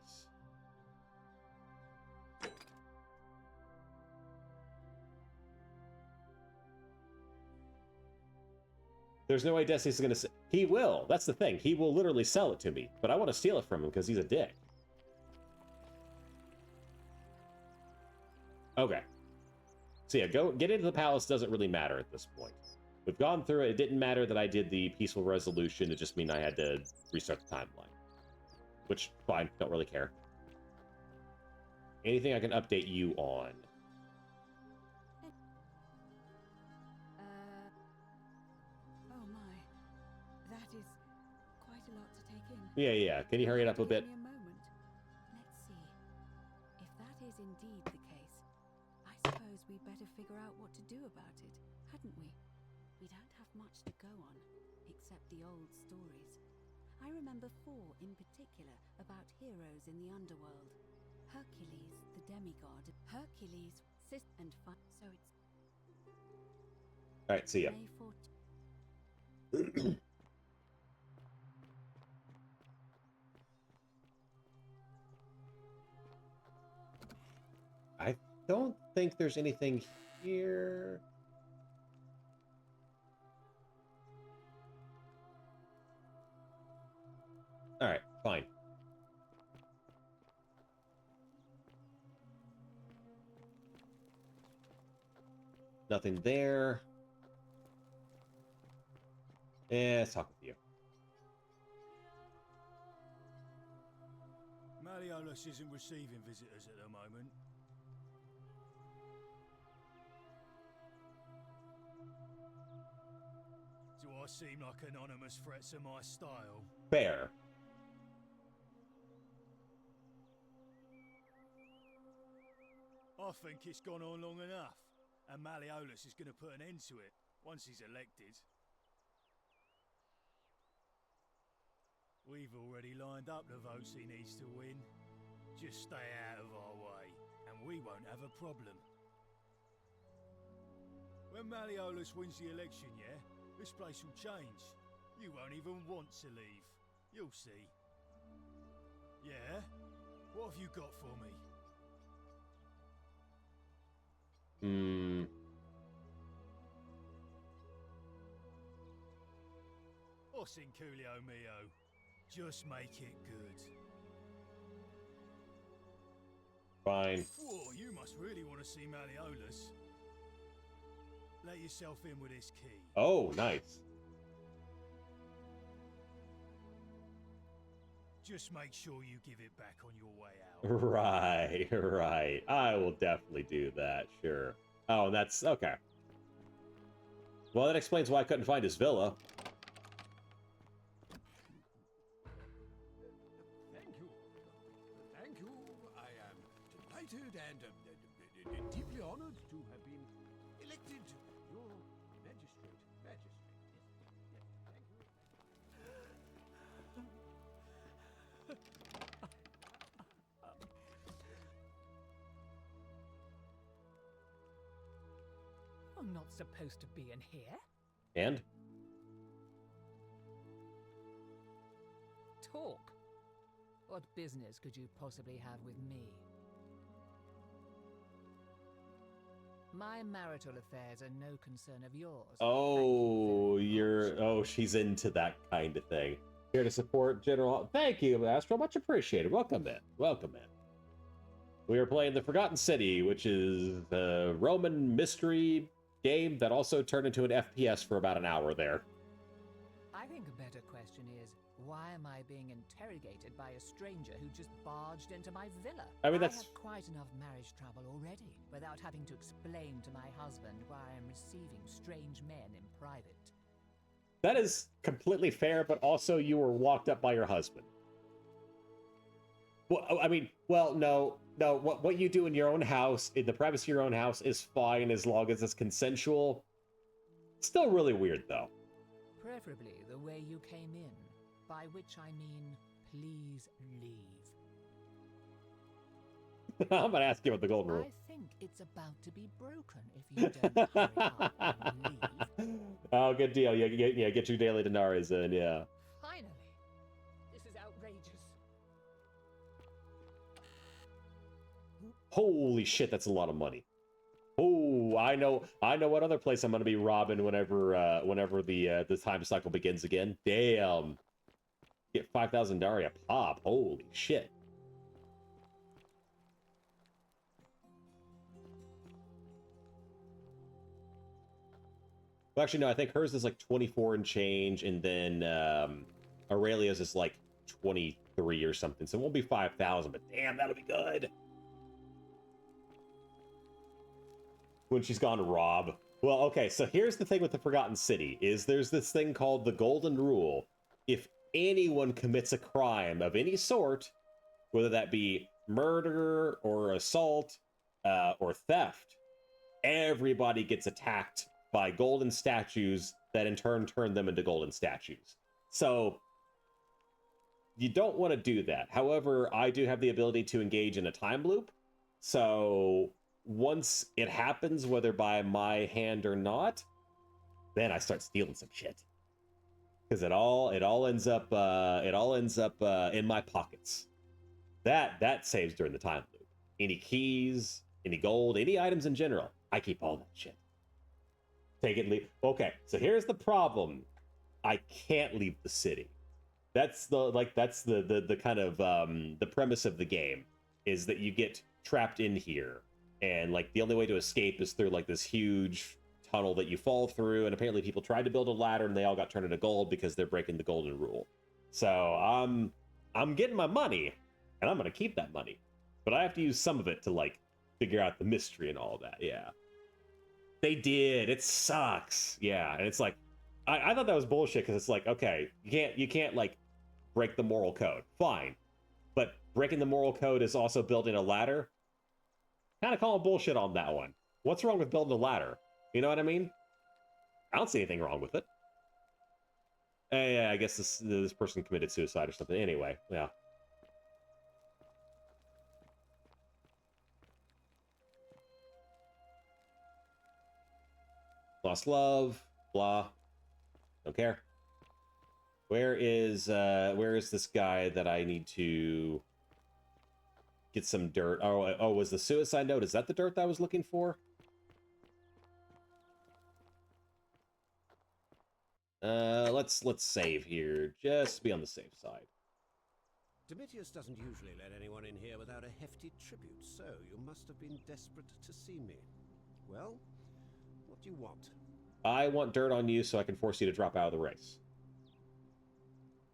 There's no way Destiny's going to... He will. That's the thing. He will literally sell it to me. But I want to steal it from him because he's a dick. Okay. So yeah, get into the palace doesn't really matter at this point. We've gone through it. It didn't matter that I did the peaceful resolution. It just meant I had to restart the timeline. Which, fine. Don't really care. Anything I can update you on? Oh my. That is quite a lot to take in. Yeah. Can you hurry it up a bit? Give me a moment. Let's see. If that is indeed the case, I suppose we'd better figure out what to do about it, hadn't we? We don't have much to go on, except the old stories. I remember 4 in particular about heroes in the underworld. Hercules, the demigod. Hercules, and so it's... Alright, see ya. I don't think there's anything here. Alright, fine. Nothing there. Let's talk with you. Malleolus isn't receiving visitors at the moment. Do I seem like anonymous threats are my style? Fair. I think it's gone on long enough, and Malleolus is going to put an end to it once he's elected. We've already lined up the votes he needs to win. Just stay out of our way, and we won't have a problem. When Malleolus wins the election, yeah, this place will change. You won't even want to leave. You'll see. Yeah? What have you got for me? Os in Coolio mio. Just make it good. Fine. Whoa, you must really want to see Malleolus. Let yourself in with this key. Oh, nice. Just make sure you give it back on your way out. Right. I will definitely do that, sure. Oh, and that's... okay. Well, that explains why I couldn't find his villa. Thank you. I am delighted and deeply honored to have been elected your magistrate. Yes, thank you. You're not supposed to be in here. And? Talk. What business could you possibly have with me? My marital affairs are no concern of yours. Oh, she's into that kind of thing. Here to support General. Thank you, Astro. Much appreciated. Welcome in. Welcome in. We are playing The Forgotten City, which is a Roman mystery game that also turned into an FPS for about an hour there. I think a better question is, why am I being interrogated by a stranger who just barged into my villa? I mean, that's... I have quite enough marriage trouble already, without having to explain to my husband why I am receiving strange men in private. That is completely fair, but also you were walked up by your husband. Well, I mean, well, no. What you do in your own house, in the privacy of your own house, is fine as long as it's consensual. Still really weird, though. Preferably the way you came in, by which I mean, please leave. I'm gonna ask you about the golden rule. I think it's about to be broken if you don't hurry up and leave. Oh, good deal. Get your daily denaries in, yeah. Finally. This is outrageous. Holy shit, that's a lot of money. Oh, I know what other place I'm gonna be robbing whenever the time cycle begins again. Damn. Get 5,000 Dari a pop. Holy shit. Well, actually, no, I think hers is like 24 and change, and then Aurelia's is like 23 or something. So it won't be 5,000, but damn, that'll be good. When she's gone to rob. Well, okay, so here's the thing with the Forgotten City, is there's this thing called the Golden Rule. If anyone commits a crime of any sort, whether that be murder or assault or theft, everybody gets attacked by golden statues that in turn turn them into golden statues. So you don't want to do that. However, I do have the ability to engage in a time loop. So once it happens, whether by my hand or not, then I start stealing some shit. Because it all ends up in my pockets. That saves during the time loop. Any keys, any gold, any items in general, I keep all that shit. Take it, leave. Okay, so here's the problem. I can't leave the city. That's the kind of the premise of the game, is that you get trapped in here, and like the only way to escape is through like this huge tunnel that you fall through, and apparently people tried to build a ladder and they all got turned into gold because they're breaking the golden rule. So I'm getting my money, and I'm gonna keep that money, but I have to use some of it to like figure out the mystery and all that. Yeah, they did. It sucks. Yeah, and it's like I thought that was bullshit, because it's like, okay, you can't like break the moral code. Fine, but breaking the moral code is also building a ladder. Kind of calling bullshit on that one. What's wrong with building a ladder? You know what I mean? I don't see anything wrong with it. Yeah, I guess this person committed suicide or something. Anyway, yeah. Lost love, blah. Don't care. Where is this guy that I need to get some dirt? Oh, was the suicide note? Is that the dirt that I was looking for? Let's save here, just to be on the safe side. Domitius doesn't usually let anyone in here without a hefty tribute, so you must have been desperate to see me. Well, what do you want? I want dirt on you so I can force you to drop out of the race.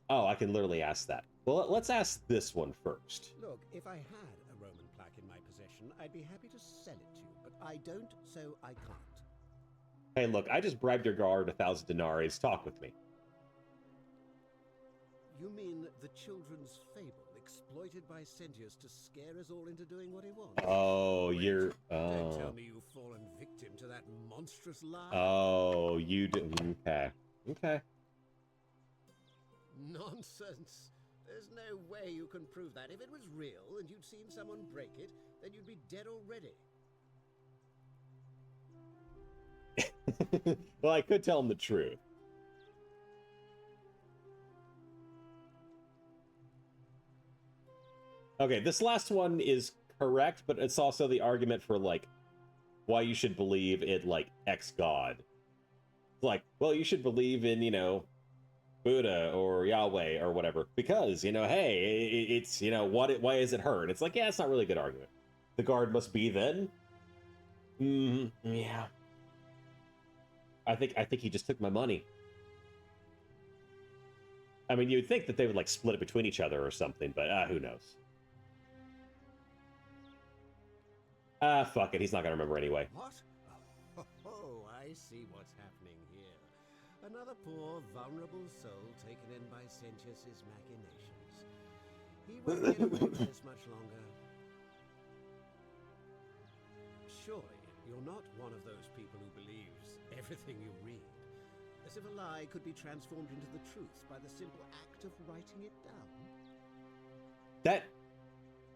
Oh, I can literally ask that. Well, let's ask this one first. Look, if I had a Roman plaque in my possession, I'd be happy to sell it to you, but I don't, so I can't. Hey, look, I just bribed your guard 1,000 denaries. Talk with me. You mean the children's fable, exploited by Sentius to scare us all into doing what he wants? Oh, you're... Don't Oh. tell me you've fallen victim to that monstrous lie. Oh, you do... Okay. Okay. Nonsense. There's no way you can prove that. If it was real and you'd seen someone break it, then you'd be dead already. Well, I could tell him the truth. Okay, this last one is correct, but it's also the argument for, like, why you should believe in, like, X God. Like, well, you should believe in, you know, Buddha or Yahweh or whatever, because, you know, hey, it's, you know, why is it hurt? It's like, yeah, it's not really a good argument. The guard must be then? Yeah. I think he just took my money. I mean, you'd think that they would, like, split it between each other or something, but who knows? Fuck it. He's not gonna remember anyway. What? Oh, I see what's happening here. Another poor, vulnerable soul taken in by Sentius's machinations. He won't get away with this much longer. Surely, you're not one of those people who believes everything you read. As if a lie could be transformed into the truth by the simple act of writing it down.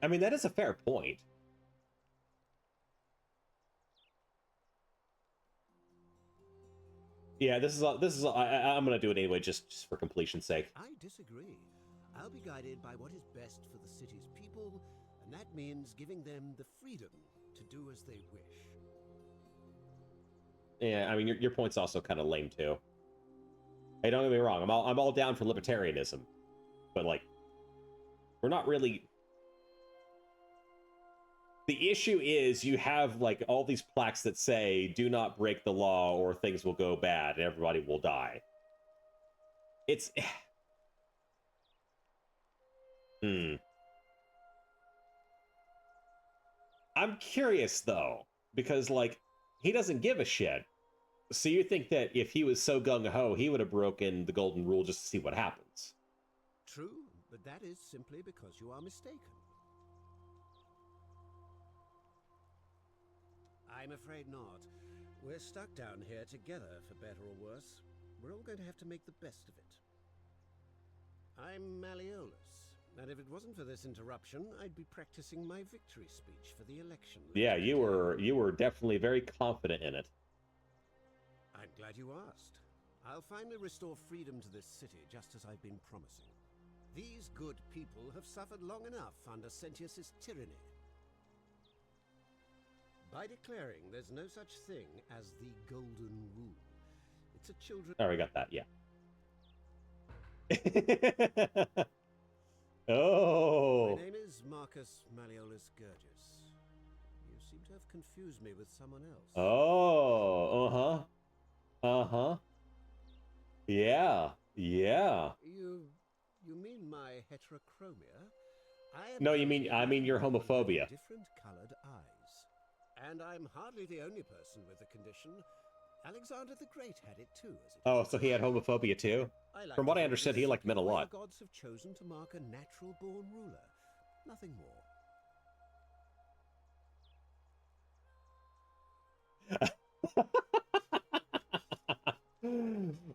I mean, that is a fair point. Yeah, I'm gonna do it anyway, just for completion's sake. I disagree. I'll be guided by what is best for the city's people, and that means giving them the freedom to do as they wish. Yeah, I mean, your point's also kind of lame too. Hey, don't get me wrong. I'm all down for libertarianism, but like, we're not really. The issue is you have like all these plaques that say "Do not break the law or things will go bad and everybody will die." It's. I'm curious though, because like he doesn't give a shit. So you think that if he was so gung-ho, he would have broken the golden rule just to see what happens? True, but that is simply because you are mistaken. I'm afraid not. We're stuck down here together, for better or worse. We're all going to have to make the best of it. I'm Malleolus, and if it wasn't for this interruption, I'd be practicing my victory speech for the election. Yeah, you were definitely very confident in it. I'm glad you asked. I'll finally restore freedom to this city, just as I've been promising. These good people have suffered long enough under Sentius's tyranny. By declaring there's no such thing as the Golden Rule, it's a children... Oh, we got that, yeah. Oh! My name is Marcus Malleolus Gurgis. You seem to have confused me with someone else. Oh, uh-huh. Uh-huh. Yeah, yeah. You mean my heterochromia? No, I mean your homophobia. Different colored eyes. And I'm hardly the only person with the condition. Alexander the Great had it too, as it Oh, so he had homophobia too? From what I understood, he liked men a lot. The gods have chosen to mark a natural-born ruler. Nothing more.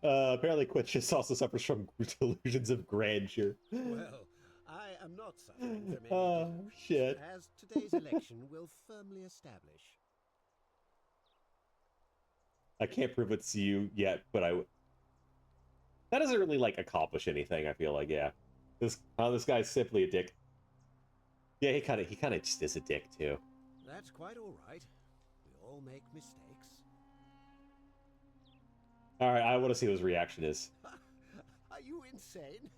Apparently Quitchus also suffers from delusions of grandeur. Well, I am not suffering from any Oh, shit. as today's election will firmly establish. I can't prove it's you yet, but that doesn't really, like, accomplish anything, I feel like, yeah. This guy's simply a dick. Yeah, he kind of just is a dick, too. That's quite all right. We all make mistakes. Alright, I want to see what his reaction is. Are you insane?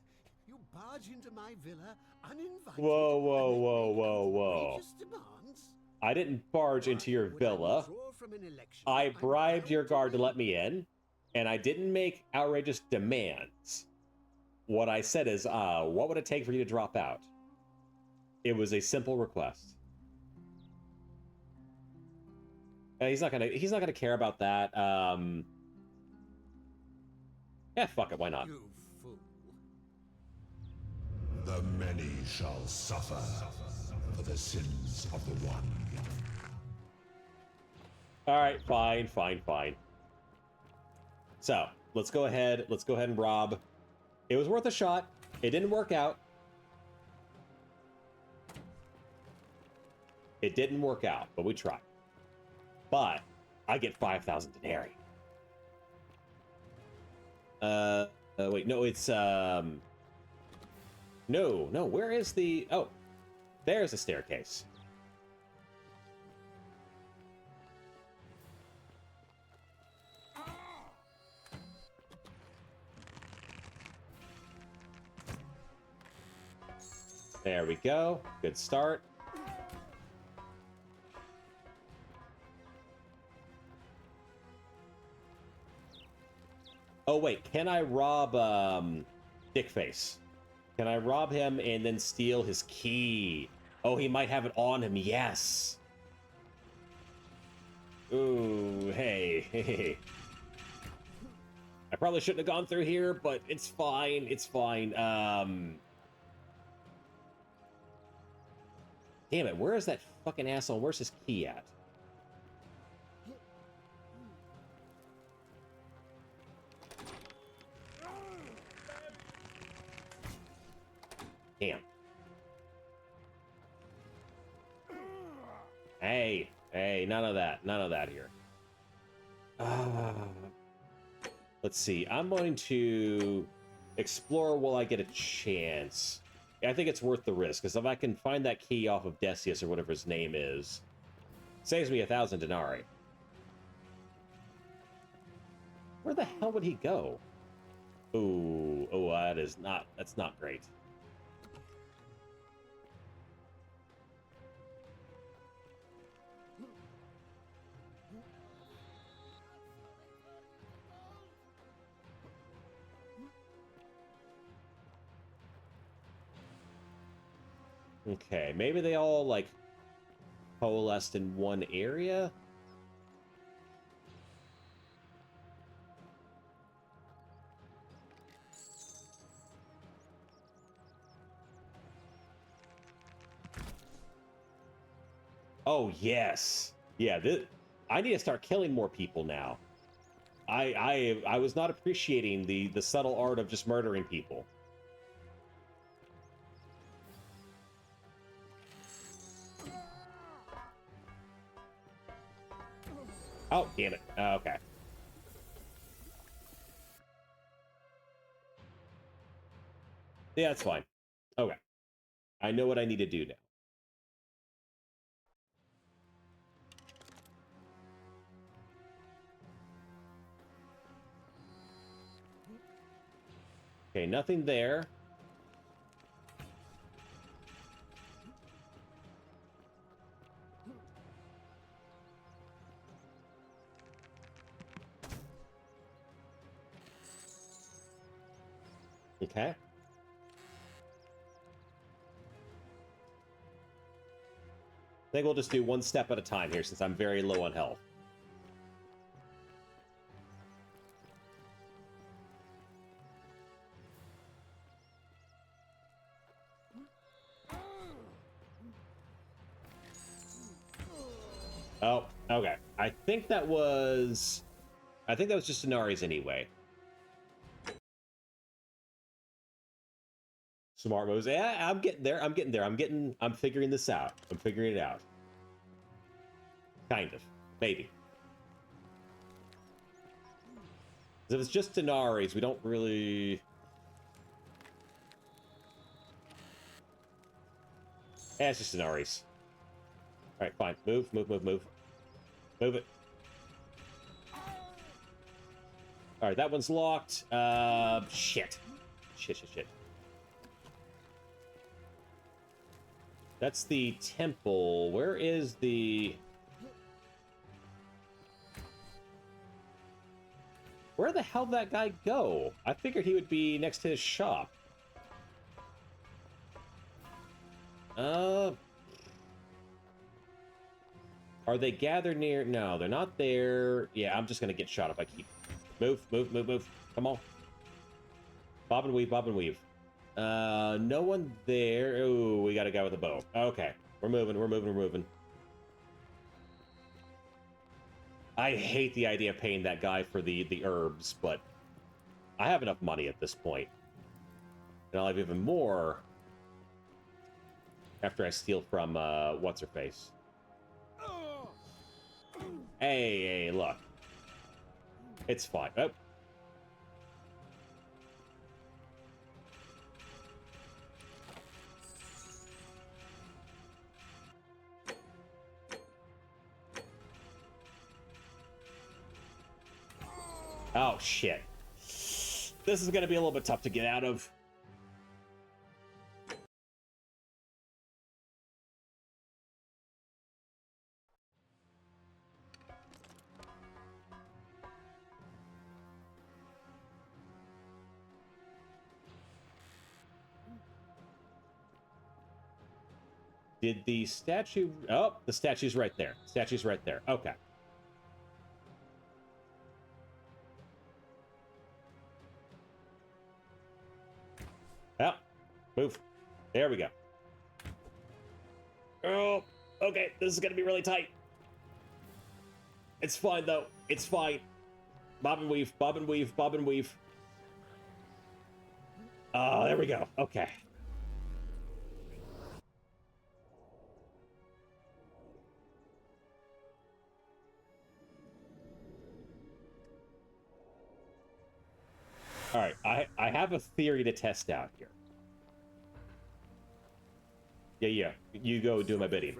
You barge into my villa uninvited. Whoa, whoa, whoa, whoa, whoa. Outrageous demands? I didn't barge into your villa. I bribed your guard to let me in, and I didn't make outrageous demands. What I said is, what would it take for you to drop out? It was a simple request. He's not gonna care about that. Yeah, fuck it, why not? You fool. The many shall suffer for the sins of the one. Alright, fine. So, let's go ahead and rob. It was worth a shot. It didn't work out. It didn't work out, but we tried. But I get 5,000 denarii. Wait, no, it's, no, where is the, oh, there's a staircase. There we go. Good start. Oh, wait. Can I rob, Dickface? Can I rob him and then steal his key? Oh, he might have it on him. Yes. Ooh, hey, hey. I probably shouldn't have gone through here, but it's fine. It's fine. Damn it, where is that fucking asshole? Where's his key at? Damn. Hey, hey, none of that. None of that here. Let's see. I'm going to explore while I get a chance. I think it's worth the risk, because if I can find that key off of Decius or whatever his name is, saves me 1,000 denarii. Where the hell would he go? Ooh, oh, that's not great. Okay, maybe they all, like, coalesced in one area? Oh, yes. Yeah, I need to start killing more people now. I was not appreciating the subtle art of just murdering people. Oh, damn it. Okay. Yeah, that's fine. Okay. I know what I need to do now. Okay, nothing there. Okay. I think we'll just do one step at a time here since I'm very low on health. Oh, okay. I think that was just Inari's anyway. Smart moves. Yeah, I'm getting there. I'm figuring this out. I'm figuring it out. Kind of. Maybe. If it's just Inari's, we don't really... Yeah, it's just Inari's. Alright, fine. Move, move, move, move. Move it. Alright, that one's locked. Shit. Shit, shit, shit. That's the temple. Where is the... Where the hell did that guy go? I figured he would be next to his shop. Are they gathered near? No, they're not there. Yeah, I'm just gonna get shot if I keep... Move, move, move, move. Come on. Bob and weave, bob and weave. No one there. Ooh, we got a guy with a bow. Okay. We're moving, we're moving, we're moving. I hate the idea of paying that guy for the herbs, but I have enough money at this point. And I'll have even more after I steal from, what's-her-face. Hey, hey, look. It's fine. Oh. Oh, shit. This is going to be a little bit tough to get out of. Did the statue... Oh, the statue's right there. Statue's right there. Okay. Oh, move. There we go. Oh, okay. This is going to be really tight. It's fine, though. It's fine. Bob and weave, bob and weave, bob and weave. Oh, there we go. Okay. All right, I have a theory to test out here. Yeah. You go do my bidding.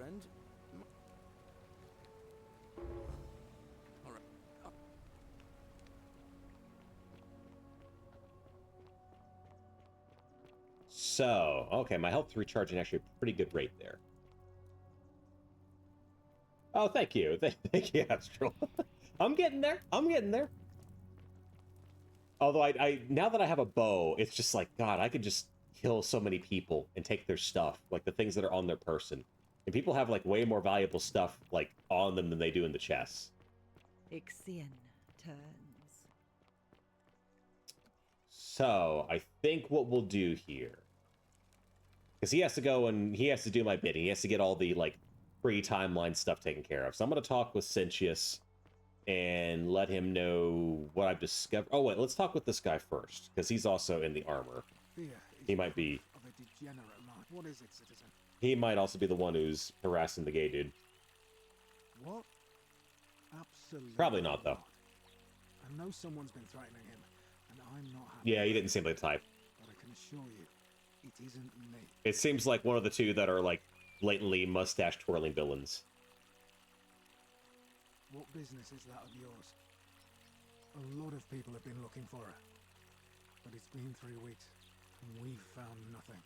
So, okay, my health's recharging actually a pretty good rate there. Oh, thank you. Thank you, Astral. I'm getting there. I'm getting there. Although I now that I have a bow, it's just like, God, I could just kill so many people and take their stuff, like the things that are on their person. And people have like way more valuable stuff like on them than they do in the chests. Ixion turns. So I think what we'll do here, because he has to go and he has to do my bidding. He has to get all the like pre-timeline stuff taken care of. So I'm going to talk with Sentius and let him know what I've discovered. Oh, wait, let's talk with this guy first, because he's also in the armor. He might be... Of a degenerate life. What is it, citizen? He might also be the one who's harassing the gay dude. What? Absolutely. Probably not, though. I know someone's been threatening him, and I'm not happy. Yeah, he didn't seem like the type. But I can assure you, it isn't me. It seems like one of the two that are, like, blatantly mustache-twirling villains. What business is that of yours? A lot of people have been looking for her. But it's been 3 weeks, and we've found nothing.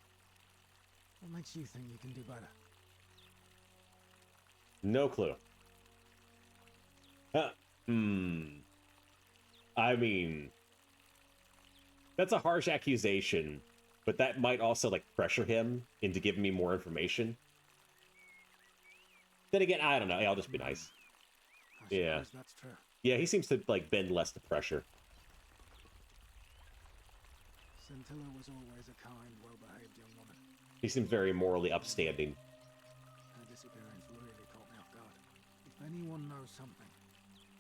What makes you think you can do better? No clue. I mean... That's a harsh accusation, but that might also, like, pressure him into giving me more information. Then again, I don't know. I'll just be nice. Yeah. That's true. Yeah, he seems to, like, bend less to pressure. Scintilla was always a kind, well-behaved young woman. He seems very morally upstanding. Her disappearance really caught me off guard. If anyone knows something,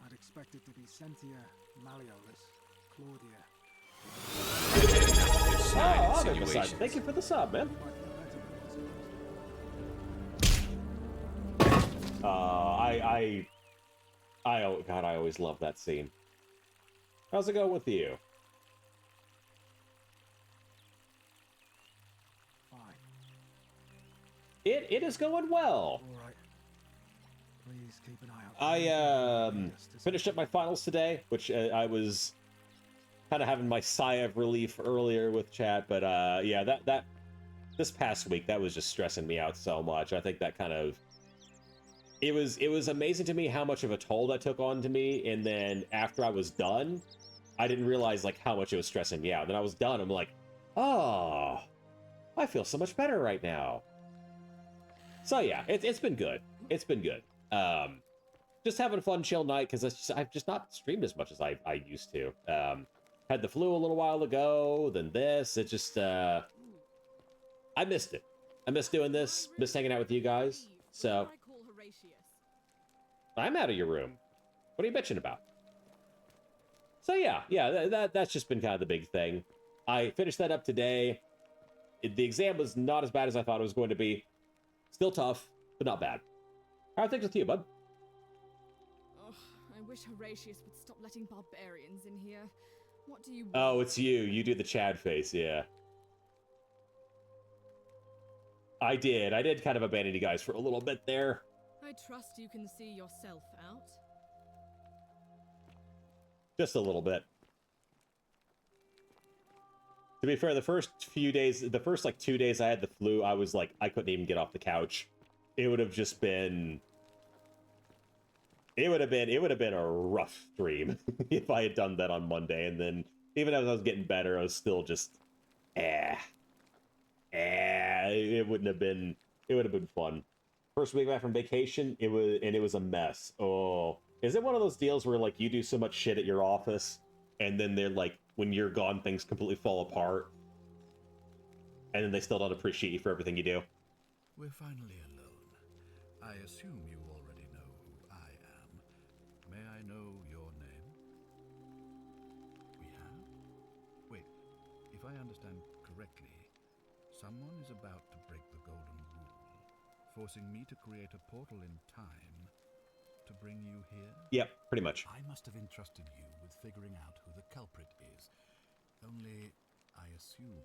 I'd expect it to be Sentia, Malleolus, Claudia. Oh, I'll make the sub. Thank you for the sub, man. Oh, God, I always love that scene. How's it going with you? Fine. It is going well. All right. Please keep an eye out. I finished up my finals today, which I was kind of having my sigh of relief earlier with chat, but yeah, that this past week that was just stressing me out so much. I think that kind of it was amazing to me how much of a toll that took on to me, and then after I was done, I didn't realize like how much it was stressing me out. Then I was done, I'm like, oh, I feel so much better right now. So yeah, it's been good. It's been good. Just having a fun, chill night, because I've just not streamed as much as I used to. Had the flu a little while ago, then this. It just, I missed it. I missed doing this, missed hanging out with you guys. So, I'm out of your room. What are you bitching about? So yeah, that's just been kind of the big thing. I finished that up today. The exam was not as bad as I thought it was going to be. Still tough, but not bad. How are things with you, bud? Oh, I wish Horatius would stop letting barbarians in here. What do you want? Oh, it's you. You do the Chad face, yeah. I did kind of abandon you guys for a little bit there. I trust you can see yourself out. Just a little bit. To be fair, the first few days, the first like 2 days I had the flu, I was like, I couldn't even get off the couch. It would have just been, it would have been a rough stream if I had done that on Monday. And then even as I was getting better, I was still just, it wouldn't have been, it would have been fun. First week back from vacation, it was a mess. Oh, is it one of those deals where like you do so much shit at your office and then they're like, when you're gone, things completely fall apart and then they still don't appreciate you for everything you do? We're finally alone. I assume you already know who I am. May I know your name? We have? Wait, if I understand correctly, someone is about to break the golden rule, forcing me to create a portal in time to bring you here? Yep, pretty much. I must have entrusted you with figuring out who the culprit is. Only, I assume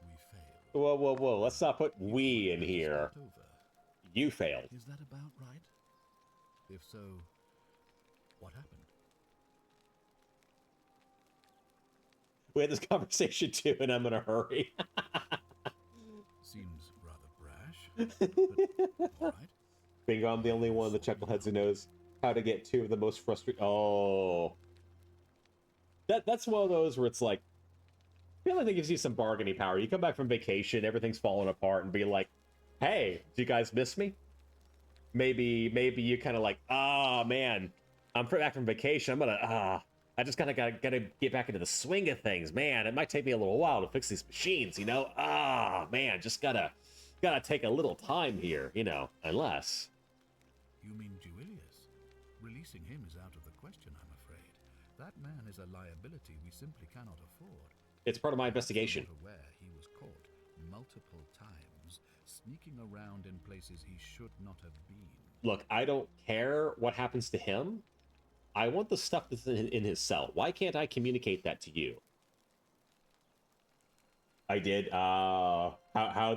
we failed. Whoa, whoa, whoa. Let's not put we in here. You failed. Is that about right? If so, what happened? We had this conversation too, and I'm in a hurry. Seems rather brash, but all right. Bingo, I'm the only one of the chuckleheads who knows how to get two of the most frustrating. Oh. That's one of those where it's like, I feel like that gives you some bargaining power. You come back from vacation, everything's falling apart, and be like, hey, do you guys miss me? Maybe you kind of like, man, I'm back from vacation. I'm gonna, I just gotta get back into the swing of things, man. It might take me a little while to fix these machines, you know? Man, just gotta take a little time here, you know, unless. You mean Julius? Releasing him is out of the question, I'm afraid. That man is a liability we simply cannot afford. It's part of my investigation. Aware he was caught multiple times, sneaking around in places he should not have been. Look, I don't care what happens to him. I want the stuff that's in his cell. Why can't I communicate that to you? I did. How'd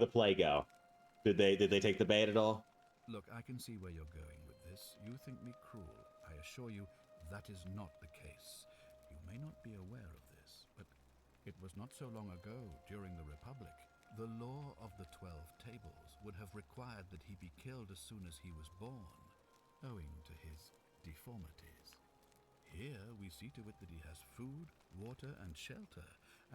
the play go? Did they take the bait at all? Look, I can see where you're going with this. You think me cruel. I assure you that is not the case. You may not be aware of this, but it was not so long ago, during the Republic, the law of the 12 Tables would have required that he be killed as soon as he was born, owing to his deformities. Here we see to it that he has food, water, and shelter,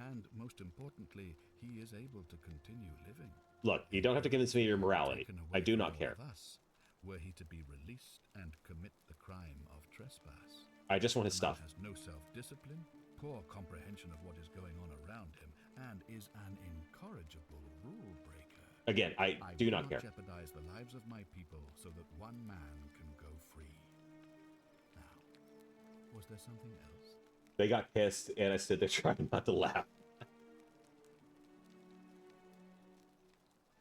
and most importantly, he is able to continue living. Look, you don't have to convince me of your morality. I do not care. Us, were he to be released and commit the crime of trespass. I just want his stuff. He has no self-discipline, poor comprehension of what is going on around him, and is an incorrigible rule breaker. Again, I do not care. Jeopardize the lives of my people so that one man can go free. Now, was there something else? They got pissed, and I stood there trying not to laugh.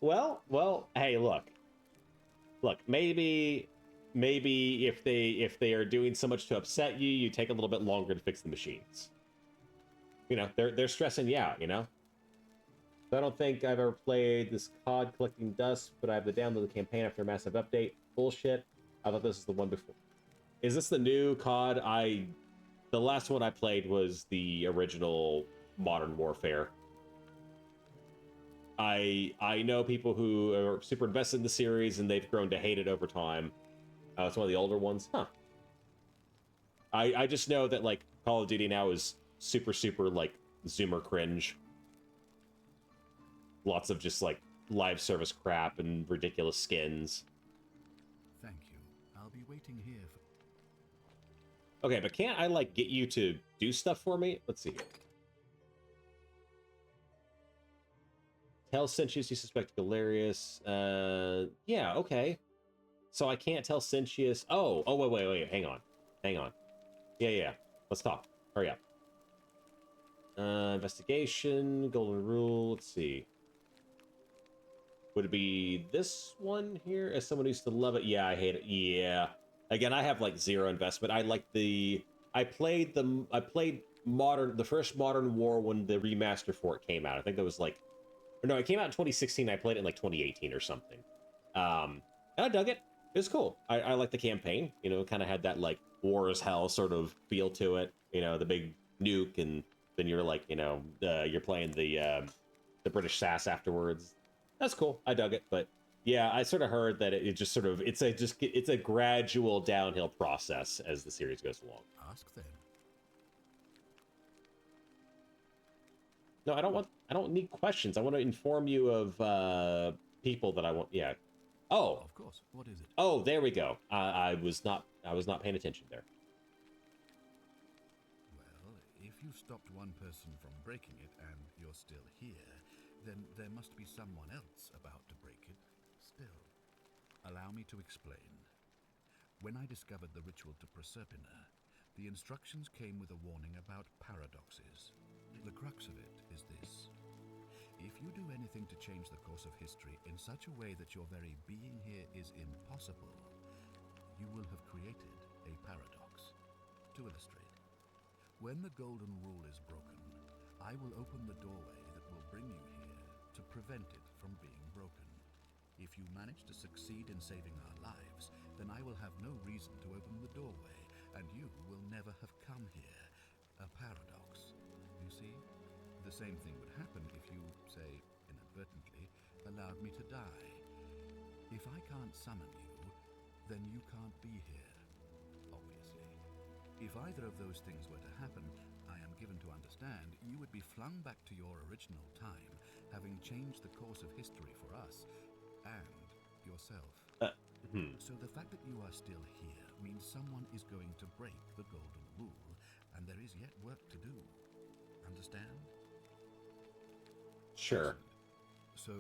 Well, hey, look, maybe if they are doing so much to upset you, you take a little bit longer to fix the machines. You know, they're stressing you out, you know? So I don't think I've ever played this COD collecting dust, but I have to download the campaign after a massive update. Bullshit. I thought this was the one before. Is this the new COD? The last one I played was the original Modern Warfare. I know people who are super invested in the series and they've grown to hate it over time. It's one of the older ones. Huh. I just know that like Call of Duty now is super like Zoomer cringe. Lots of just like live service crap and ridiculous skins. Thank you. I'll be waiting here for... Okay, but can't I like get you to do stuff for me? Let's see here. Tell Sentius you suspect Galerius. Yeah, okay. So I can't tell Sentius. Oh, wait. Hang on. Yeah. Let's talk. Hurry up. Investigation, golden rule. Let's see. Would it be this one here? As someone who used to love it. Yeah, I hate it. Yeah. Again, I have like zero investment. I played the first Modern War when the remaster for it came out. I think that was like, no, it came out in 2016. I played it in like 2018 or something. And I dug it. It was cool. I like the campaign. You know, kind of had that like war as hell sort of feel to it. You know, the big nuke and then you're like, you know, you're playing the British sass afterwards. That's cool. I dug it, but yeah, I sort of heard that it just sort of it's a gradual downhill process as the series goes along. Ask then. No, I don't need questions. I want to inform you of people that I want. Yeah. Oh. Of course. What is it? Oh, there we go. I was not paying attention there. Well, if you stopped one person from breaking it and you're still here, then there must be someone else about to break it still. Allow me to explain. When I discovered the ritual to Proserpina, the instructions came with a warning about paradoxes. The crux of it is this. If you do anything to change the course of history in such a way that your very being here is impossible, you will have created a paradox. To illustrate, when the golden rule is broken, I will open the doorway that will bring you here to prevent it from being broken. If you manage to succeed in saving our lives, then I will have no reason to open the doorway, and you will never have come here. A paradox. You see? The same thing would happen if you, say, inadvertently, allowed me to die. If I can't summon you, then you can't be here, obviously. If either of those things were to happen, I am given to understand you would be flung back to your original time, having changed the course of history for us and yourself. So the fact that you are still here means someone is going to break the golden rule, and there is yet work to do. Understand? Sure. So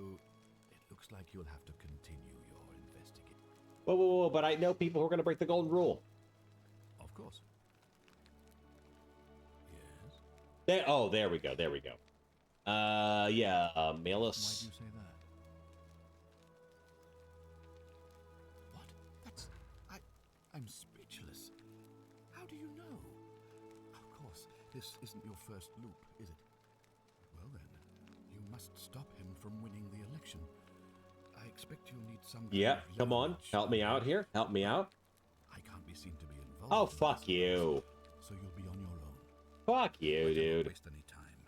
it looks like you'll have to continue your investigation. Whoa, but I know people who are going to break the golden rule. Of course. Yes? There we go. Yeah, Malus. Why do you say that? I'm speechless. How do you know? Of course, this isn't your first loop, is it? Well then, you must stop him from winning the election. I expect you'll need some... Yeah, come on. Help me out here. Help me out. I can't be seen to be involved. Oh, fuck you. So you'll be on your own. Fuck you, dude. Don't waste any time.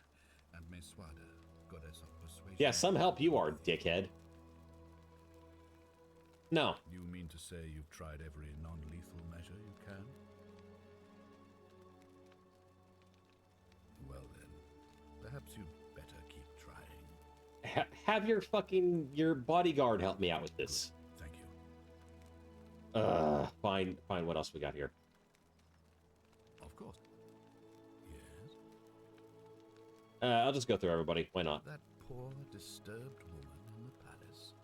And Meswada, goddess of persuasion... Yeah, some help you are, dickhead. No. You mean to say you've tried every non-lethal measure you can? Well then, perhaps you'd better keep trying. Have your bodyguard help me out with this. Thank you. Fine. What else we got here? Of course. Yes? I'll just go through everybody. Why not? That poor, disturbed woman in the palace.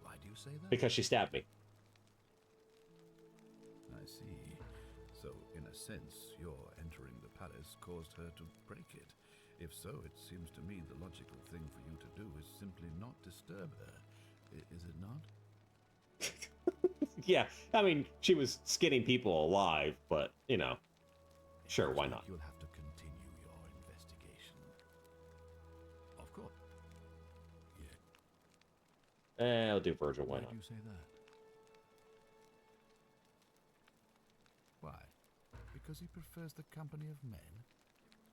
Why do you say that? Because she stabbed me. I see. So, in a sense, your entering the palace caused her to break it. If so, it seems to me the logical thing for you to do is simply not disturb her. Is it not? Yeah, I mean, she was skinning people alive, but, you know, sure, why not? You'll have to continue your investigation. Of course. Yeah. I'll do Virgil, why not? Why do you say that? Why? Because he prefers the company of men?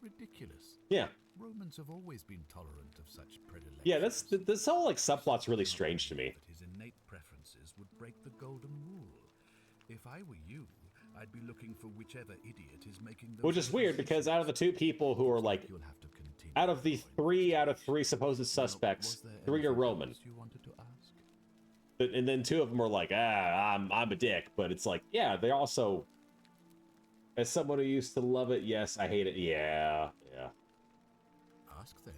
Ridiculous. Yeah. Romans have always been tolerant of such predilections. Yeah, this whole, like, subplot's really strange to me. That his innate preferences would break the golden rule. If I were you, I'd be looking for whichever idiot is making those... Which is weird, because out of the two people who are, like, out of the 3 out of 3 supposed suspects, 3 are Roman. You wanted to ask? And then 2 of them are like, I'm a dick. But it's like, yeah, they also... As someone who used to love it, yes, I hate it. Yeah. Ask then.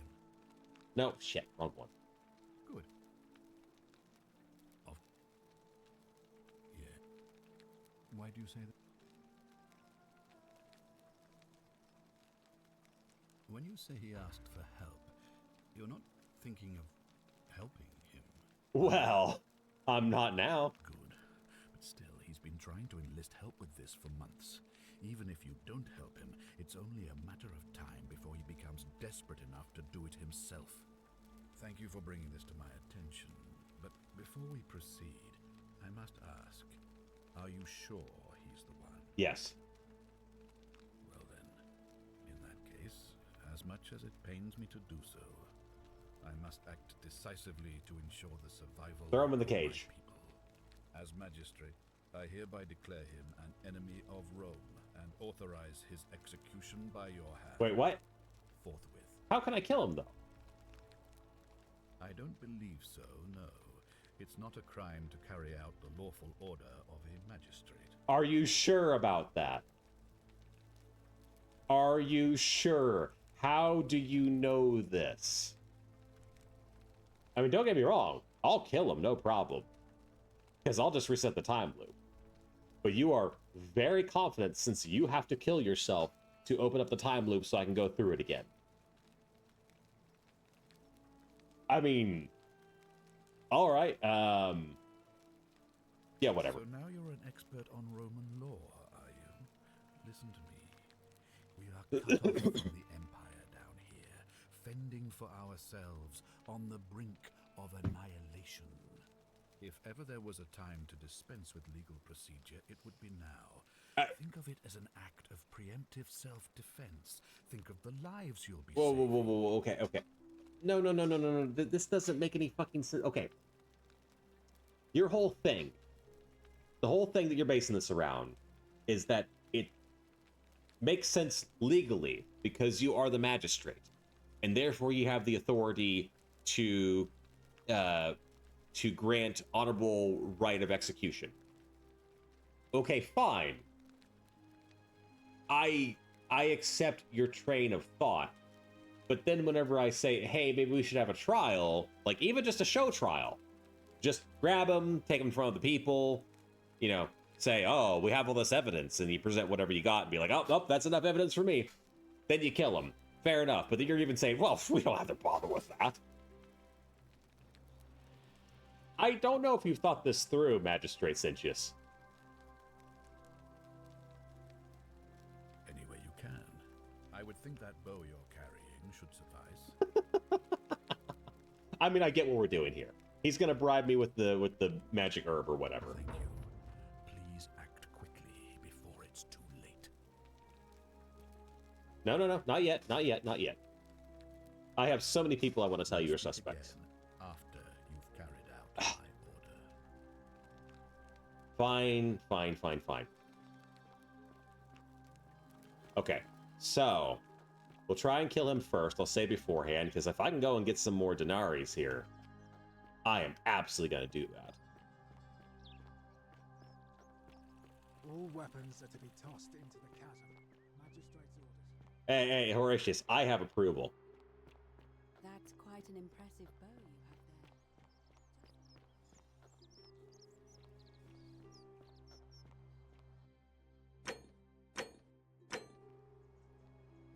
No, shit, wrong one. Good. Yeah. Why do you say that? When you say he asked for help, you're not thinking of helping him. Well, I'm not now. Good. But still, he's been trying to enlist help with this for months. Even if you don't help him, it's only a matter of time before he becomes desperate enough to do it himself. Thank you for bringing this to my attention. But before we proceed, I must ask, are you sure he's the one? Yes. Well then, in that case, as much as it pains me to do so. I must act decisively to ensure the survival Throw him in the of my cage. people. As magistrate, I hereby declare him an enemy of Rome and authorize his execution by your hand. Wait, what? Forthwith. How can I kill him, though? I don't believe so, no. It's not a crime to carry out the lawful order of a magistrate. Are you sure about that? Are you sure? How do you know this? I mean, don't get me wrong. I'll kill him, no problem. Because I'll just reset the time loop. But you are very confident since you have to kill yourself to open up the time loop so I can go through it again. I mean, all right. Yeah, whatever. So now you're an expert on Roman law, are you? Listen to me. We are cut off from the Empire down here, fending for ourselves on the brink of annihilation. If ever there was a time to dispense with legal procedure, it would be now. Think of it as an act of preemptive self-defense. Think of the lives you'll be Whoa, saving. whoa, whoa, whoa, whoa, okay, okay. No. This doesn't make any fucking sense. Okay. Your whole thing, the whole thing that you're basing this around is that it makes sense legally because you are the magistrate. And therefore you have the authority to grant honorable right of execution. Okay, fine. I accept your train of thought. But then whenever I say, hey, maybe we should have a trial, like even just a show trial, just grab them, take them in front of the people, you know, say, oh, we have all this evidence, and you present whatever you got and be like, oh, that's enough evidence for me. Then you kill them. Fair enough. But then you're even saying, well, we don't have to bother with that. I don't know if you've thought this through, Magistrate Sentius. Any way you can. I would think that bow you're carrying should suffice. I mean, I get what we're doing here. He's gonna bribe me with the magic herb or whatever. Thank you. Please act quickly before it's too late. No, not yet, not yet, not yet. I have so many people I want to tell you are suspects. After you've carried out my order. Fine. Okay, so we'll try and kill him first. I'll say beforehand, because if I can go and get some more denaries here, I am absolutely going to do that. All weapons are to be tossed into the chasm. Magistrate's orders. Hey, Horatius, I have approval. That's quite an impressive bow you have there.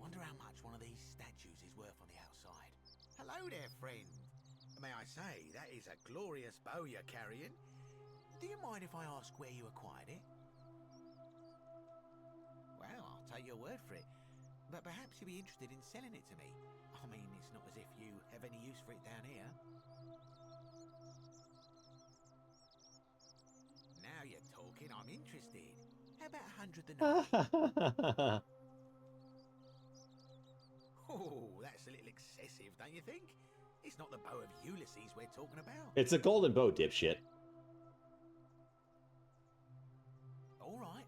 Wonder how much one of these statues is worth on the outside. Hello there, friend. May I say, that is a glorious bow you're carrying. Do you mind if I ask where you acquired it? Well, I'll take your word for it. But perhaps you'd be interested in selling it to me. I mean, it's not as if you have any use for it down here. Now you're talking, I'm interested. How about 100 denarii? Oh, that's a little excessive, don't you think? It's not the bow of Ulysses we're talking about. It's a golden bow, dipshit. All right.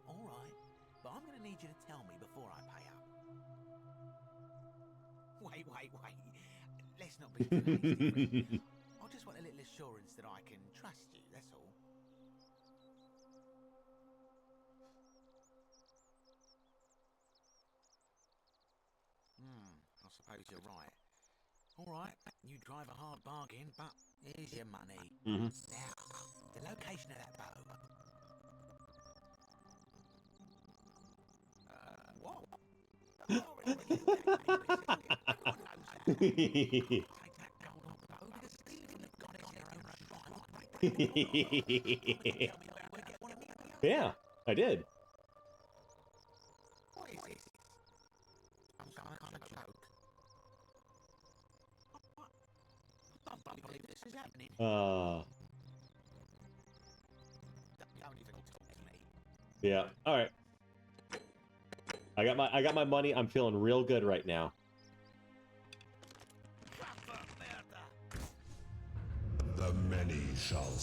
But I'm going to need you to tell me before I pay up. Wait. Let's not be too hasty. I just want a little assurance that I can trust you, that's all. I suppose you're right. All right, you drive a hard bargain, but here's your money. Mm-hmm. Now, the location of that bow. Yeah, I did. What is this? Some kind of joke. I can't believe this is happening. Don't even talk to me. Yeah. All right. I got my money. I'm feeling real good right now.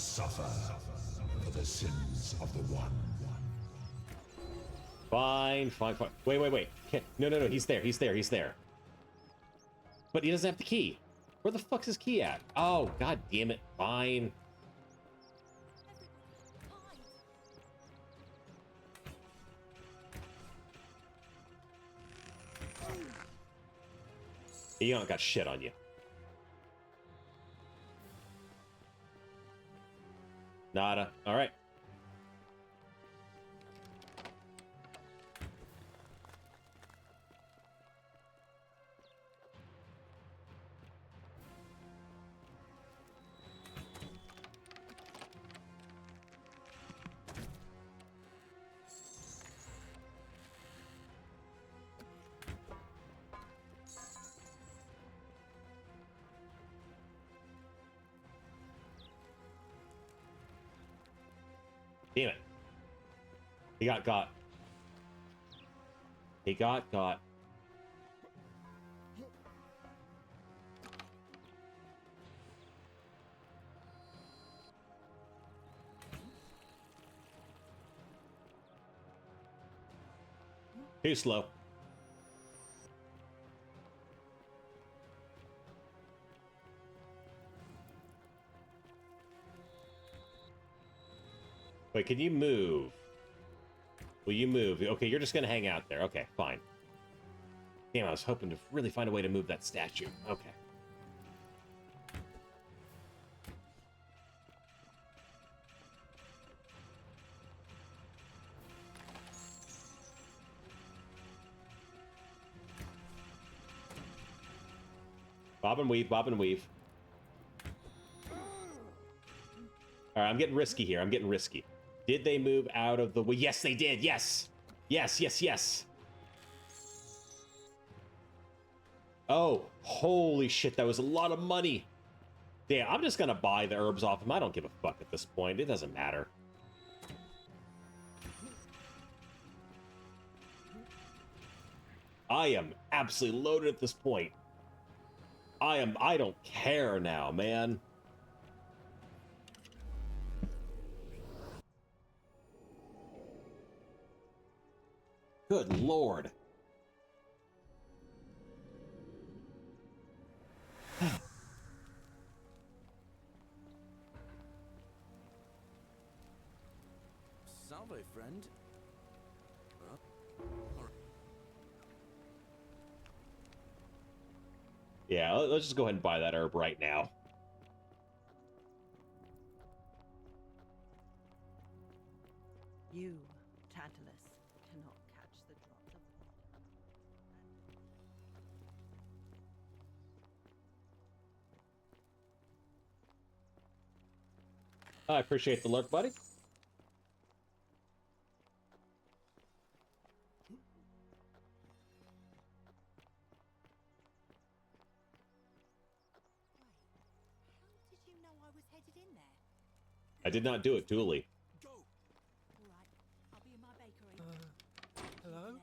suffer for the sins of the One. Fine, fine, fine. Wait, wait, wait. No, no, no. He's there. He's there. He's there. But he doesn't have the key. Where the fuck's his key at? Oh, god damn it. Fine. You don't got shit on you. Nada. All right. Damn it. He got. He got. Too slow. Wait, can you move? Will you move? Okay, you're just gonna hang out there. Okay, fine. Damn, I was hoping to really find a way to move that statue. Okay. Bob and weave, bob and weave. All right, I'm getting risky here. I'm getting risky. Did they move out of the way? Yes, they did. Yes. Yes, yes, yes. Oh, holy shit. That was a lot of money. Damn, I'm just going to buy the herbs off him. I don't give a fuck at this point. It doesn't matter. I am absolutely loaded at this point. I don't care now, man. Good lord. Salve, friend. Yeah, let's just go ahead and buy that herb right now. You, Tantalus, cannot catch the drops of I appreciate the lurk, buddy. Did you know I was headed in there? I did not do it, Dooley. All right, I'll be in my bakery. Hello?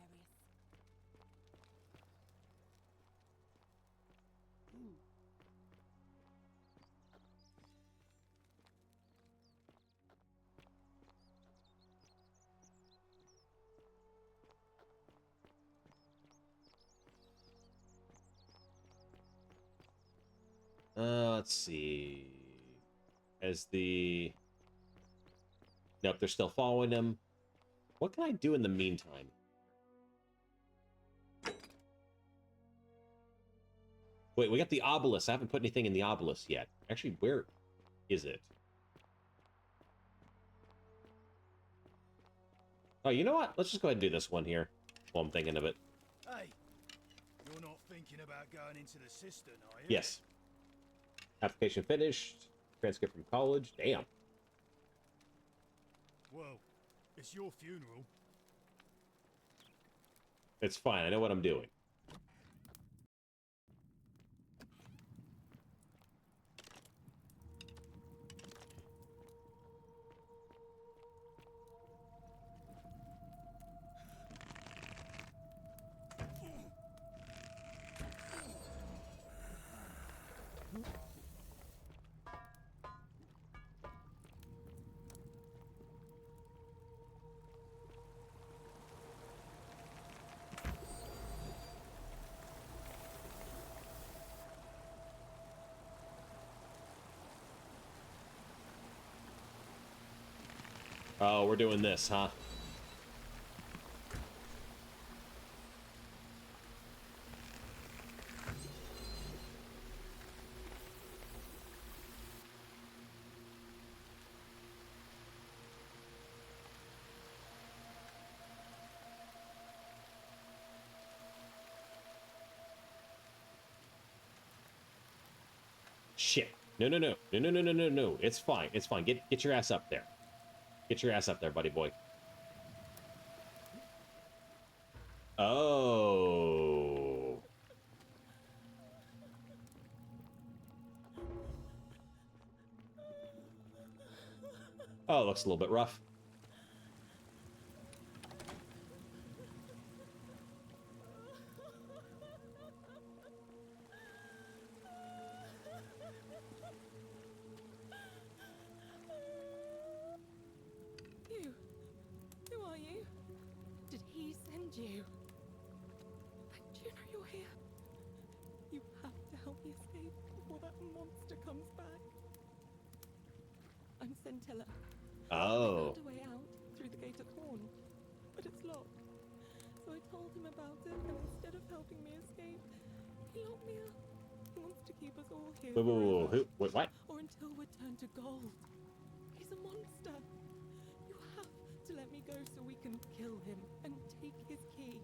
Let's see. As the... Nope, they're still following him. What can I do in the meantime? Wait, we got the obelisk. I haven't put anything in the obelisk yet. Actually, where is it? Oh, you know what? Let's just go ahead and do this one here while I'm thinking of it. Hey, you're not thinking about going into the cistern, are you? Yes. Application finished. Transcript from college. Damn. Well, it's your funeral. It's fine. I know what I'm doing. Oh, we're doing this, huh? Shit. No, no, no. No, no, no, no, no, no. It's fine. It's fine. Get your ass up there. Get your ass up there, buddy boy. Oh. Oh, it looks a little bit rough. You. Who are you? Did he send you? Do you know you're here? You have to help me escape before that monster comes back. I'm Centilla. I Oh. found a way out through the gate of Horn, but it's locked. So I told him about it, and instead of helping me escape, he locked me up. He wants to keep us all here Wait, wait, wait, forever, wait, wait, what? or until we're turned to gold. He's a monster. You have to let me go so we can kill him and take his key.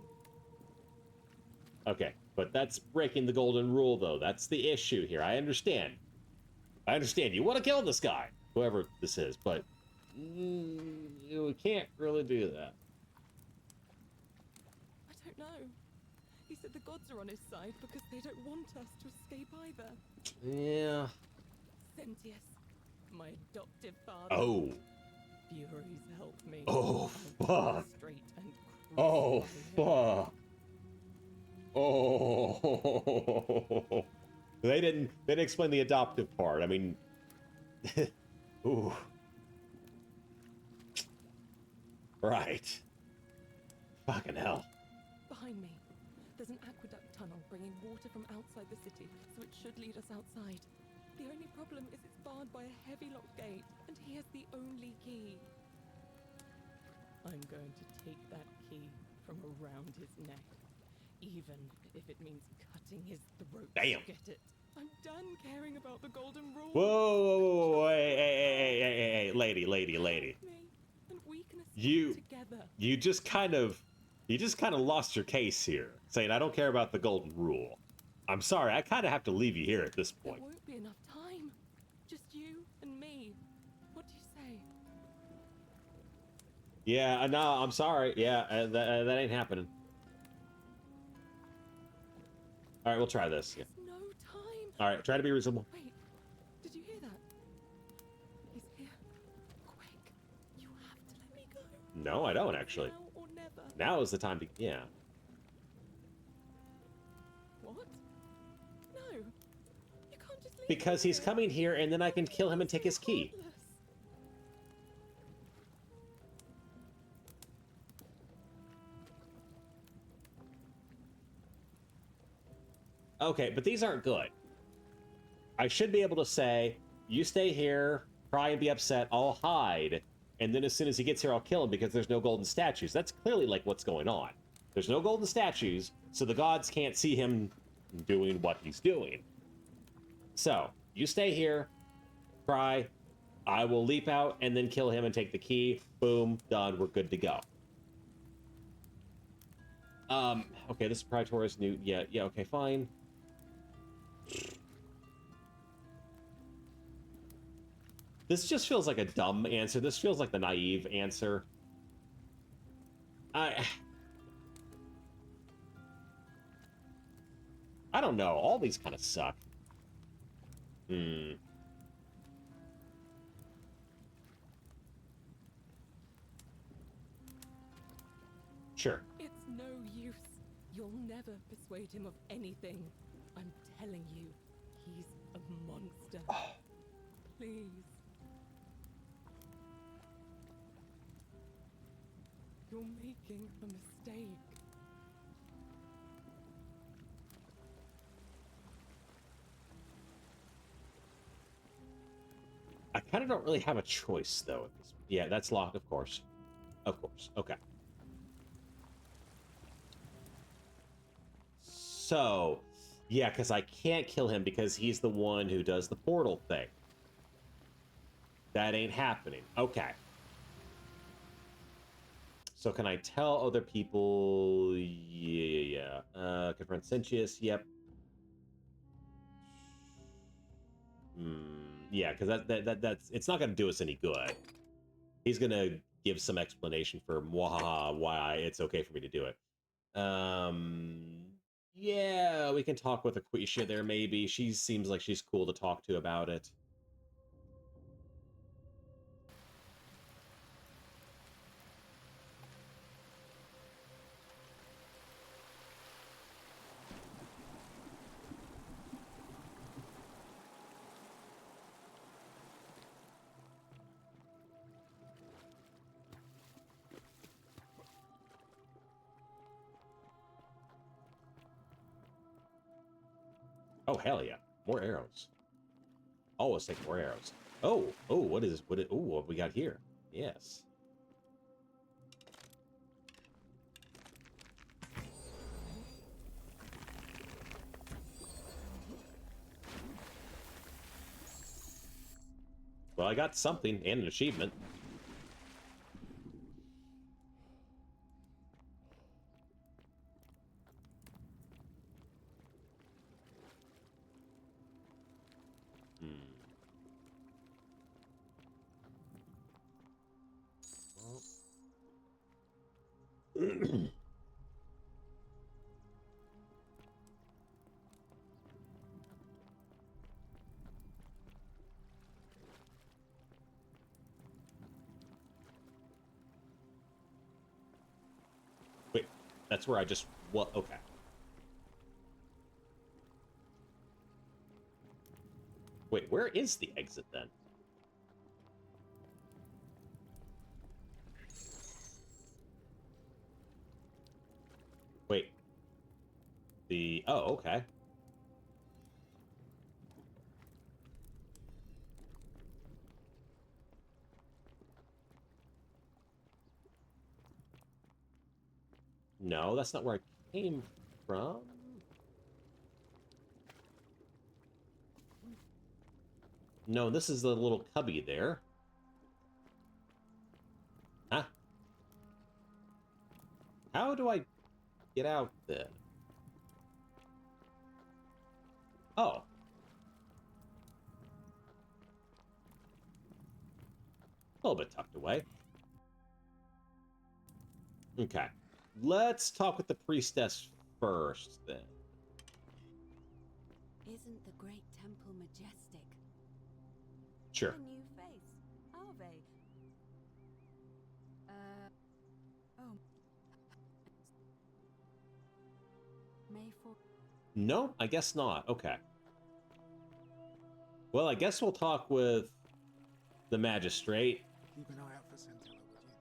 Okay, but that's breaking the golden rule, though. That's the issue here. I understand. I understand. You want to kill this guy, whoever this is, but you can't really do that. I don't know. He said the gods are on his side because they don't want us to escape either. Yeah. Sentius, my adoptive father. Oh. Furies help me. Oh, I'll fuck. straight and Oh, crucify him. fuck. Oh. They didn't explain the adoptive part. I mean, ooh. Right. Fucking hell. Behind me, there's an aqueduct tunnel bringing water from outside the city, so it should lead us outside. The only problem is it's barred by a heavy locked gate, and he has the only key. I'm going to take that key from around his neck, even if it means cutting his throat Damn. to get it. I'm done caring about the golden rule. Whoa, hey, lady. And we can escape You together. just kind of lost your case here, saying I don't care about the golden rule. I'm sorry, I kind of have to leave you here at this point. There won't be enough time. Just you and me. What do you say? Yeah, no, I'm sorry. Yeah, that ain't happening. All right, we'll try this. Yeah. No time. All right, try to be reasonable. Wait, did you hear that? He's here. Quick, you have to let me go. No, I don't actually. Now or never. Now is the time to. Yeah. What? No. You can't just leave Because me he's here. coming here, and then I can kill him and take his key. Heartless. Okay, but these aren't good. I should be able to say, you stay here, cry and be upset, I'll hide, and then as soon as he gets here, I'll kill him because there's no golden statues. That's clearly like what's going on. There's no golden statues, so the gods can't see him doing what he's doing. So, you stay here, cry, I will leap out and then kill him and take the key. Boom, done, we're good to go. Okay, this is Praetorius new. Yeah, okay, fine. This just feels like a dumb answer. This feels like the naive answer. I don't know. All these kind of suck. Sure. It's no use. You'll never persuade him of anything. I'm telling you, he's a monster. Please. You're making a mistake. I kind of don't really have a choice, though, at this point. Yeah, that's locked, of course. Of course. Okay. So, yeah, because I can't kill him because he's the one who does the portal thing. That ain't happening. Okay. So can I tell other people? Yeah. Confront Sentius. Yep. Yeah, because that's it's not going to do us any good. He's going to give some explanation for why it's okay for me to do it. Yeah, we can talk with Aquisha there, maybe. She seems like she's cool to talk to about it. Oh, hell yeah. More arrows. Always take more arrows. Oh, what is, what have we got here? Yes. Well, I got something and an achievement. Wait, that's where I just... What? Okay. Wait, where is the exit then? Wait. The... Oh, okay. No, that's not where I came from. No, this is the little cubby there. Huh? How do I get out then? Oh. A little bit tucked away. Okay. Let's talk with the priestess first, then. Isn't the great temple majestic? Sure. A new face, Ave. Oh. May for... No, I guess not. Okay. Well, I guess we'll talk with the magistrate. Keep an eye out for Santella, would you?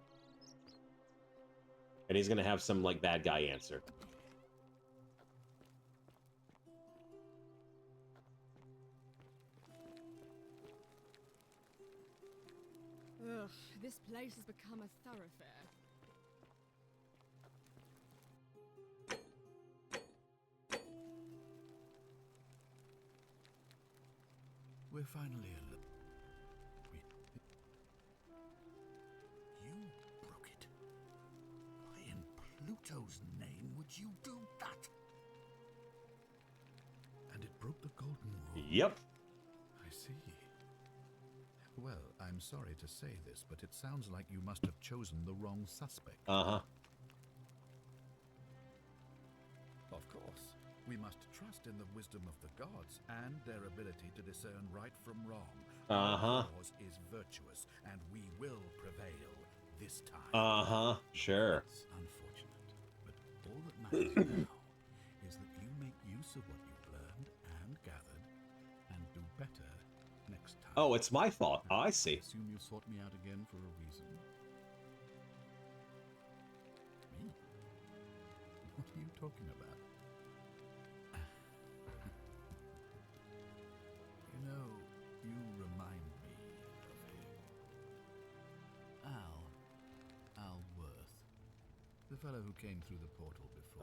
And he's going to have some, like, bad guy answer. Ugh, this place has become a thoroughfare. We're finally alone. You broke it. Why in Pluto's name would you do that? And it broke the golden rule? Yep. I see. Well, I'm sorry to say this, but it sounds like you must have chosen the wrong suspect. Uh-huh. Of course. We must trust in the wisdom of the gods and their ability to discern right from wrong. Uh-huh. Our cause is virtuous, and we will prevail this time. Uh-huh. Sure. It's unfortunate, but all that matters now is that you make use of what you've learned and gathered, and do better next time. Oh, it's my fault. Oh, I see. I assume you sought me out again for a reason. Me? What are you talking about? You know, you remind me of him. The fellow who came through the portal before.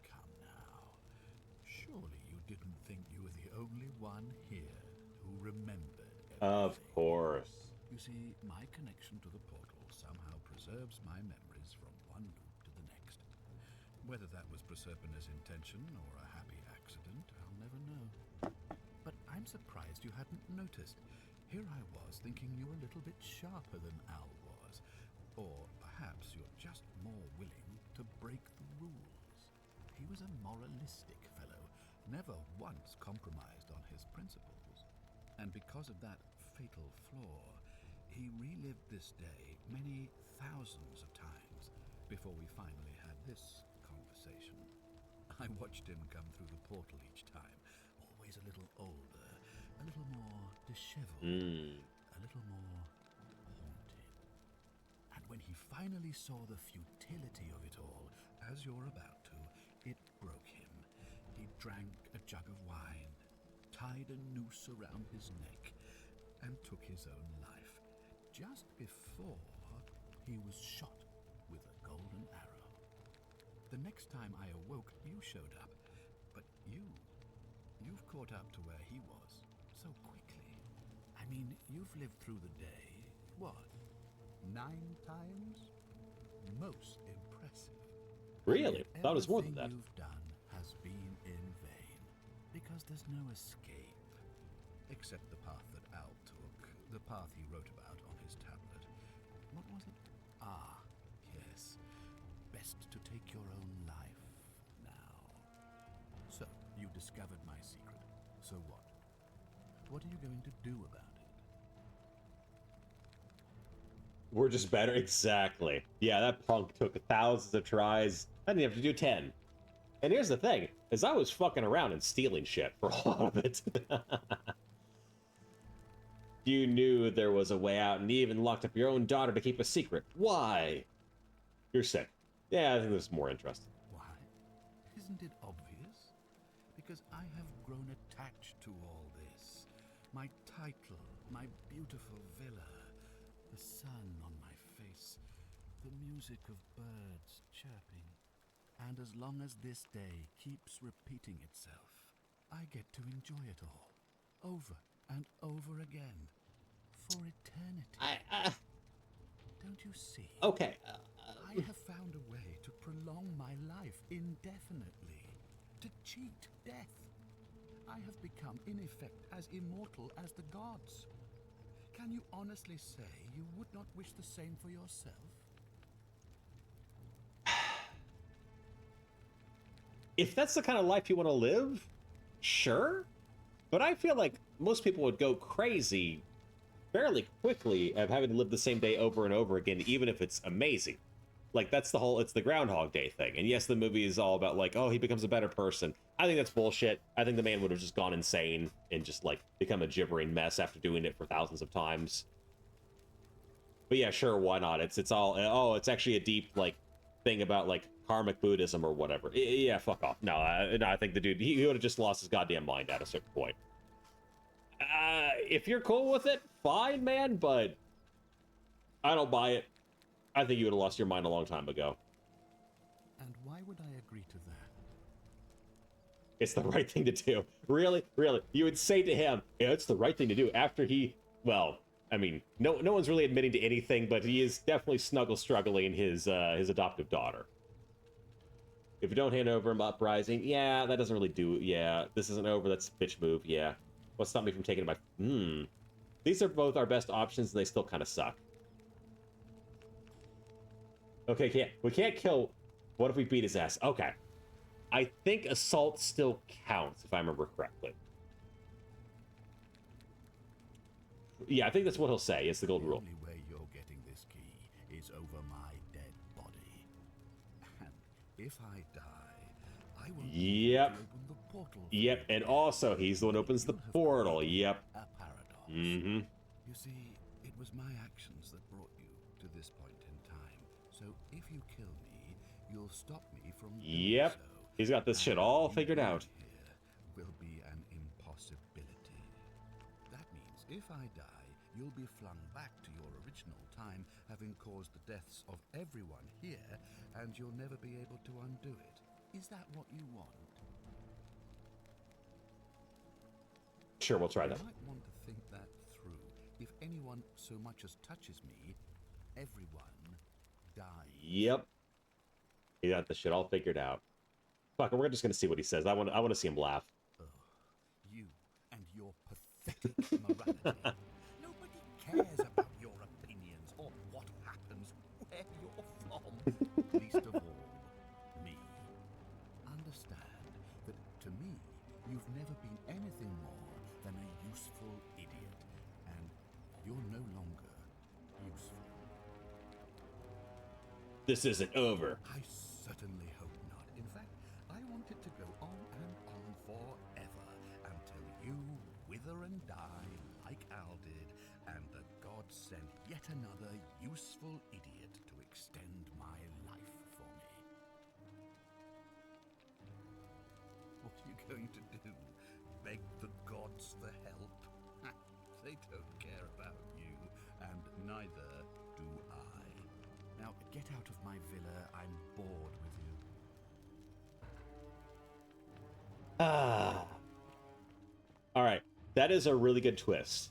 Come now. Surely you didn't think you were the only one here who remembered everything. Of course. You see, my connection to the portal somehow preserves my memories from one loop to the next. Whether that was Proserpina's intention or a happy accident, I'll never know. But I'm surprised you hadn't noticed. Here I was thinking you were a little bit sharper than Al was. Or perhaps you're just more willing to break the rules. He was a moralistic fellow, never once compromised on his principles. And because of that fatal flaw, he relived this day many thousands of times before we finally had this conversation. I watched him come through the portal each time, always a little older, a little more disheveled, a little more haunted. And when he finally saw the futility of it all, as you're about to, it broke him. He drank a jug of wine, tied a noose around his neck, and took his own life, just before he was shot with a golden arrow. The next time I awoke, you showed up, but you've caught up to where he was so quickly. I mean, you've lived through the day, what, 9 times? Most impressive. Really? Thought it was more than that. Everything you've done has been in vain, because there's no escape, except the path that Al took, the path he wrote about on his tablet. What was it? Ah, yes. Best to take your own life now. So, you discovered my secret. So what? What are you going to do about it? We're just better. Exactly. Yeah, that punk took thousands of tries. I didn't have to do 10. And here's the thing, is I was fucking around and stealing shit for a lot of it. You knew there was a way out and you even locked up your own daughter to keep a secret. Why? You're sick. Yeah, I think this is more interesting. Why? Isn't it obvious? Because I have grown attached to all this. My title, my beautiful villa, the sun on my face, the music of birds chirping. And as long as this day keeps repeating itself, I get to enjoy it all, over and over again, for eternity. Don't you see? Okay. I have found a way to prolong my life indefinitely, to cheat death. I have become, in effect, as immortal as the gods. Can you honestly say you would not wish the same for yourself? If that's the kind of life you want to live, sure. But I feel like most people would go crazy fairly quickly of having to live the same day over and over again, even if it's amazing. Like, that's the whole, it's the Groundhog Day thing. And yes, the movie is all about, like, oh, he becomes a better person. I think that's bullshit. I think the man would have just gone insane and just, like, become a gibbering mess after doing it for thousands of times. But yeah, sure, why not? It's all, oh, it's actually a deep, like, thing about, like, karmic Buddhism or whatever. Yeah, fuck off. No, I think the dude, he would have just lost his goddamn mind at a certain point. If you're cool with it, fine, man, but I don't buy it. I think you would have lost your mind a long time ago. And why would I agree to that? It's the right thing to do. Really? Really? You would say to him, yeah, it's the right thing to do after he, well, I mean, no one's really admitting to anything, but he is definitely struggling his adoptive daughter. If you don't hand over him uprising, yeah, that doesn't really do it. Yeah, this isn't over, that's a bitch move, yeah. What's stopped me from taking my... These are both our best options, and they still kind of suck. Okay, we can't kill... What if we beat his ass? Okay. I think assault still counts, if I remember correctly. Yeah, I think that's what he'll say. It's the golden rule. The only way you're getting this key is over my dead body. And if I die, I will open the portal. Yep, and also he's the one who opens the portal. Yep. A paradox. Mm-hmm. You see, it was my actions that brought you to this point in time. So if you kill me, you'll stop me from doing so. He's got this shit all figured out. Here will be an impossibility. That means if I die, you'll be flung back to your original time, having caused the deaths of everyone here, and you'll never be able to undo it. Is that what you want? Sure, we'll try that. You might want to think that through. If anyone so much as touches me, everyone dies. Yep. He got the shit all figured out. Fuck it, we're just gonna see what he says. I want to see him laugh. You and your pathetic morality. Nobody cares about your opinions or what happens where you're from. Least of all, me. Understand that to me, you've never been anything more than a useful idiot, and you're no longer useful. This isn't over. I certainly hope not. In fact, I want it to go on and on forever until you wither and die like Al did, and the gods send yet another useful idiot to extend my life for me. What are you going to do? Beg the gods for help? They don't care about you, and neither do I. Now, get out of my villa. I'm bored with you. Ah. All right. That is a really good twist.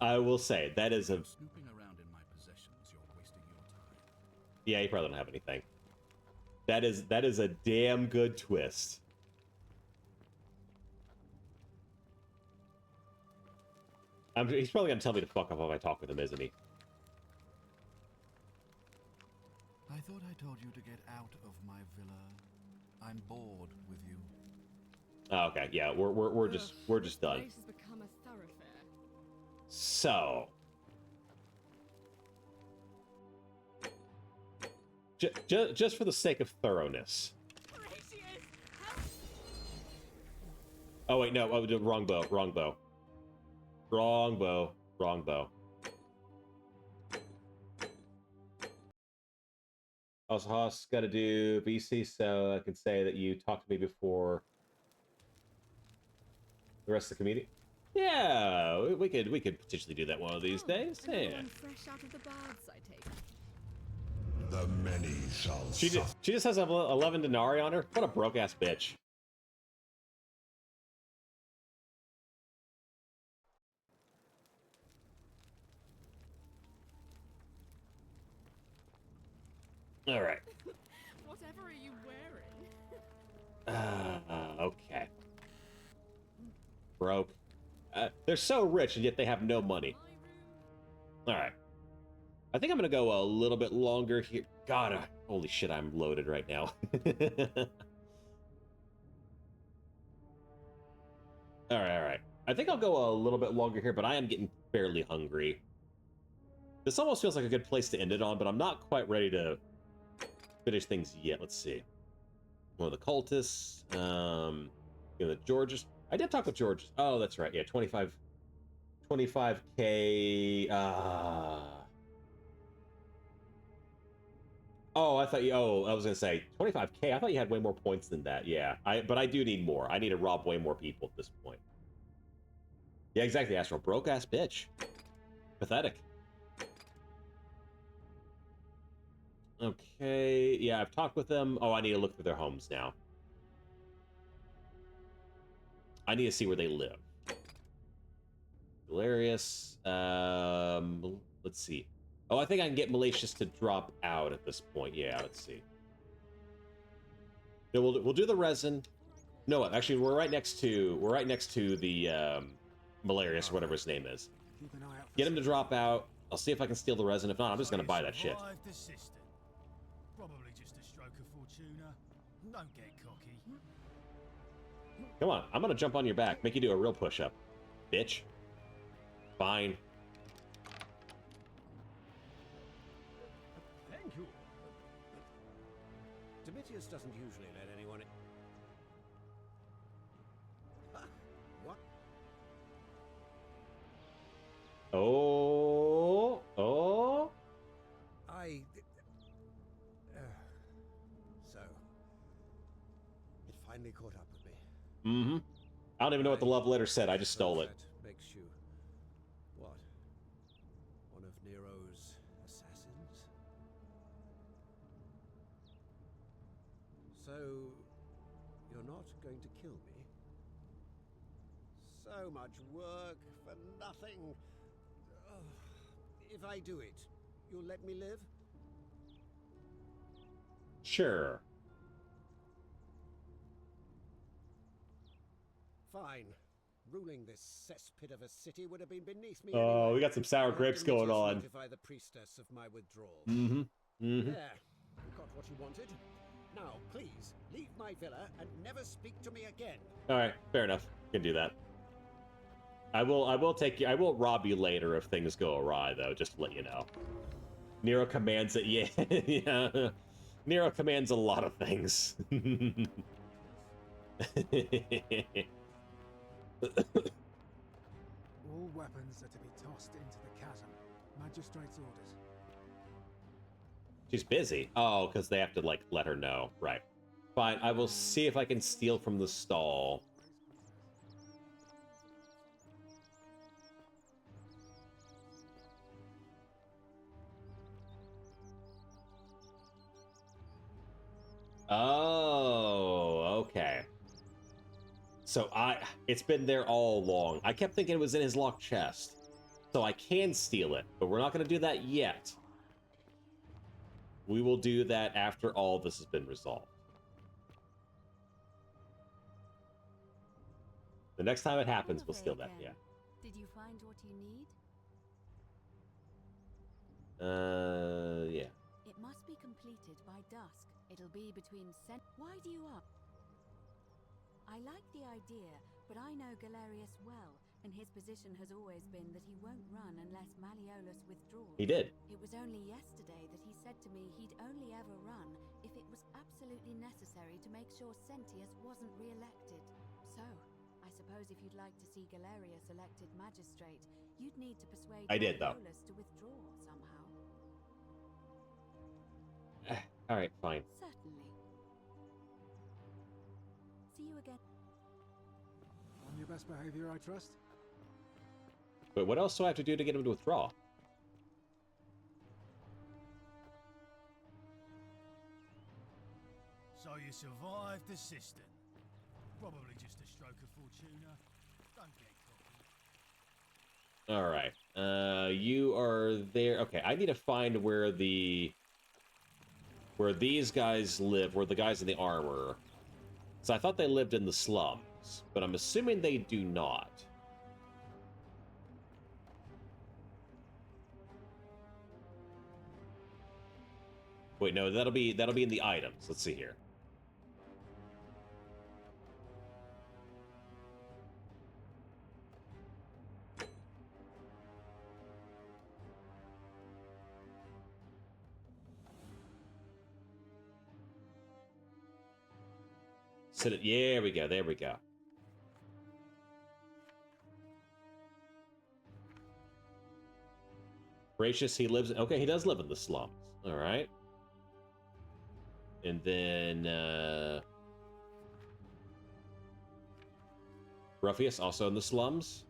I will say, that is a... Snooping around in my possessions, you're wasting your time. Yeah, you probably don't have anything. That is a damn good twist. He's probably going to tell me to fuck off if I talk with him, isn't he? I thought I told you to get out of my villa. I'm bored with you. Oh, okay, yeah, we're just done. Place has become a thoroughfare. So, just for the sake of thoroughness. Oh wait, no, oh, wrong bow, wrong bow, wrong bow, wrong bow. Also, Haas got to do BC, so I can say that you talked to me before the rest of the community. Yeah, we could potentially do that one of these days. Yeah. One fresh out of the baths, I take. The many shall She just has 11 denarii on her. What a broke ass bitch. All right. Whatever are you wearing? Okay. Broke. They're so rich and yet they have no money. All right. I think I'm gonna go a little bit longer here. God, holy shit, I'm loaded right now. All right. I think I'll go a little bit longer here, but I am getting fairly hungry. This almost feels like a good place to end it on, but I'm not quite ready to finish things yet. Let's see. One of the cultists. The Georges. I did talk with Georges. Oh, that's right. Yeah, 25K. Oh, I thought you. Oh, I was gonna say 25K. I thought you had way more points than that. Yeah, but I do need more. I need to rob way more people at this point. Yeah, exactly, Astro. Broke ass bitch. Pathetic. Okay. Yeah, I've talked with them. Oh, I need to look through their homes now. I need to see where they live. Hilarious. Let's see. Oh, I think I can get Malicious to drop out at this point. Yeah, let's see. No, we'll do the resin. No, actually, we're right next to the Malarious, whatever his name is. Get him to drop out. I'll see if I can steal the resin. If not, I'm just gonna buy that shit. Probably just a stroke of fortuna. Don't get cocky. Come on, I'm gonna jump on your back, make you do a real push-up, bitch. Fine. Thank you. Domitius doesn't usually let anyone in. What? Oh. So, it finally caught up with me. Mm-hmm. I don't even know what the love letter said. I just stole it. Makes you what? Nero's assassins? So, you're not going to kill me? So much work for nothing. Ugh. If I do it, you'll let me live? Sure. Fine. Ruling this cesspit of a city would have been beneath me Oh, anyway. we got some sour Let grapes going Demetrius on. Notify the priestess of my withdrawal. Mm-hmm. Mm-hmm. There. You got what you wanted. Now, please, leave my villa and never speak to me again. All right, fair enough. Can do that. I will take you. I will rob you later if things go awry, though. Just to let you know. Nero commands it. Yeah, yeah. Nero commands a lot of things. All weapons are to be tossed into the chasm. Magistrate's orders. She's busy. Oh, because they have to, like, let her know. Right. Fine, I will see if I can steal from the stall. Oh, okay. So it's been there all along. I kept thinking it was in his locked chest. So I can steal it, but we're not going to do that yet. We will do that after all this has been resolved. The next time it happens, we'll steal that, yeah. Did you find what you need? Yeah. It must be completed by dusk. It'll be between Why do you up? I like the idea, but I know Galerius well, and his position has always been that he won't run unless Malleolus withdraws. He did. It was only yesterday that he said to me he'd only ever run if it was absolutely necessary to make sure Sentius wasn't re-elected. So, I suppose if you'd like to see Galerius elected magistrate, you'd need to persuade Malleolus to withdraw somehow. All right, fine. Certainly. See you again. On your best behavior, I trust? But what else do I have to do to get him to withdraw? So you survived the cistern. Probably just a stroke of fortuna. Don't get cocky. All right. You are there. Okay, I need to find where these guys live, where the guys in the armor. So I thought they lived in the slums, but I'm assuming they do not. Wait, no, that'll be in the items. Let's see here. Yeah, we go. There we go. Gracious, he lives. Okay, he does live in the slums. All right. And then Ruffius also in the slums.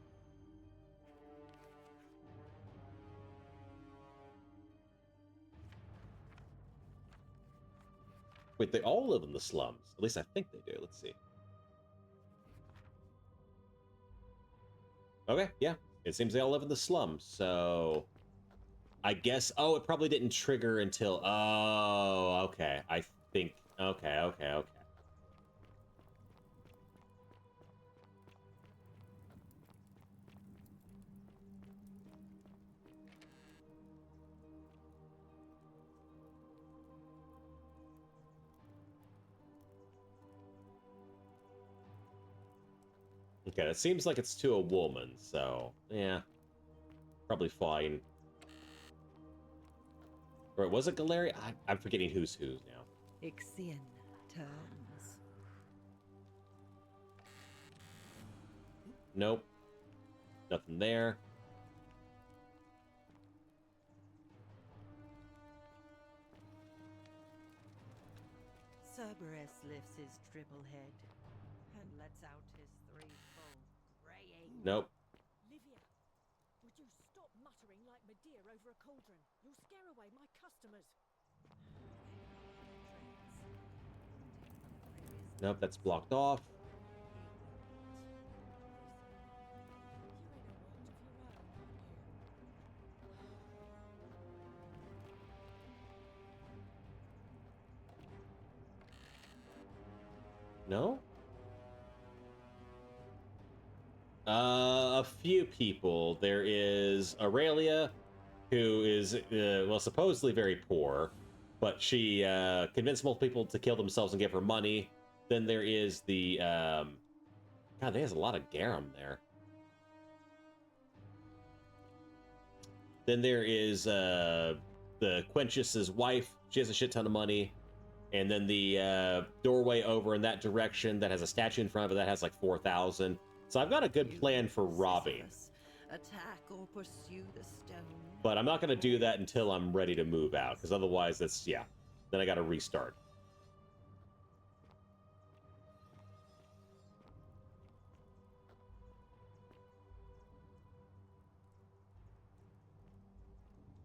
Wait, they all live in the slums. At least I think they do. Let's see. Okay, yeah. It seems they all live in the slums, so I guess... Oh, it probably didn't trigger until... Oh, okay. I think... Okay. Okay, it seems like it's to a woman, so, yeah. Probably fine. Or was it Galeria? I'm forgetting who's who now. Ixion turns. Nope. Nothing there. Cerberus lifts his triple head and lets out his threefold graying. Nope. Livia, would you stop muttering like Medea over a cauldron. You'll scare away my customers. Nope, that's blocked off. No? A few people. There is Aurelia, who is, well, supposedly very poor, but she convinced multiple people to kill themselves and give her money. Then there is the, God, there's a lot of garum there. Then there is the Quentius's wife. She has a shit ton of money. And then the doorway over in that direction that has a statue in front of it that has like 4,000. So I've got a good plan for robbing. Attack or pursue the stone. But I'm not going to do that until I'm ready to move out, because otherwise that's, yeah, then I got to restart.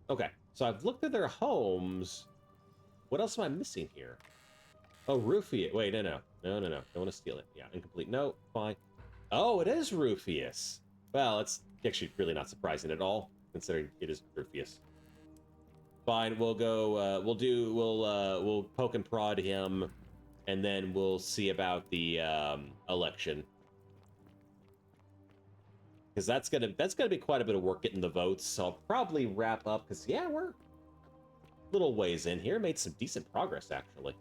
Okay, so I've looked at their homes. What else am I missing here? Oh, Rufus. Wait, no. Don't want to steal it. Yeah, incomplete. No, fine. Oh, it is Rufus. Well, it's actually really not surprising at all, considering it is Rufus. Fine, we'll go. We'll poke and prod him, and then we'll see about the election, because that's gonna be quite a bit of work getting the votes. So I'll probably wrap up, because yeah, we're a little ways in here. Made some decent progress actually.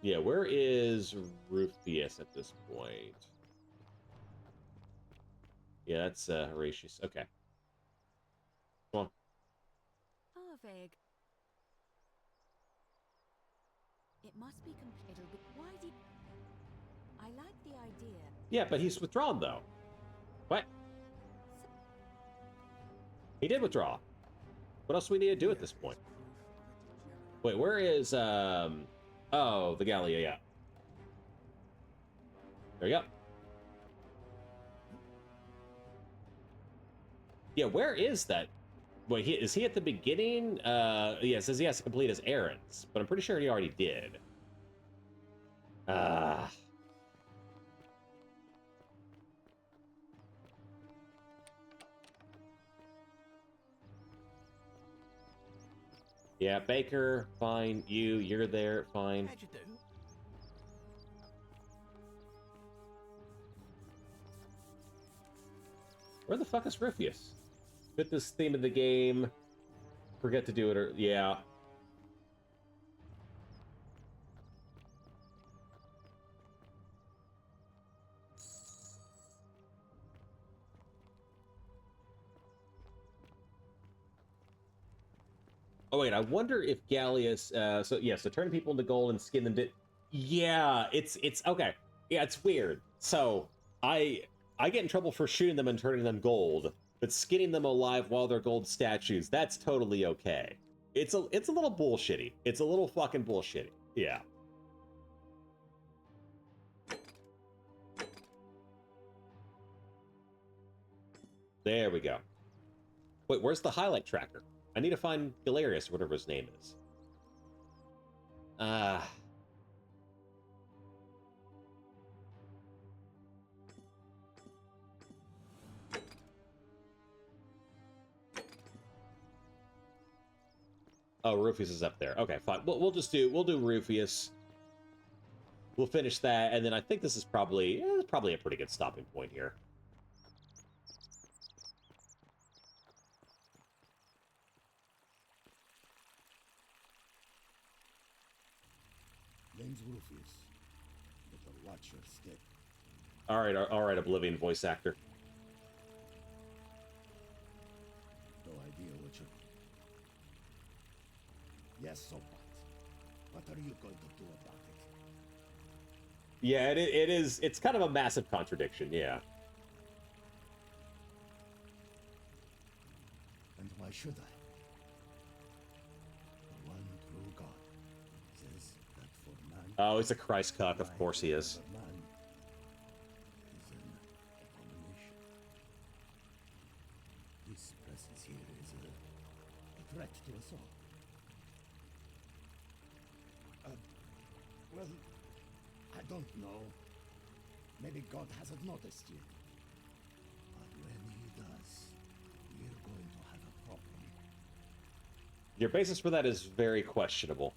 Yeah, where is Rufus at this point? Yeah, that's Horatius. Okay. Come on. Arveg. It must be it'll be. Why did I like the idea? Yeah, but he's withdrawn though. What? He did withdraw. What else do we need to do at this point? Wait, where is oh, the Gallia, yeah. There you go. Yeah, where is that? Wait, is he at the beginning? Yeah, it says he has to complete his errands, but I'm pretty sure he already did. Yeah, Baker, fine. You're there, fine. How'd you do? Where the fuck is Rufus? Fit this theme of the game. Forget to do it, or yeah. Oh wait, I wonder if Gallius. So yeah, so turn people into gold and skin them. Yeah, it's okay. Yeah, it's weird. So I get in trouble for shooting them and turning them gold, but skinning them alive while they're gold statues, that's totally okay. It's a little bullshitty. It's a little fucking bullshitty. Yeah. There we go. Wait, where's the highlight tracker? I need to find Galerius, or whatever his name is. Oh, Rufus is up there. Okay, fine. We'll do Rufus. We'll finish that, and then I think this is probably a pretty good stopping point here. Name's Rufus. Better watch your step. All right, Oblivion voice actor. No idea what you're... Yes, so what are you going to do about it? Yeah, it's kind of a massive contradiction, yeah. And why should I? The one Oh, he's a Christ cuck. Of course he is. Man is an abomination. His presence here is a threat to us all. Well, I don't know. Maybe God hasn't noticed yet. But when he does, we're going to have a problem. Your basis for that is very questionable.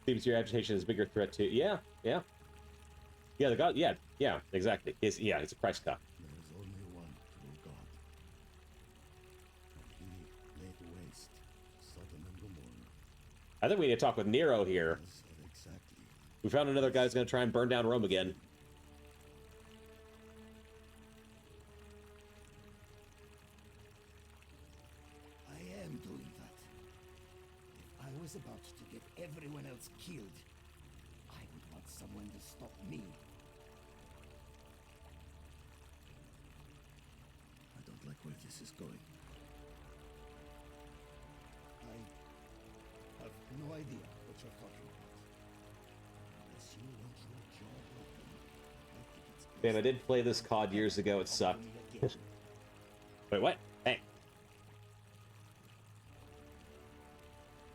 Seems your agitation is a bigger threat to... Yeah, yeah. Yeah, the God... Yeah, yeah, exactly. He's a Christ cuck. There is only one true God. And he laid waste Sodom and Gomorrah. I think we need to talk with Nero here. Exactly. We found another guy who's going to try and burn down Rome again. I am doing that. If I was about to get everyone else killed, I would want someone to stop me. I don't like where this is going. I have no idea what you're talking about. Unless you want your jaw broken, I think it's best. Damn, I did play this COD years ago. It sucked. Wait, what? Hey.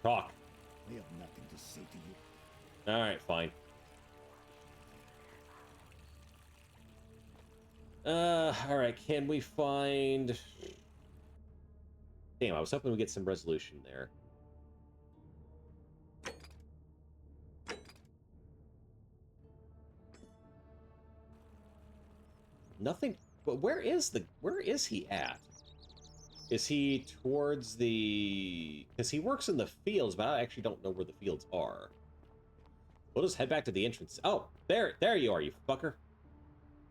Talk. I have nothing to say to you. Alright, fine. Alright, can we find... Damn, I was hoping we'd get some resolution there. Nothing... But where is he at? Is he towards the... Because he works in the fields, but I actually don't know where the fields are. We'll just head back to the entrance. Oh, there you are, you fucker.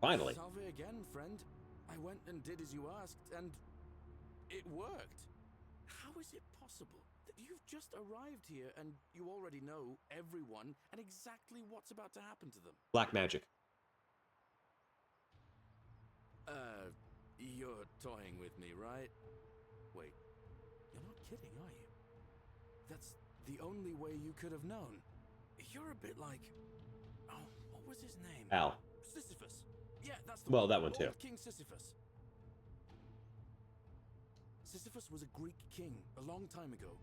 Finally. Salve again, friend. I went and did as you asked, and it worked. How is it possible that you've just arrived here and you already know everyone and exactly what's about to happen to them? Black magic. You're toying with me, right? Wait, you're not kidding, are you? That's the only way you could have known. You're a bit like... Oh, what was his name? Al. Sisyphus. Yeah, that's the Well, one. that one too. Old King Sisyphus. Sisyphus was a Greek king a long time ago.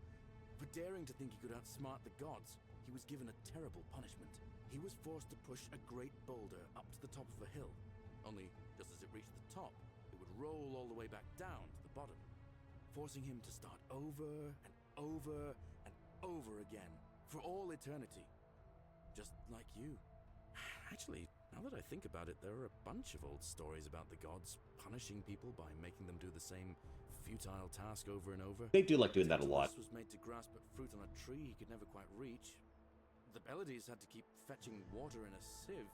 For daring to think he could outsmart the gods, he was given a terrible punishment. He was forced to push a great boulder up to the top of a hill. Only, just as it reached the top, it would roll all the way back down to the bottom, forcing him to start over and over and over again for all eternity. Just like you. Actually, now that I think about it, there are a bunch of old stories about the gods punishing people by making them do the same futile task over and over. They do like doing that a lot. Tantalus was made to grasp at fruit on a tree he could never quite reach. The Pleiades had to keep fetching water in a sieve.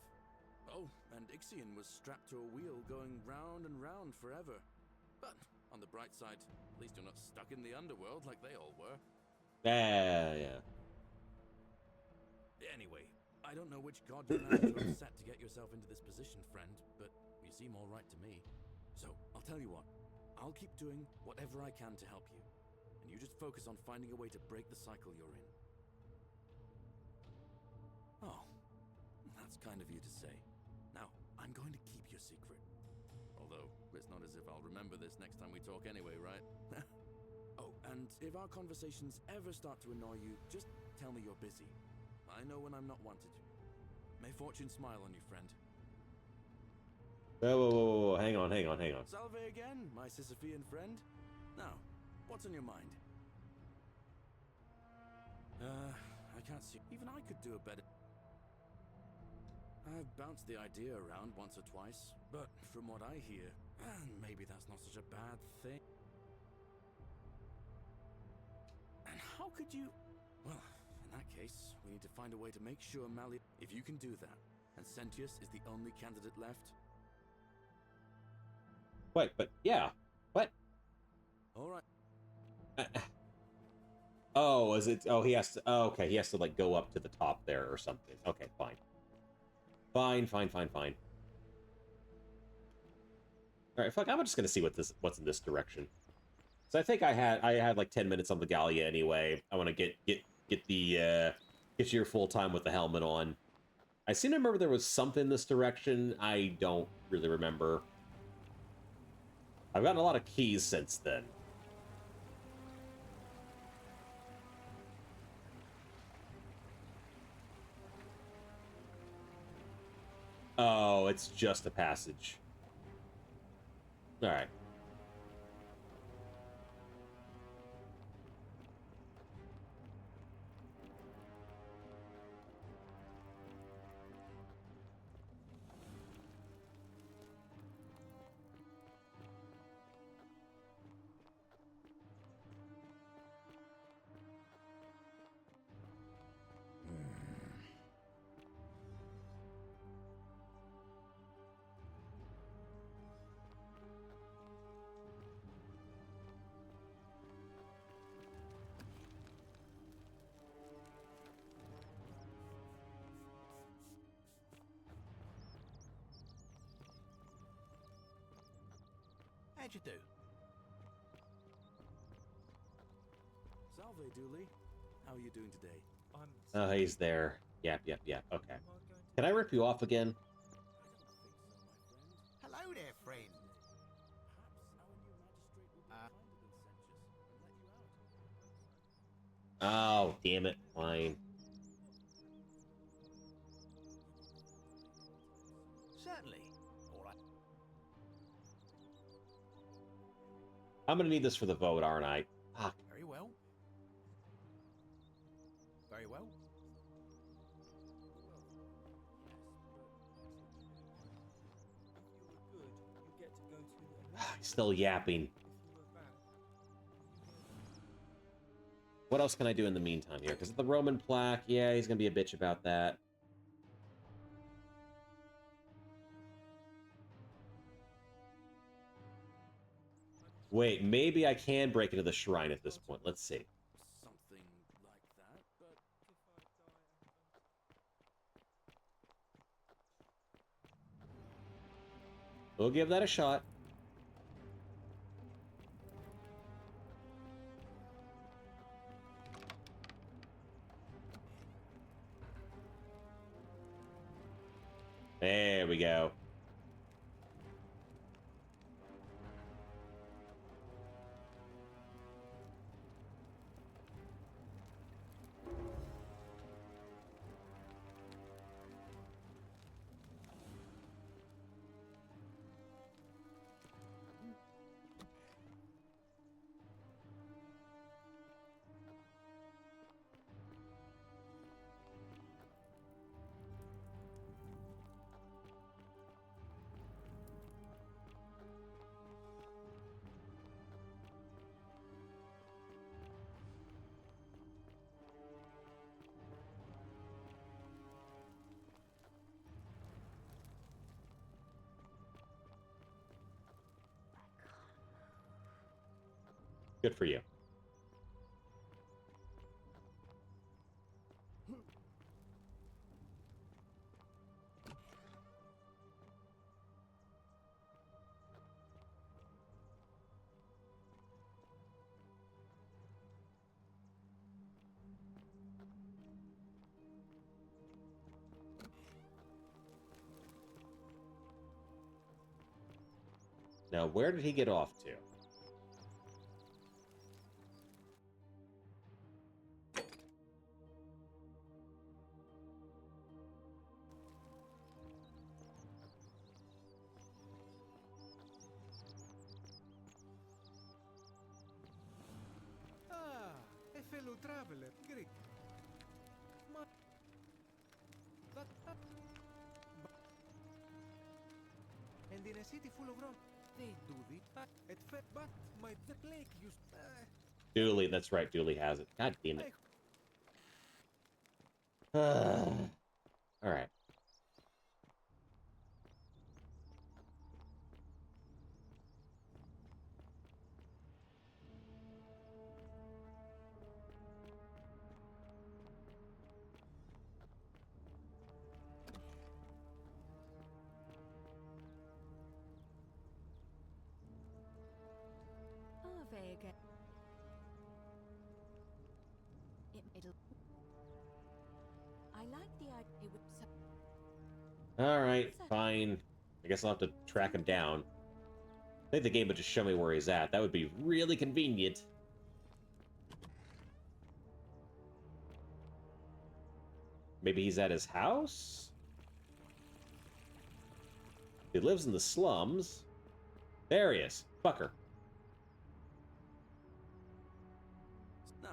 Oh, and Ixion was strapped to a wheel going round and round forever. But on the bright side, at least you're not stuck in the underworld like they all were. Yeah. Anyway, I don't know which god you managed to upset to get yourself into this position, friend, but you seem all right to me. So, I'll tell you what. I'll keep doing whatever I can to help you. And you just focus on finding a way to break the cycle you're in. Oh, that's kind of you to say. Now, I'm going to keep your secret. Although, it's not as if I'll remember this next time we talk anyway, right? Oh, and if our conversations ever start to annoy you, just tell me you're busy. I know when I'm not wanted. May fortune smile on you, friend. Whoa. Hang on. Salve again, my Sisyphean friend. Now, what's on your mind? I can't see. Even I could do a better... I've bounced the idea around once or twice, but from what I hear, maybe that's not such a bad thing. And how could you... Well, in that case, we need to find a way to make sure If you can do that, and Sentius is the only candidate left... Wait, but yeah. What? Alright. Oh, is it... Oh, he has to... Oh, okay, he has to, like, go up to the top there or something. Okay, fine. Fine. Alright, fuck, I'm just gonna see what's in this direction. So I think I had like 10 minutes on the Gallia anyway. I want to get your full time with the helmet on. I seem to remember there was something in this direction. I don't really remember. I've gotten a lot of keys since then. Oh, it's just a passage. All right. How'd you do? Salve, Dooley. How are you doing today? Oh, he's there. Yep. Okay. Can I rip you off again? Hello there, friend. Oh, damn it. Fine. Certainly. All right. I'm gonna need this for the vote, aren't I? Fuck. Very well. Very well. He's still yapping. What else can I do in the meantime here? Because the Roman plaque, yeah, he's gonna be a bitch about that. Wait, maybe I can break into the shrine at this point. Let's see. Something like that, but We'll give that a shot. There we go. Good for you. Now, where did he get off to? Ah, a fellow traveler, Greek. Ma- and in a city full of Rome, they do but my the plague used. Dooley, that's right. Dooley has it. God damn it. All right. Ave again. It'll. I like the idea. It would. Alright, fine. I guess I'll have to track him down. I think the game would just show me where he's at. That would be really convenient. Maybe he's at his house? He lives in the slums. There he is. Fucker. No.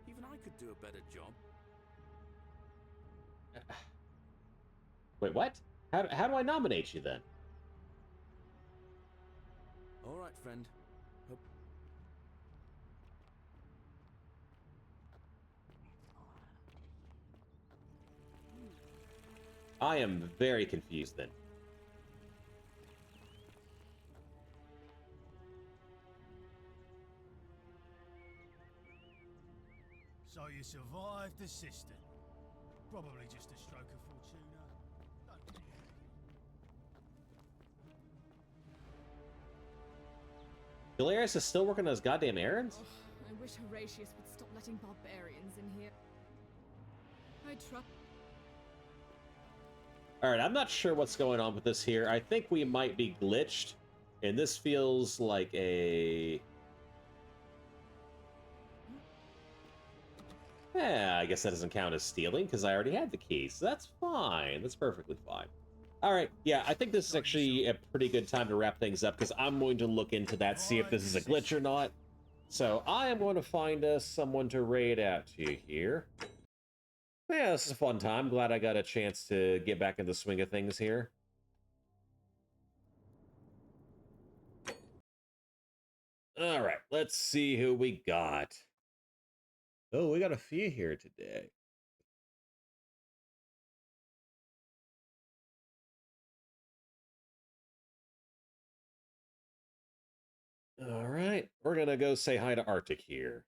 Even I could do a better job. Wait, what? How do I nominate you then? All right, friend. Hope I am very confused then. So you survived the cistern. Probably just a stroke of fortuna. Galerius is still working on his goddamn errands? Ugh, I wish Horatius would stop letting barbarians in here. I trust. Alright, I'm not sure what's going on with this here. I think we might be glitched. And this feels like a... Yeah, I guess that doesn't count as stealing, because I already had the key. So that's fine. That's perfectly fine. Alright, yeah, I think this is actually a pretty good time to wrap things up, because I'm going to look into that, see if this is a glitch or not. So I am going to find us someone to raid out to here. Yeah, this is a fun time. Glad I got a chance to get back in the swing of things here. Alright, let's see who we got. Oh, we got a few here today. All right, we're gonna go say hi to Arctic here.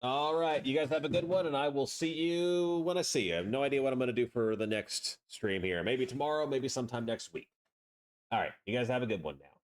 All right, you guys have a good one, and I will see you when I see you. I have no idea what I'm gonna do for the next stream here. Maybe tomorrow, maybe sometime next week. All right, you guys have a good one now.